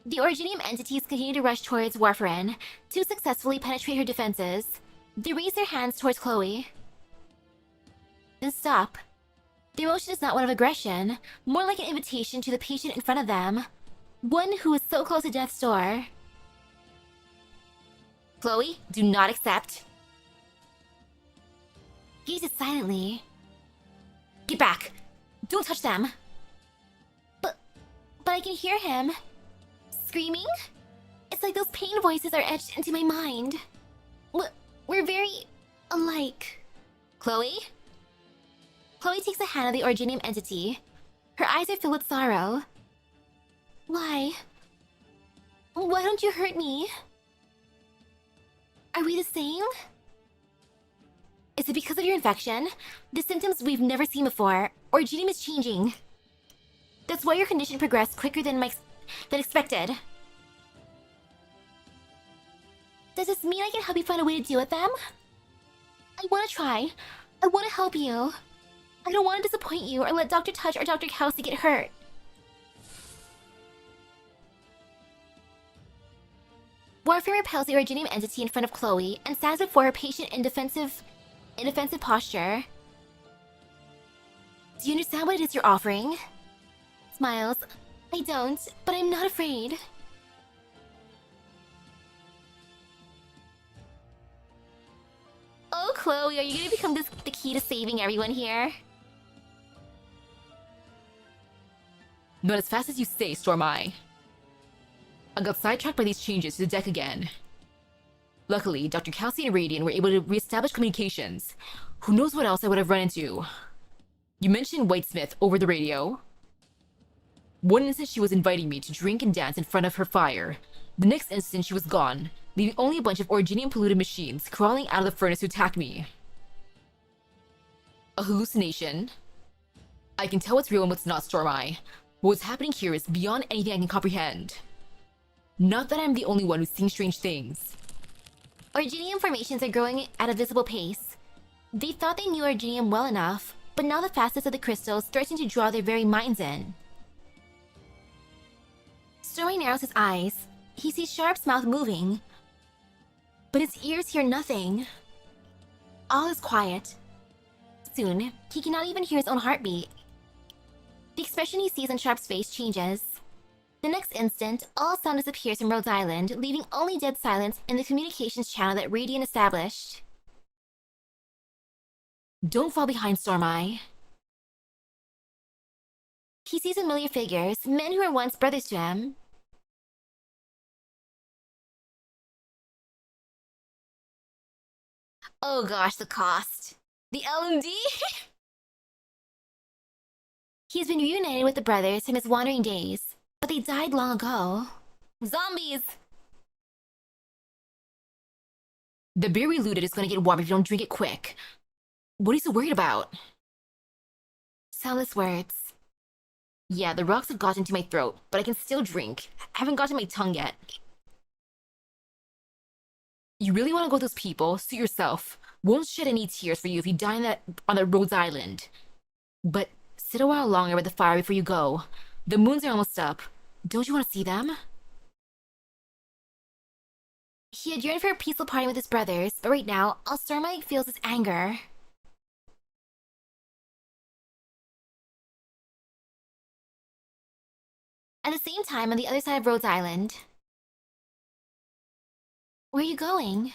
The Originium entities continue to rush towards Warfarin to successfully penetrate her defenses. They raise their hands towards Chloe. Then stop. Their motion is not one of aggression, more like an invitation to the patient in front of them. One who is so close to death's door. Chloe, do not accept. Gazes silently. Get back! Don't touch them! But I can hear him. Screaming? It's like those pain voices are etched into my mind. We're very alike. Chloe? Chloe takes a hand of the Originium entity. Her eyes are filled with sorrow. Why? Why don't you hurt me? Are we the same? Is it because of your infection? The symptoms we've never seen before. Originium is changing. That's why your condition progressed quicker than expected. Does this mean I can help you find a way to deal with them? I want to try. I want to help you. I don't want to disappoint you or let Dr. Touch or Dr. Kelsey get hurt. Warfare repels the Originium entity in front of Chloe and stands before her patient in defensive posture. Do you understand what it is you're offering? Smiles. I don't, but I'm not afraid. Oh, Chloe, are you gonna become the key to saving everyone here? Not as fast as you say, Storm Eye. I got sidetracked by these changes to the deck again. Luckily, Dr. Kelsey and Radiant were able to re-establish communications. Who knows what else I would have run into? You mentioned Whitesmith over the radio. One instant she was inviting me to drink and dance in front of her fire. The next instant she was gone, leaving only a bunch of Originium-polluted machines crawling out of the furnace to attack me. A hallucination? I can tell what's real and what's not, Storm Eye. But what's happening here is beyond anything I can comprehend. Not that I'm the only one who's seeing strange things. Originium formations are growing at a visible pace. They thought they knew Originium well enough, but now the fastest of the crystals threaten to draw their very minds in. Stormy narrows his eyes. He sees Sharp's mouth moving, but his ears hear nothing. All is quiet. Soon, he cannot even hear his own heartbeat. The expression he sees on Sharp's face changes. The next instant, all sound disappears from Rhodes Island, leaving only dead silence in the communications channel that Radiant established. Don't fall behind, Storm Eye. He sees familiar figures, men who were once brothers to him. Oh gosh, the cost. The LMD? He has been reunited with the brothers from his wandering days, but they died long ago. Zombies! The beer we looted is gonna get warm if you don't drink it quick. What are you so worried about? Soundless words. Yeah, the rocks have gotten to my throat, but I can still drink. I haven't gotten my tongue yet. You really want to go with those people? Suit yourself. Won't shed any tears for you if you die on that Rhodes Island. But sit a while longer by the fire before you go. The moons are almost up. Don't you want to see them? He had yearned for a peaceful party with his brothers, but right now, all Storm Eye feels is anger. At the same time, on the other side of Rhodes Island. Where are you going?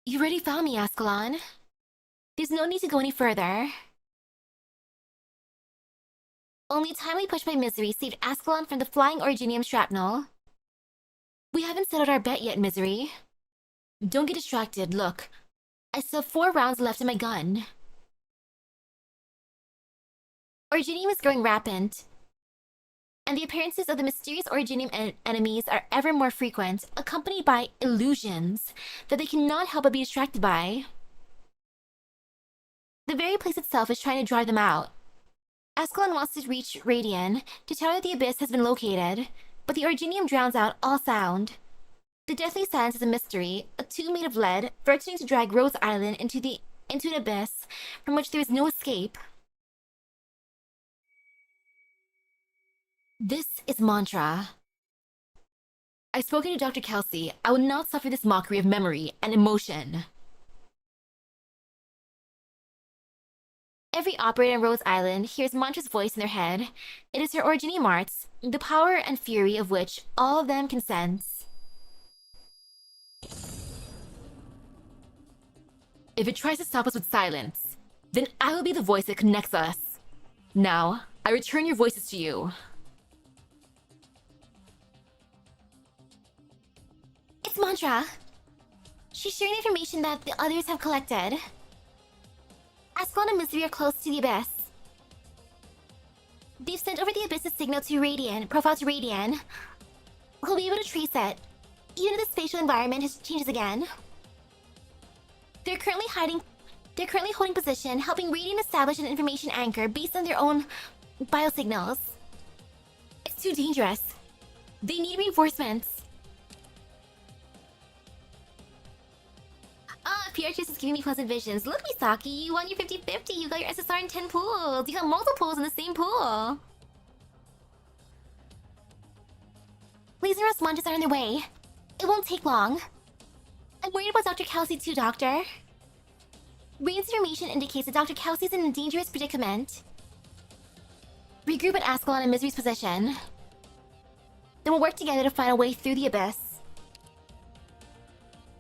You already found me, Ascalon. There's no need to go any further. Only timely push by Misery saved Ascalon from the flying Originium shrapnel. We haven't settled our bet yet, Misery. Don't get distracted, look. I still have 4 rounds left in my gun. Originium is growing rampant, and the appearances of the mysterious Originium enemies are ever more frequent, accompanied by illusions that they cannot help but be distracted by. The very place itself is trying to drive them out. Ascalon wants to reach Radian to tell her that the abyss has been located, but the Originium drowns out all sound. The deathly silence is a mystery, a tube made of lead, threatening to drag Rhodes Island into an abyss from which there is no escape. This is Mantra. I've spoken to Dr. Kelsey. I will not suffer this mockery of memory and emotion. Every operator on Rhodes Island hears Mantra's voice in their head. It is her Originium arts, the power and fury of which all of them can sense. If it tries to stop us with silence, then I will be the voice that connects us. Now, I return your voices to you. It's Mantra. She's sharing the information that the others have collected. Ascalon and Misery are close to the abyss. They've sent over the abyss's signal to Radian, profile to Radian. We'll be able to trace it, even if the spatial environment changes again. They're currently holding position, helping Radian establish an information anchor based on their own biosignals. It's too dangerous. They need reinforcements. PRTS is giving me pleasant visions. Look, Misaki, you won your 50-50. You got your SSR in 10 pools. You have multiple pools in the same pool. Tanjiro's munches are on their way. It won't take long. I'm worried about Dr. Kelsey too, Doctor. Rain's information indicates that Dr. Kelsey's in a dangerous predicament. Regroup and Ascalon in Misery's position. Then we'll work together to find a way through the abyss.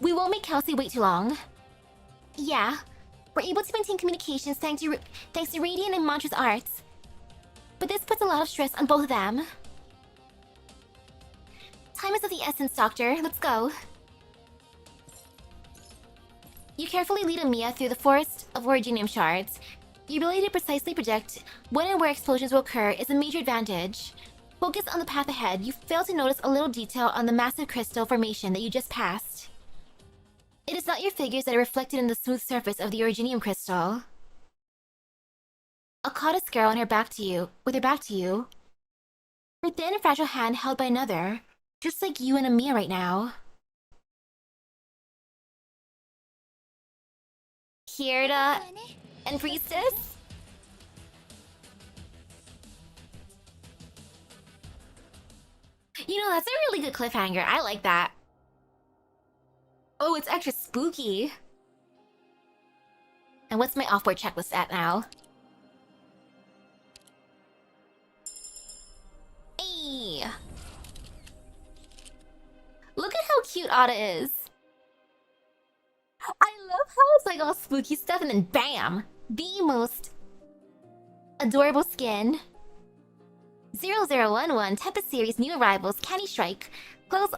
We won't make Kelsey wait too long. Yeah, we're able to maintain communications thanks to Radiant and Mantra's arts. But this puts a lot of stress on both of them. Time is of the essence, Doctor. Let's go. You carefully lead Amiya through the forest of Originium shards. Your ability to precisely predict when and where explosions will occur is a major advantage. Focus on the path ahead. You fail to notice a little detail on the massive crystal formation that you just passed. It is not your figures that are reflected in the smooth surface of the Originium crystal. A cautious girl on her back to you, with her back to you. Her thin and fragile hand held by another, just like you and Amiya right now. Hirda and Priestess? You know, that's a really good cliffhanger. I like that. Oh, it's extra spooky. And what's my off-board checklist at now? Hey! Look at how cute Ada is. I love how it's like all spooky stuff and then BAM! The most adorable skin. 0011 Tempest Series new arrivals Candy Strike. Clothes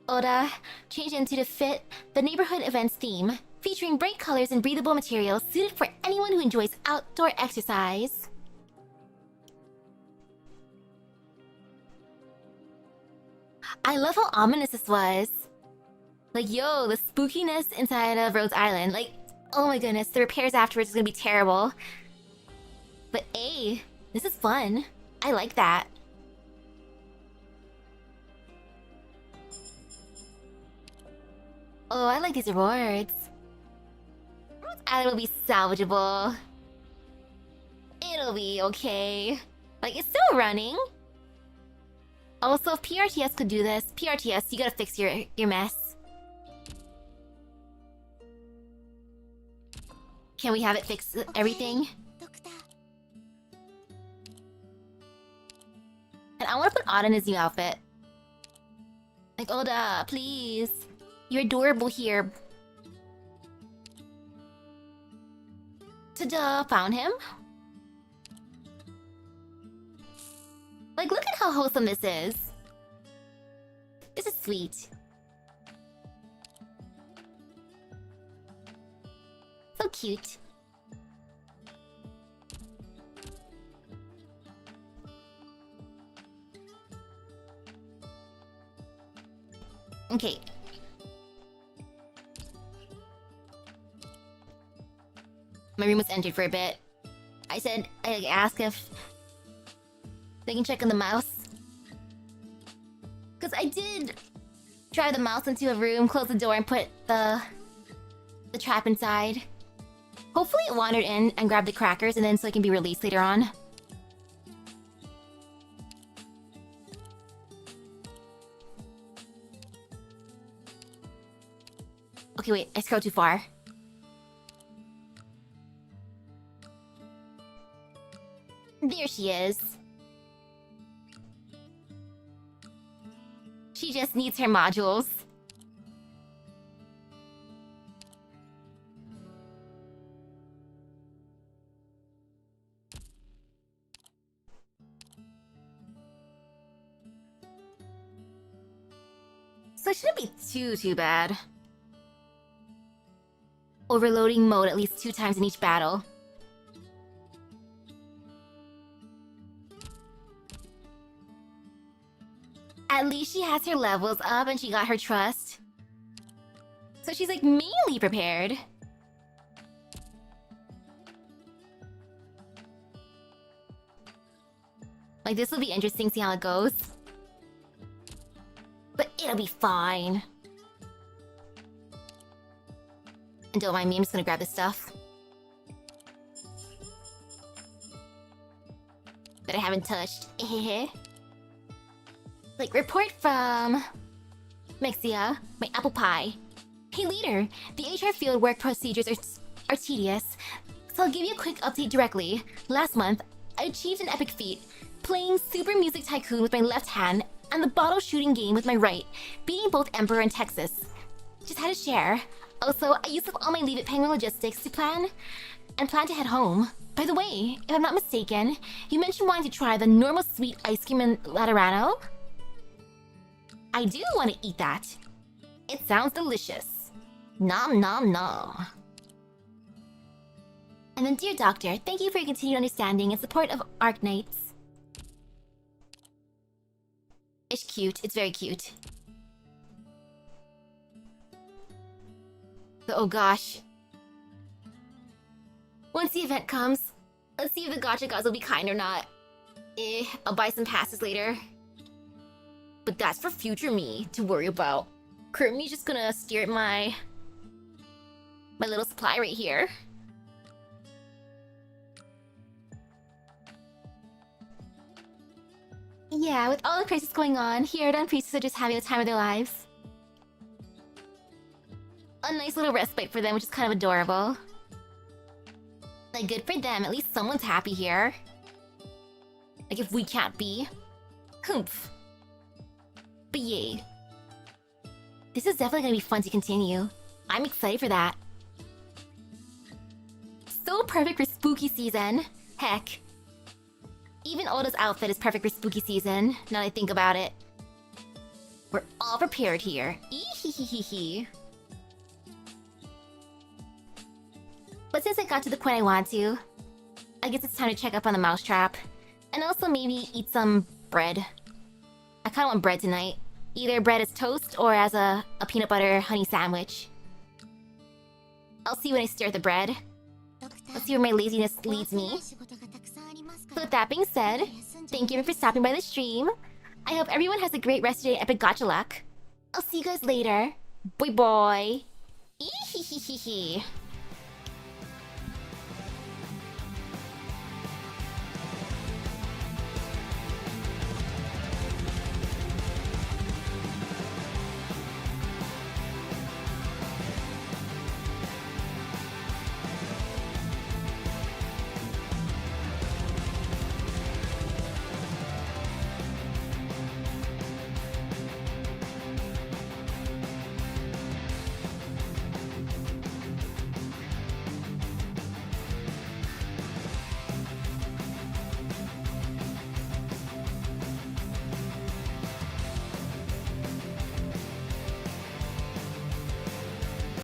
Oda changed into to fit the neighborhood events theme, featuring bright colors and breathable materials suited for anyone who enjoys outdoor exercise. I love how ominous this was. Like, yo, the spookiness inside of Rhodes Island. Like, oh my goodness, the repairs afterwards is gonna be terrible. But hey, this is fun. I like that. Oh, I like these rewards. Rhodes Island will be salvageable. It'll be okay. Like, it's still running. Also, if PRTS could do this, PRTS, you gotta fix your mess. Can we have it fix everything? And I want to put Odd in his new outfit. Like, Oda, please. You're adorable here. Ta-da! Found him? Like, look at how wholesome this is. This is sweet. So cute. Okay. My room was empty for a bit. I asked if they can check on the mouse. Because I did drive the mouse into a room, close the door, and put the trap inside. Hopefully it wandered in and grabbed the crackers, and then so it can be released later on. Okay, wait, I scrolled too far. There she is. She just needs her modules. So it shouldn't be too bad. Overloading mode at least 2 times in each battle. At least she has her levels up and she got her trust. So she's like mainly prepared. Like, this will be interesting, see how it goes. But it'll be fine. And don't mind me, I'm just gonna grab this stuff that I haven't touched. Like, report from Mexia, my apple pie. Hey leader, the HR field work procedures are tedious, so I'll give you a quick update directly. Last month, I achieved an epic feat, playing Super Music Tycoon with my left hand and the bottle shooting game with my right, beating both Emperor and Texas. Just had to share. Also, I used up all my leave at Penguin Logistics to plan to head home. By the way, if I'm not mistaken, you mentioned wanting to try the normal sweet ice cream in Laterano? I do want to eat that. It sounds delicious. Nom nom nom. And then, dear Doctor, thank you for your continued understanding and support of Arknights. It's cute. It's very cute. Oh gosh. Once the event comes, let's see if the gacha gods will be kind or not. I'll buy some passes later. But that's for future me to worry about. Current me just gonna steer at my little supply right here. Yeah, with all the crisis going on, Hierda and Priestess are just having the time of their lives. A nice little respite for them, which is kind of adorable. Like, good for them, at least someone's happy here. Like, if we can't be. Humph. But yay. This is definitely gonna be fun to continue. I'm excited for that. So perfect for spooky season. Heck. Even Oda's outfit is perfect for spooky season, now that I think about it. We're all prepared here. Eehehehe. But since I got to the point I want to, I guess it's time to check up on the mousetrap. And also maybe eat some bread. I kinda want bread tonight. Either bread as toast or as a peanut butter honey sandwich. I'll see when I stare at the bread. Let's see where my laziness leads me. So with that being said, thank you for stopping by the stream. I hope everyone has a great rest of your epic gacha luck. I'll see you guys later. Bye bye. Eehehehe.